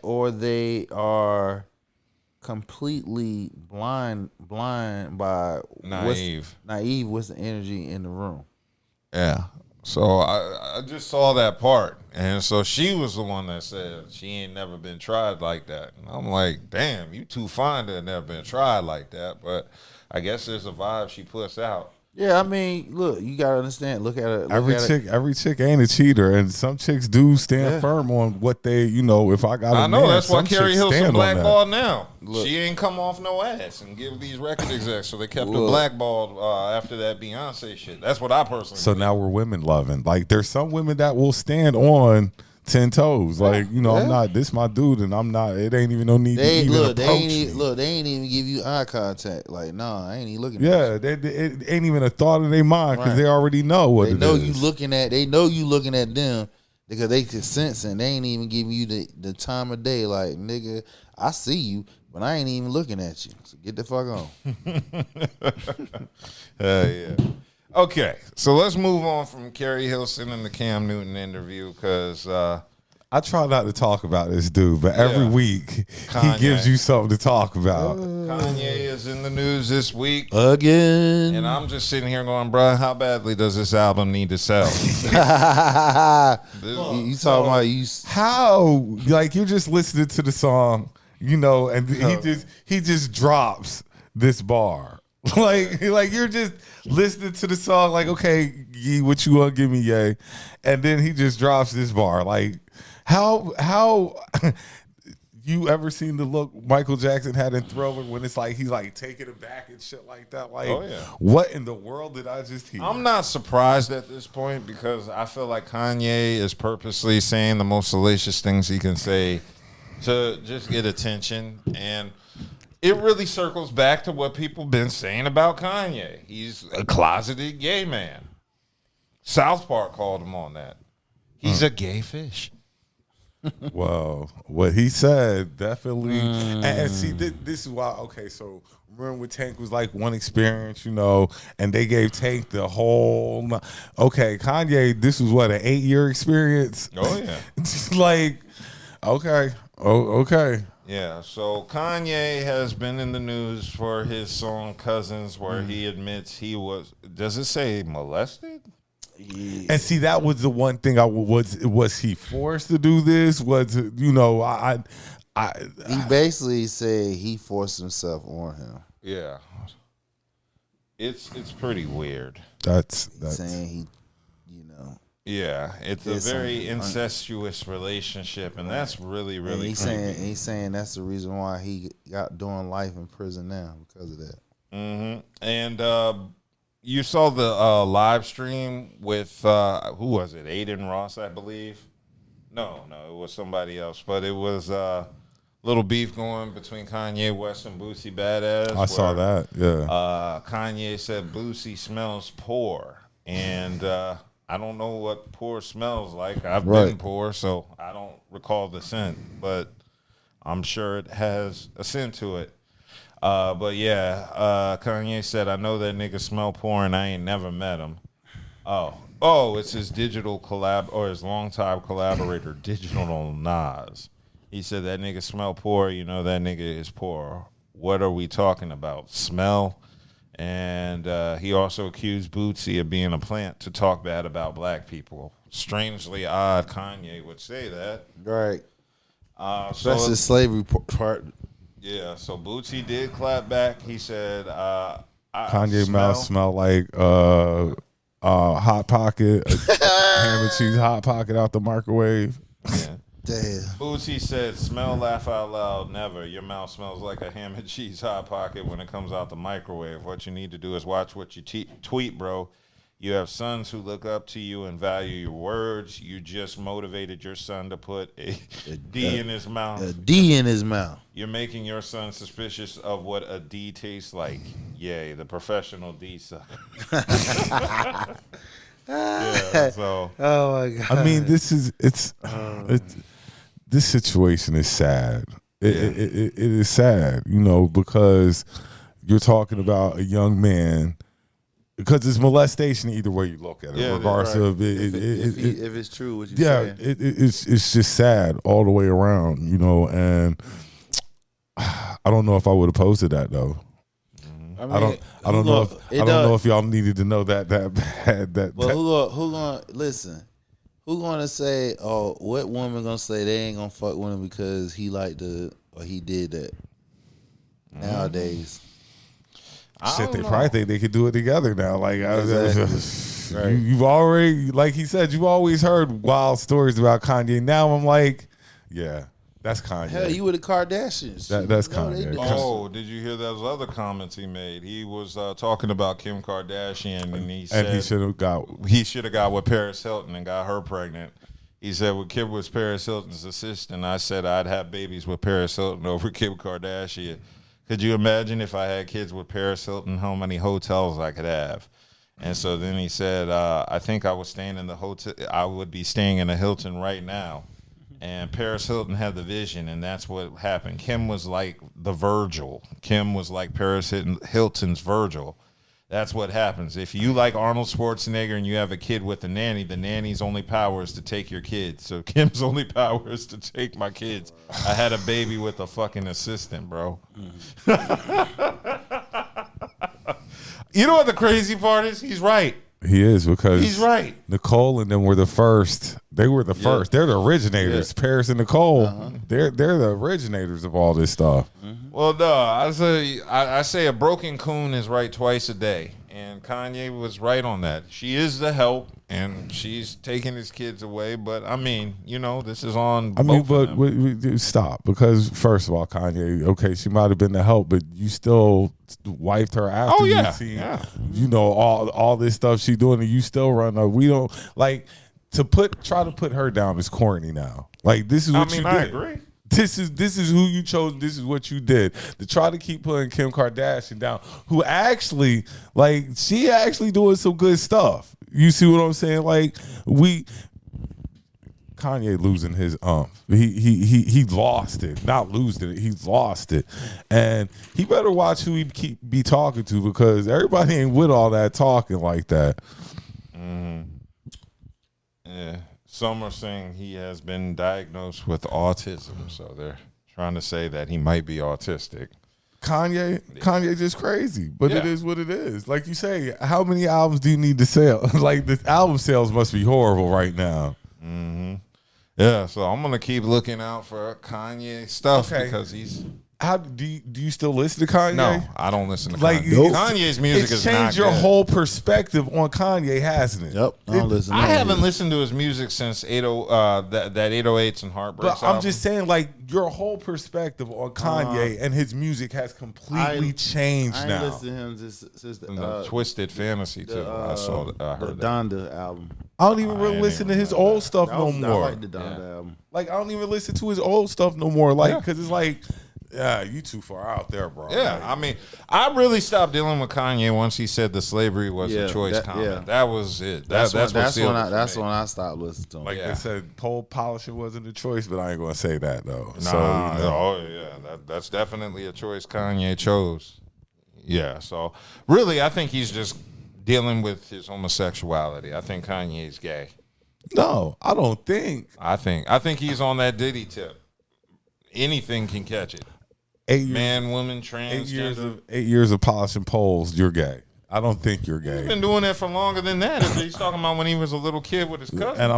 or they are completely blind by naive. What's the energy in the room? Yeah. So I just saw that part. And so she was the one that said she ain't never been tried like that. And I'm like, damn, you too fine to have never been tried like that. But I guess there's a vibe she puts out. Yeah, I mean, look, you gotta understand. Look at it. Every chick ain't a cheater, and some chicks do stand firm on what they, if I got. I know that's why Keri Hilson blackballed now. Look. She ain't come off no ass and give these record execs, so they kept her blackballed after that Beyonce shit. That's what I personally. So now we're women loving. Like, there's some women that will stand on 10 toes. Like, I'm not, this my dude, and I'm not, it ain't even no need to even approach me. They ain't even give you eye contact. Like, nah, I ain't even looking at you. It ain't even a thought in their mind, because they already know what it is. They know you looking at them, because they can sense, and they ain't even giving you the time of day. Like, nigga, I see you, but I ain't even looking at you. So get the fuck on. Yeah. Okay, so let's move on from Keri Hilson and the Cam Newton interview, because I try not to talk about this dude, but every week Kanye. He gives you something to talk about. Kanye is in the news this week again, and I'm just sitting here going, bro, how badly does this album need to sell? You talking about you? How, like, you're just listening to the song, and he just drops this bar. like you're just listening to the song, like, okay, Yee, what you want to give me, yay? And then he just drops this bar. Like, how you ever seen the look Michael Jackson had in Thriller when it's like he's like taking it back and shit like that? Like, what in the world did I just hear? I'm not surprised at this point, because I feel like Kanye is purposely saying the most salacious things he can say to just get attention. And it really circles back to what people been saying about Kanye. He's a closeted gay man. South Park called him on that. He's a gay fish. Well, what he said definitely. And see, this is why. Okay, so remember when Tank was like one experience, and they gave Tank the whole. Okay, Kanye, this was what, an 8-year experience. Oh yeah. It's like, okay. Yeah, so Kanye has been in the news for his song Cousins, where he admits he was, does it say molested? And see, that was the one thing was he forced to do this? He basically said he forced himself on him. Yeah. It's pretty weird. That's saying he, Yeah, it's a very incestuous relationship, and that's really, really he's saying that's the reason why he got doing life in prison now because of that. Mm-hmm. And you saw the live stream with who was it? Aiden Ross, I believe. No, it was somebody else, but it was little beef going between Kanye West and Boosie Badass. I saw that. Yeah. Kanye said Boosie smells poor, and I don't know what poor smells like. I've been poor, so I don't recall the scent, but I'm sure it has a scent to it. But yeah, Kanye said, I know that nigga smell poor and I ain't never met him. Oh, it's his digital his longtime collaborator, Digital Nas. He said that nigga smell poor, that nigga is poor. What are we talking about? Smell? And he also accused Bootsy of being a plant to talk bad about black people. Strangely odd Kanye would say that. Right. That's the slavery part. Yeah, so Bootsy did clap back. He said, Kanye mouth smell like Hot Pocket, ham and cheese Hot Pocket out the microwave. Yeah. Damn. Bootsy said, smell, laugh out loud, never. Your mouth smells like a ham and cheese Hot Pocket when it comes out the microwave. What you need to do is watch what you tweet, bro. You have sons who look up to you and value your words. You just motivated your son to put a D in his mouth. A D in his mouth. You're making your son suspicious of what a D tastes like. Yay, the professional D sucker. Yeah, so. Oh my God. I mean, this situation is sad. It is sad, because you're talking about a young man. Because it's molestation either way you look at it, regardless of it. If it's true, what you saying. It's just sad all the way around, and I don't know if I would have posted that though. I don't know if y'all needed to know that bad. Who gonna listen? Who gonna say? Oh, what woman gonna say they ain't gonna fuck with him because he he did that? Nowadays. Shit, they probably think they could do it together now. Like, exactly. Right. You've already, like he said, you've always heard wild stories about Kanye. Now I'm like, yeah, that's Kanye. Hell, you with the Kardashians. That's Kanye. Oh, did you hear those other comments he made? He was talking about Kim Kardashian, and he said he should have got with Paris Hilton and got her pregnant. He said when Kim was Paris Hilton's assistant, I said I'd have babies with Paris Hilton over Kim Kardashian. Could you imagine if I had kids with Paris Hilton, how many hotels I could have? And so then he said, I think I was staying in the hotel. I would be staying in a Hilton right now. And Paris Hilton had the vision, and that's what happened. Kim was like the Virgil. Kim was like Paris Hilton's Virgil. That's what happens. If you like Arnold Schwarzenegger and you have a kid with the nanny's only power is to take your kids. So Kim's only power is to take my kids. I had a baby with a fucking assistant, bro. You know what the crazy part is? He's right. He is, because he's right. Nicole and them were the first. They were the first. They're the originators. Paris and Nicole. They're the originators of all this stuff. Well, no, I say a broken coon is right twice a day, and Kanye was right on that. She is the help, and she's taking his kids away. But I mean, this is on. We stop, because first of all, Kanye, okay, she might have been the help, but you still wiped her after. Oh yeah, you see, all this stuff she doing, and you still run. We don't like try to put her down is corny now. Like, this is what you did. I agree. This is who you chose. This is what you did to try to keep putting Kim Kardashian down, who actually, she actually doing some good stuff. You see what I'm saying? Like, Kanye losing his he lost it, not losing it. He lost it, and he better watch who he be talking to, because everybody ain't with all that talking like that. Yeah. Some are saying he has been diagnosed with autism, so they're trying to say that he might be autistic. Kanye just crazy, but it is what it is. Like you say, how many albums do you need to sell? Like the album sales must be horrible right now. Mm-hmm. Yeah, so I'm gonna keep looking out for Kanye stuff because he's. How do you still listen to Kanye? No, I don't listen to like Kanye. Kanye's music it's is not changed your good. whole perspective on Kanye, hasn't it? Yep, I don't listen. I haven't listened to his music since that 808s and Heartbreaks. But I'm just saying, like your whole perspective on Kanye and his music has completely changed I now. ain't listened to him since the Twisted Fantasy too. I saw that. I heard the that. Donda album. I don't even really listen to his old stuff no more. I like the Donda album. Like I don't even listen to his old stuff no more. Like because it's like. Yeah, you too far out there, bro. Yeah, like, I mean, I really stopped dealing with Kanye once he said the slavery was a choice comment. Yeah. That was it. That's when I stopped listening to him. Like they said, pole polishing wasn't a choice, but I ain't gonna say that though. That's definitely a choice Kanye chose. Yeah, so really, I think he's just dealing with his homosexuality. I think Kanye's gay. No, I don't think. I think he's on that Diddy tip. Anything can catch it. 8 years, man, woman, transgender. 8 years of polishing poles, you're gay. I don't think you're gay. He's been doing that for longer than that. He's talking about when he was a little kid with his cousin. And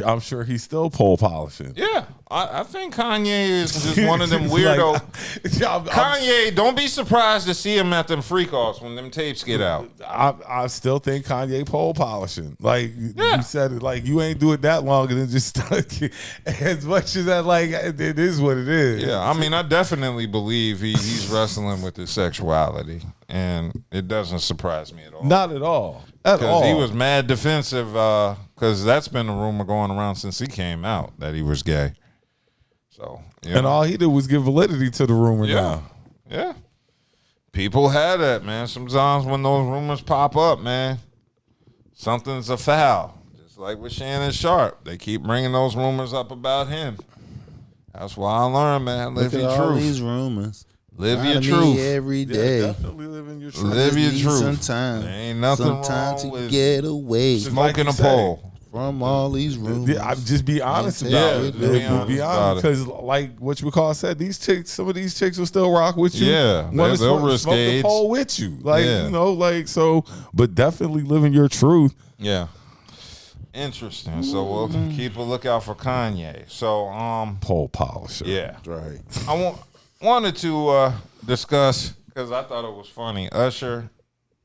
I'm sure he's still pole polishing. Yeah, I think Kanye is just one of them weirdo. Kanye, don't be surprised to see him at them freak offs when them tapes get out. I still think Kanye pole polishing. Like you said it, like you ain't do it that long and then just stuck as much as that. Like it is what it is. Yeah, I mean, I definitely believe he's wrestling with his sexuality, and it doesn't surprise me at all. Not at all. At all. Because he was mad defensive. Because that's been a rumor going around since he came out that he was gay. So, and all he did was give validity to the rumor. Now. Yeah. People had that, man. Sometimes when those rumors pop up, man, something's a foul. Just like with Shannon Sharpe, they keep bringing those rumors up about him. That's why I learned, man. Live your truth. All these rumors. Live your truth every day. Yeah, definitely living your truth. Live your truth. Sometimes, there ain't nothing sometimes wrong to with get away smoking a pole from all these rumors. I just be honest about it. Be honest, because like what you call said, these chicks, some of these chicks will still rock with you. Yeah, they'll risk smoke the pole with you, like you know, like so. But definitely living your truth. Yeah. Interesting. So we'll keep a lookout for Kanye. So pole polisher. Yeah, right. I wanted to discuss because I thought it was funny. Usher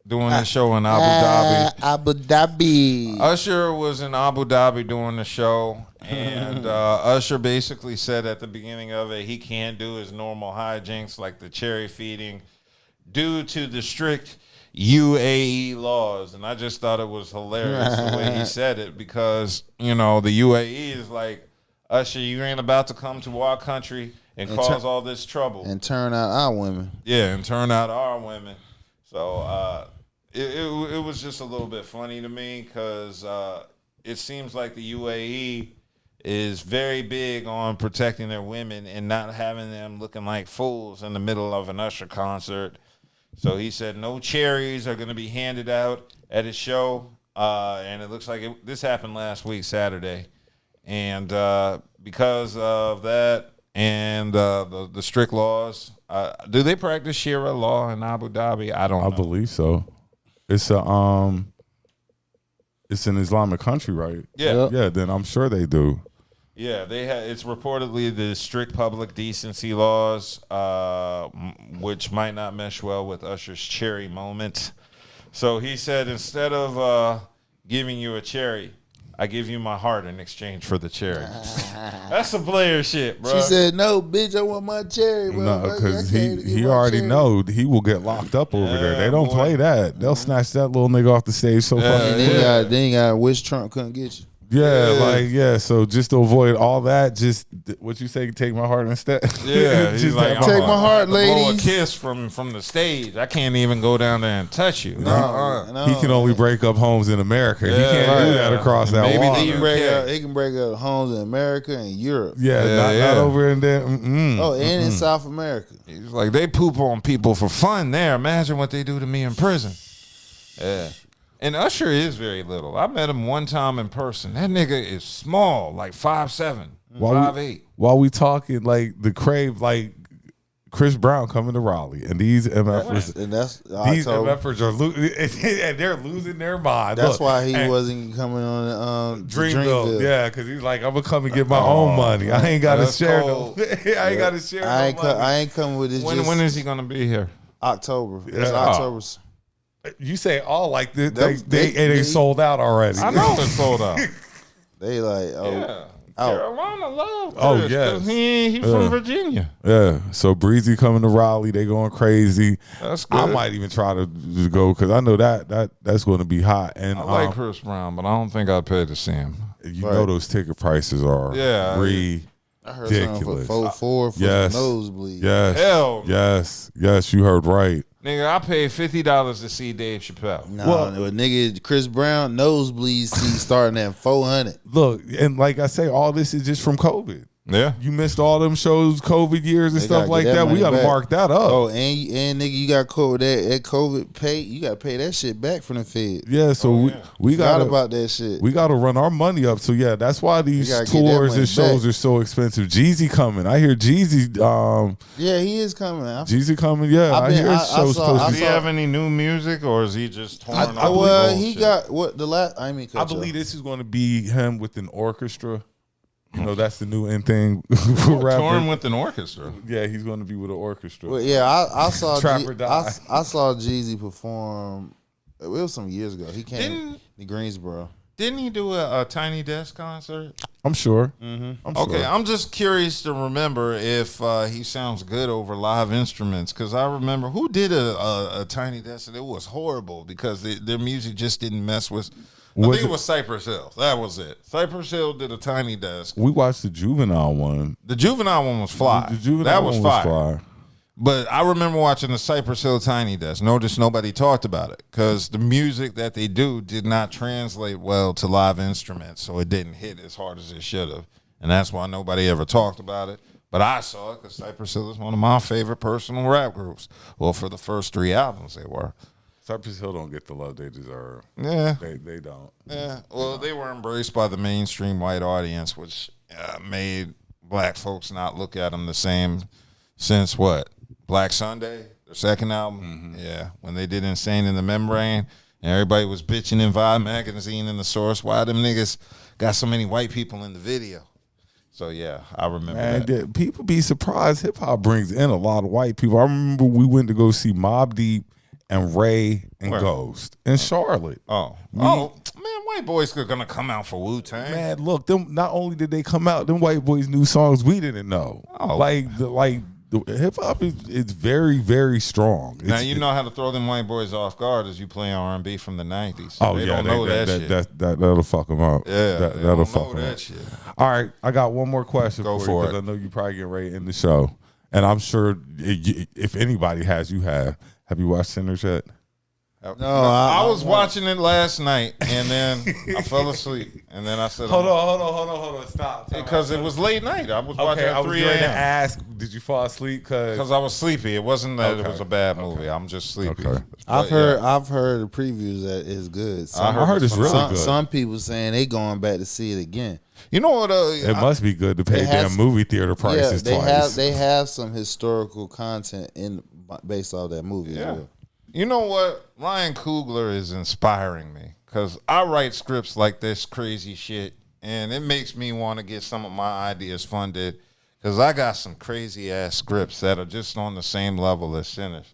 doing the show in Abu Dhabi. Abu Dhabi. Usher was in Abu Dhabi doing the show, and Usher basically said at the beginning of it he can't do his normal hijinks like the cherry feeding due to the strict UAE laws. And I just thought it was hilarious the way he said it because, you know, the UAE is like, Usher, you ain't about to come to our country and cause all this trouble. And turn out our women. Yeah, and turn out our women. So it was just a little bit funny to me because it seems like the UAE is very big on protecting their women and not having them looking like fools in the middle of an Usher concert. So he said no cherries are going to be handed out at his show. And it looks like this happened last week, Saturday. And because of that and the strict laws, do they practice Sharia law in Abu Dhabi? I don't know. I believe so. It's it's an Islamic country, right? Yeah. Yeah, then I'm sure they do. Yeah, it's reportedly the strict public decency laws, which might not mesh well with Usher's cherry moment. So he said, instead of giving you a cherry, I give you my heart in exchange for the cherry. That's some player shit, bro. She said, "No, bitch, I want my cherry." No, because he already know he will get locked up over there. They don't play that. They'll snatch that little nigga off the stage so fucking quick. Then you got wish Trump couldn't get you. Yeah, so just to avoid all that, just what you say, take my heart instead. Yeah, he's like, take my heart, ladies. Blow a kiss from the stage. I can't even go down there and touch you. No. He can only break up homes in America. He can't do that across that Maybe water. He can break up homes in America and Europe. Not over in there. Oh, and in South America. He's like, they poop on people for fun there. Imagine what they do to me in prison. Yeah. And Usher is very little. I met him one time in person. That nigga is small, like 5'7", 5'8". While we talking, like the Crave, like Chris Brown coming to Raleigh, and these MFers, And that's these October. MFers are and they're losing their mind. That's Look, why he and wasn't coming on Dreamville. Yeah, because he's like, I'm gonna come and get my own money. I ain't got to share no. I ain't got to share no money. I ain't coming with this. When is he gonna be here? October. Yeah. It's October. You say all like this, they sold out already. I know it's sold out. They like, Yeah. out. Carolina love Chris. Oh, yes. 'Cause he from Virginia. Yeah, so Breezy coming to Raleigh, they going crazy. That's good. I might even try to go because I know that's going to be hot. And I like Chris Brown, but I don't think I'd pay to see him. you know those ticket prices are ridiculous. I heard something for 4 for Yes. the nosebleed. Yes, Hell. yes, you heard right. Nigga, I paid $50 to see Dave Chappelle. Nah, no, nigga, Chris Brown nosebleed seat starting at 400. Look, and like I say, all this is just from COVID. Yeah. You missed all them shows, COVID years and They stuff gotta like get that. that We got to money back. mark that up. Oh, and nigga, you got COVID that COVID pay. You got to pay that shit back from the Fed. Yeah, so we Forgot got about that shit. We got to run our money up. So yeah, that's why these gotta get that tours money and shows back. are so expensive. Jeezy coming. I hear Jeezy. Yeah, he is coming. Jeezy coming. Yeah, I hear his show's supposed to Does be. he have any new music, or is he just torn up? Well, he got what the last. I mean, I believe this is going to be him with an orchestra. You know, that's the new end thing for rappers. Touring with an orchestra. Yeah, he's going to be with an orchestra. Well, yeah, I saw Trapper Die. I saw Jeezy perform. It was some years ago. He came Didn't- to Greensboro. Didn't he do a Tiny Desk concert? I'm sure. Mm-hmm. I'm Okay, sure. I'm just curious to remember if he sounds good over live instruments, because I remember who did a Tiny Desk and it was horrible because their music just didn't mess with. I think it was Cypress Hill. That was it. Cypress Hill did a Tiny Desk. We watched the Juvenile one. The Juvenile one was fly. The Juvenile that was one fire. fly. But I remember watching the Cypress Hill Tiny Desk. Notice nobody talked about it because the music that they do did not translate well to live instruments, so it didn't hit as hard as it should have. And that's why nobody ever talked about it. But I saw it because Cypress Hill is one of my favorite personal rap groups. Well, for the first 3 albums, they were. Cypress Hill don't get the love they deserve. Yeah. They don't. Yeah. Well, they were embraced by the mainstream white audience, which made black folks not look at them the same since what? Black Sunday, their second album. Mm-hmm. Yeah. When they did Insane in the Membrane, and everybody was bitching in Vibe magazine and The Source. Why them niggas got so many white people in the video? So yeah, I remember that. People be surprised. Hip hop brings in a lot of white people. I remember we went to go see Mobb Deep and Ray and Where? Ghost in Charlotte. Man, white boys are gonna come out for Wu-Tang. Man, look, them not only did they come out, them white boys knew songs we didn't know. Oh. The hip hop is very, very strong. Now you know how to throw them white boys off guard as you play R&B from the 90s. Oh, they yeah, don't know that shit. That'll fuck them up. Yeah, that'll fuck know them that up. shit. All right, I got one more question Go for for you it. because I know you probably getting ready to end the show, and I'm sure if anybody has, you have. Have you watched Sinners yet? No, I was watching it last night and then I fell asleep and then I said, Hold on, stop. because it was late night. I was watching Okay, at I was 3 ready to a.m. ask, did you fall asleep? because I was sleepy. It wasn't that it Okay. was a bad movie. I'm just sleepy. Okay. I've But, heard yeah. I've heard the previews that it's good. I heard it's really some, good. Some people saying they going back to see it again. You know what? It must be good to pay It has- damn movie theater prices they twice. they have some historical content based off that movie. Yeah. As well. You know what? Ryan Coogler is inspiring me because I write scripts like this crazy shit, and it makes me want to get some of my ideas funded because I got some crazy ass scripts that are just on the same level as Sinners.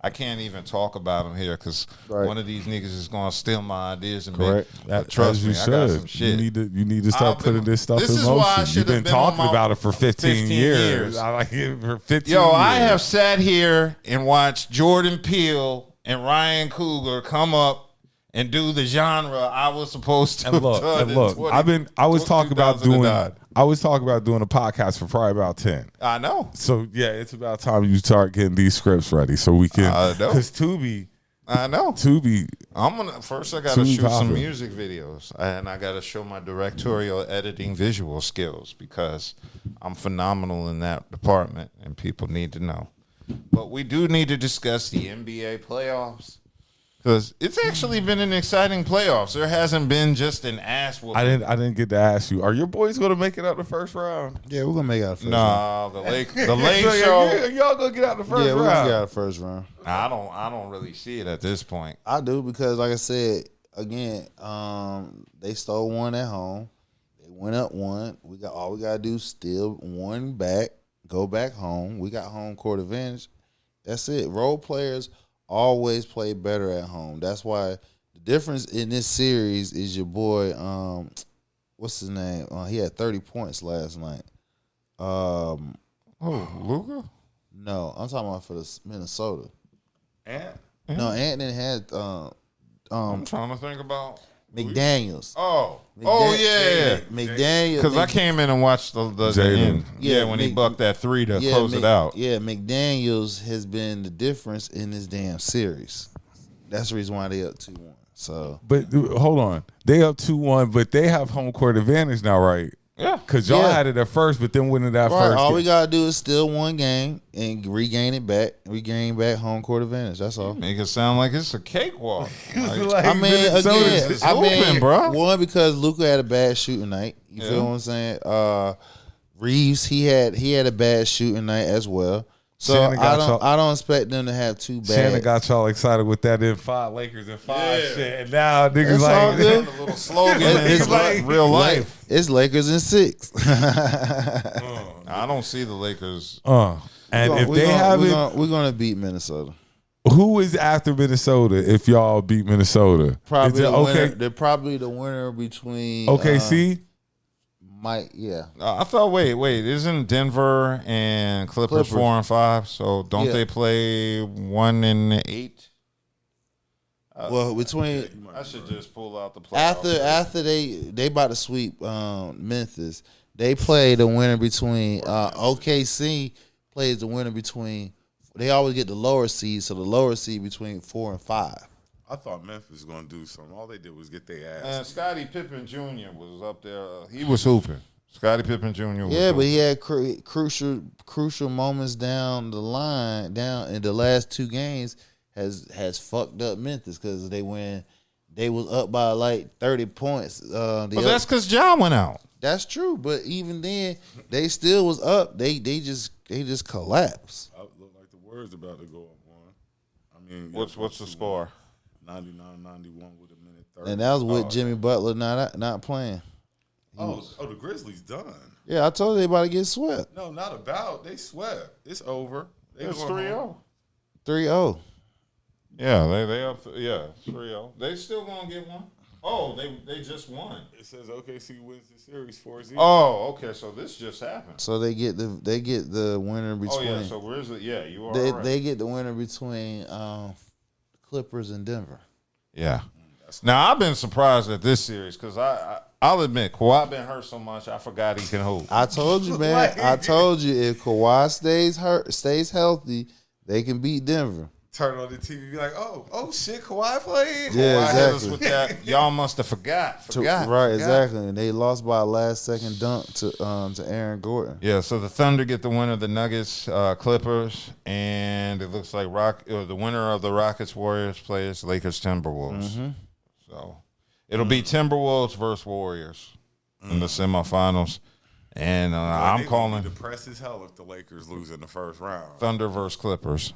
I can't even talk about them here because one of these niggas is gonna steal my ideas and Correct. make. Trust As you me, should. I got some shit. You need to start putting this stuff this in is why I motion. should You've been have been on talking my- about it for 15 years. years. I like it for 15 Yo, years. I have sat here and watched Jordan Peele and Ryan Coogler come up and do the genre I was supposed to And look, have done. and look. I was talking about doing a podcast for probably about 10. I know. So yeah, it's about time you start getting these scripts ready so we can. I know. Because Tubi, I know. Tubi. I gotta Too shoot some poppin'. music videos and I gotta show my directorial editing visual skills because I'm phenomenal in that department and people need to know. But we do need to discuss the NBA playoffs. Because it's actually been an exciting playoffs. There hasn't been just an ass whooping. I didn't get to ask you. Are your boys going to make it out the first round? Yeah, we're gonna make it out the first round. Nah, the late show. Y'all gonna get out the first Yeah, round? we're gonna get out the first round. I don't really see it at this point. I do because, like I said, again, they stole one at home. They went up one. We gotta do is steal one back, go back home. We got home court advantage. That's it. Role players always play better at home. That's why the difference in this series is your boy. What's his name? He had 30 points last night. Luka? No, I'm talking about for the Minnesota. Ant? No, Anthony had I'm trying to think about McDaniels. Yeah. McDaniels. Because I came in and watched the end. Yeah, when he bucked that 3 to close it out. Yeah, McDaniels has been the difference in this damn series. That's the reason why they up 2-1. So, But hold on, they up 2-1, but they have home court advantage now, right? Yeah. Because y'all had it at first, but then winning that right, first. all game. we gotta do is steal one game and regain back home court advantage. That's all. Make it sound like it's a cakewalk. Like, I mean, again, it's hooping, bro. One, because Luka had a bad shooting night. You feel what I'm saying? Reeves, he had a bad shooting night as well. So I don't expect them to have too bad. Shannon got y'all excited with that in 5 Lakers in 5 shit, and now niggas It's all good. A little slogan. It's It's like real life. It's Lakers in 6. I don't see the Lakers. And if they have it, we're gonna beat Minnesota. who is after Minnesota if y'all beat Minnesota? Probably Is it the winner. They're probably the winner between OKC? Yeah. I thought, wait, isn't Denver and Clippers 4 and 5? So don't they play 1 and 8? Well, between I should just pull out the playoffs. after they about to sweep Memphis, they play the winner between OKC plays the winner between. They always get the lower seed, so the lower seed between 4 and 5. I thought Memphis was going to do something. All they did was get their ass. And Scottie Pippen Jr. was up there. He was hooping. Scottie Pippen Jr. was Yeah, hooping. but he had crucial moments down the line, down in the last 2 games has fucked up Memphis because they was up by like 30 points. But that's because Ja went out. That's true, but even then, they still was up. They just collapsed. Look like the words about to go up one. I mean, What's the score? 99-91 with a minute 30. And that was with Jimmy Butler not playing. The Grizzlies done. Yeah, I told you they about to get swept. No, not about. They swept. It's over. It's 3-0. 3-0. Yeah, they up. 3-0. They still gonna get one. Oh, they just won. It says OKC wins the series 4-0. Oh, okay. So this just happened. So they get the winner between. Oh yeah. So where's it? Yeah, you are. They right. they get the winner between Clippers and Denver. Yeah. Now I've been surprised at this series because I'll admit Kawhi been hurt so much I forgot he can hoop. I told you, man. I told you if Kawhi stays healthy, they can beat Denver. Turn on the TV, be like, oh shit, Kawhi played. Yeah, Kawhi hit us exactly. with that. Y'all must have forgot. Exactly. And they lost by a last second dunk to Aaron Gordon. Yeah, so the Thunder get the winner, the Nuggets, Clippers, and it looks like the winner of the Rockets Warriors plays Lakers Timberwolves. Mm-hmm. So it'll be Timberwolves versus Warriors in the semifinals, and I'm calling depressed as hell if the Lakers lose in the first round. Thunder versus Clippers.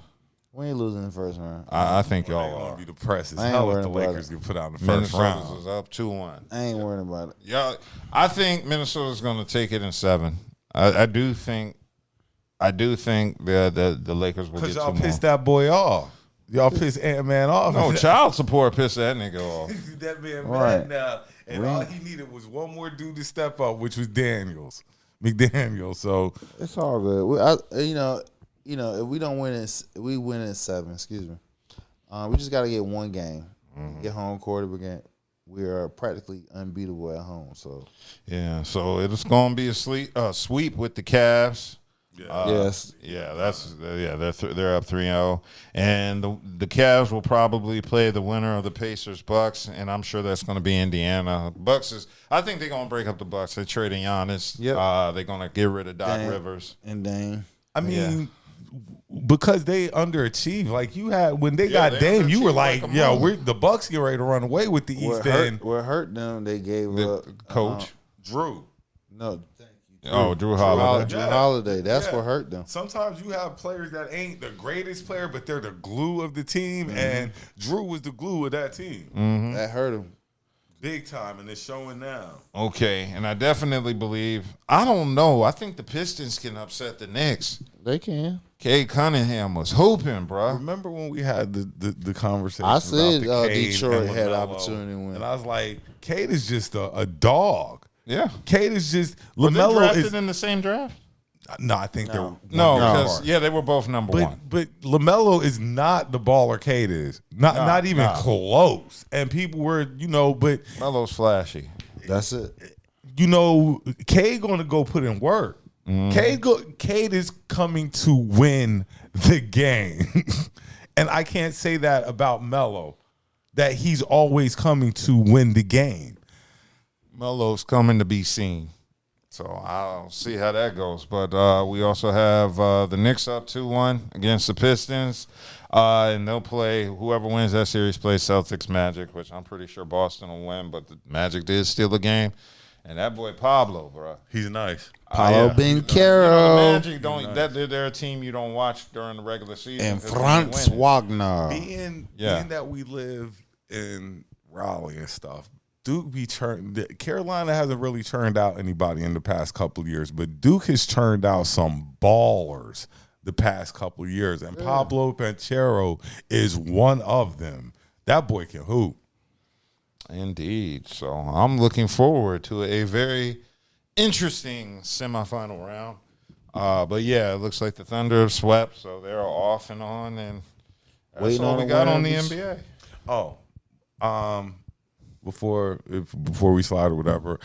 We ain't losing in the first round. I think y'all They're are. gonna be depressed as I ain't hell if worried the about Lakers it. get put out in the first Minnesota's round. is up 2-1. I ain't worried about it. Yeah, I think Minnesota's going to take it in 7. I do think the Lakers will get 2 Because y'all more. pissed that boy off. Y'all pissed Ant-Man off. No, child support pissed that nigga off. That man Right. mad now. And all he needed was one more dude to step up, which was McDaniels. So It's all good. If we don't win we win in 7. Excuse me. We just got to get one game. Get home court again. We are practically unbeatable at home. So Yeah, so it's going to be a sweep with the Cavs. yes, Yeah, they're up 3-0, and the Cavs will probably play the winner of the Pacers Bucks, and I'm sure that's going to be Indiana. I think they're going to break up the Bucks. They're trading Giannis. Yep. They're going to get rid of Doc Dame. Rivers. and Dame. I mean, because they underachieved. Like you had when they got they Dame, you were underachieved like, like a yo, mother. the Bucks get ready to run away with the East End. What hurt them? They gave The up coach. Drew. No, thank you. Drew Holiday. Drew Holiday. That's what hurt them. Sometimes you have players that ain't the greatest player, but they're the glue of the team, and Drew was the glue of that team. That hurt them. Big time, and it's showing now. Okay, and I definitely believe. I don't know. I think the Pistons can upset the Knicks. They can. Cade Cunningham was hooping, bro. Remember when we had the conversation? I said about the Cade Detroit and had LaMelo, opportunity to win. and I was like, Cade is just a dog. Yeah. Cade is just Were they LaMelo drafted is. in the same draft? No, I think they're No, one year because apart. they were both number one. But LaMelo is not the baller Cade is. Not even close. And people were, but Melo's flashy. That's it. Cade going to go put in work. Cade is coming to win the game. And I can't say that about Melo, that he's always coming to win the game. Melo's coming to be seen. So I'll see how that goes. But we also have the Knicks up 2-1 against the Pistons. And they'll play, whoever wins that series plays Celtics Magic, which I'm pretty sure Boston will win. But the Magic did steal the game. And that boy Pablo, bro. He's nice. Paulo The Banchero Magic they're a team you don't watch during the regular season. and 'cause Franz they win it. Wagner. Being that we live in Raleigh and stuff, Carolina hasn't really churned out anybody in the past couple of years, but Duke has churned out some ballers the past couple of years, and Pablo Banchero is one of them. That boy can hoop. Indeed. So I'm looking forward to a very interesting semifinal round. But yeah, it looks like the Thunder have swept, so they're off and on, and that's Waiting all on we the got on the winners. NBA. Before we slide or whatever,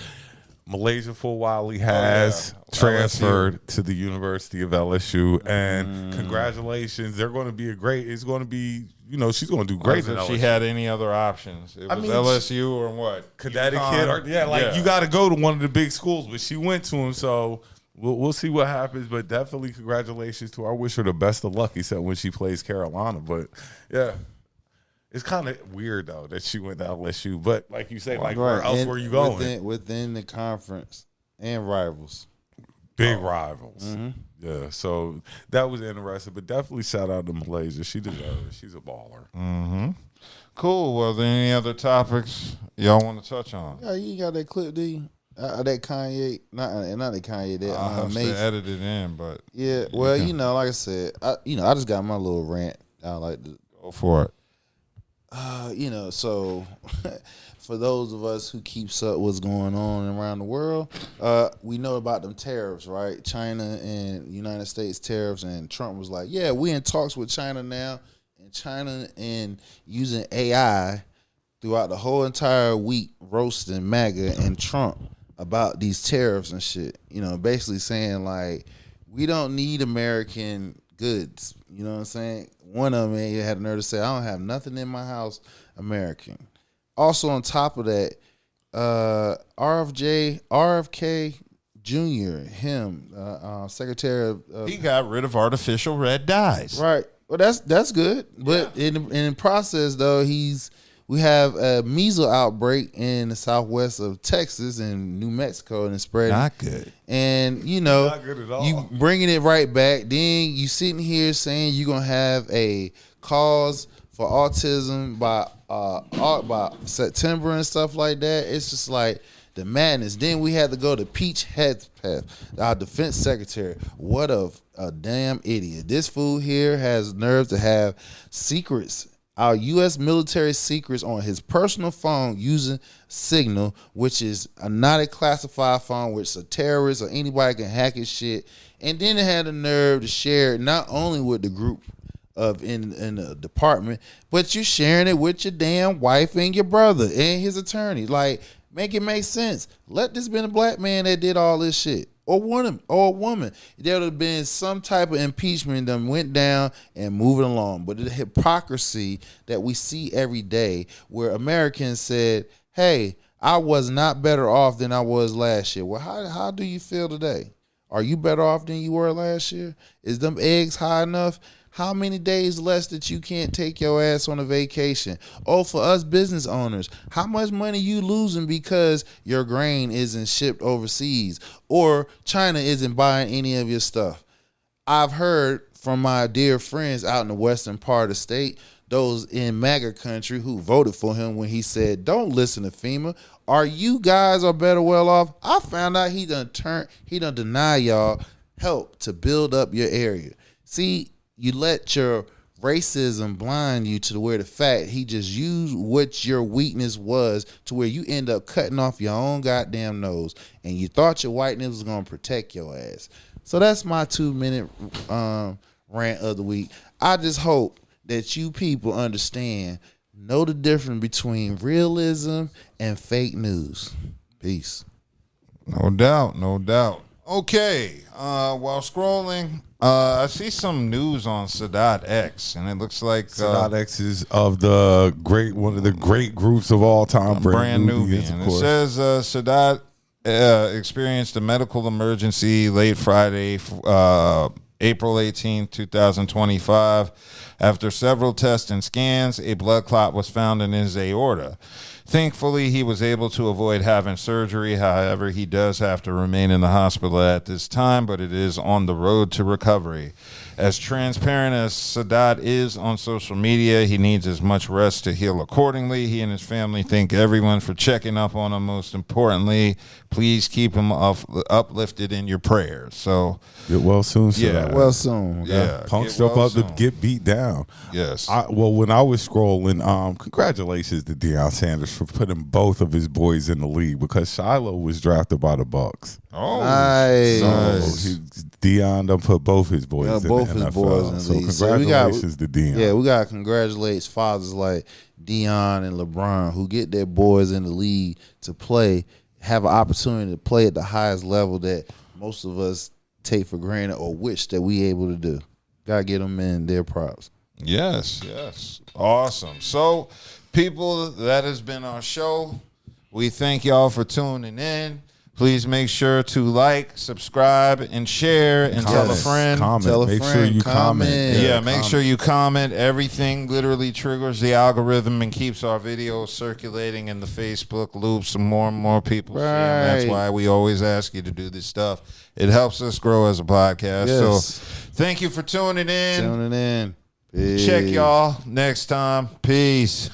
Malaysia Fulwiley has transferred to the University of LSU, and congratulations. They're going to be she's going to do great. If she had any other options, it was LSU or what? Connecticut, you got to go to one of the big schools, but she went to him, so we'll see what happens. But definitely congratulations to her. I wish her the best of luck, except when she plays Carolina. But yeah, it's kind of weird though that she went to LSU. But like you say, where else were you going? Within the conference and rivals. Big rivals. Yeah, so that was interesting. But definitely shout out to Malaysia. She deserves it. She's a baller. Cool. Well, then any other topics y'all want to touch on? Yeah, you got that clip, do you? That Kanye, not that Kanye, that I'll have to Mason. edit it in, but Yeah, well, like I said, I just got my little rant. I like to go for it. So for those of us who keeps up what's going on around the world, we know about them tariffs, right? China and United States tariffs, and Trump was like, yeah, we in talks with China now, and China and using AI throughout the whole entire week roasting MAGA and Trump about these tariffs and shit. Basically saying like, we don't need American goods. You know what I'm saying? One of them had a nerve to say, I don't have nothing in my house American. Also on top of that, RFK Jr., Secretary of He got rid of artificial red dyes. right. Well, that's good. But in the process though, we have a measles outbreak in the southwest of Texas and New Mexico, and it's spreading. Not good. And Not good at all. you bringing it right back. Then you sitting here saying you're gonna have a cause for autism by September and stuff like that. It's just like the madness. Then we had to go to Peach Hedgepeth, our defense secretary. What a damn idiot! This fool here has nerve to have secrets. Our U.S. military secrets on his personal phone using Signal, which is not a classified phone, which a terrorist or anybody can hack his shit. And then it had the nerve to share it not only with the group of in the department, but you sharing it with your damn wife and your brother and his attorney. Like, make it make sense. Let this been a black man that did all this shit. Or a woman. There would have been some type of impeachment that went down and moving along. But the hypocrisy that we see every day where Americans said, hey, I was not better off than I was last year. Well, how do you feel today? Are you better off than you were last year? Is them eggs high enough? How many days less that you can't take your ass on a vacation? Oh, for us business owners, how much money you losing because your grain isn't shipped overseas or China isn't buying any of your stuff? I've heard from my dear friends out in the western part of the state, those in MAGA country who voted for him when he said, don't listen to FEMA. Are you guys are better well off? I found out he done deny y'all help to build up your area. See, you let your racism blind you to where the fact he just used what your weakness was to where you end up cutting off your own goddamn nose and you thought your whiteness was going to protect your ass. So that's my 2-minute rant of the week. I just hope that you people know the difference between realism and fake news. Peace. No doubt, no doubt. Okay, while scrolling, I see some news on Sadat X, and it looks like Sadat X is of one of the great groups of all time, Brand Nubians. It says Sadat experienced a medical emergency late Friday, April 18, 2025. After several tests and scans, a blood clot was found in his aorta. Thankfully, he was able to avoid having surgery. However, he does have to remain in the hospital at this time, but it is on the road to recovery. As transparent as Sadat is on social media, he needs as much rest to heal accordingly. He and his family thank everyone for checking up on him. Most importantly, please keep him uplifted in your prayers. So get well soon, Sadat. Yeah, well soon. Yeah, punk stuff up to get beat down. Yes. When I was scrolling, congratulations to Deion Sanders for putting both of his boys in the league because Shiloh was drafted by the Bucks. Oh, nice. So Deion done put both his boys in the NFL. So congratulations to Deion. Yeah, we got to congratulate fathers like Deion and LeBron who get their boys in the league to play, have an opportunity to play at the highest level that most of us take for granted or wish that we able to do. Got to get them in their props. Yes, yes. Awesome. So, people, that has been our show. We thank y'all for tuning in. Please make sure to like, subscribe, and share, and tell a friend. Make sure you comment. Yeah, make sure you comment. Everything literally triggers the algorithm and keeps our videos circulating in the Facebook loops, and more people see them. That's why we always ask you to do this stuff. It helps us grow as a podcast. Yes. So thank you for tuning in. Peace. Check y'all next time. Peace.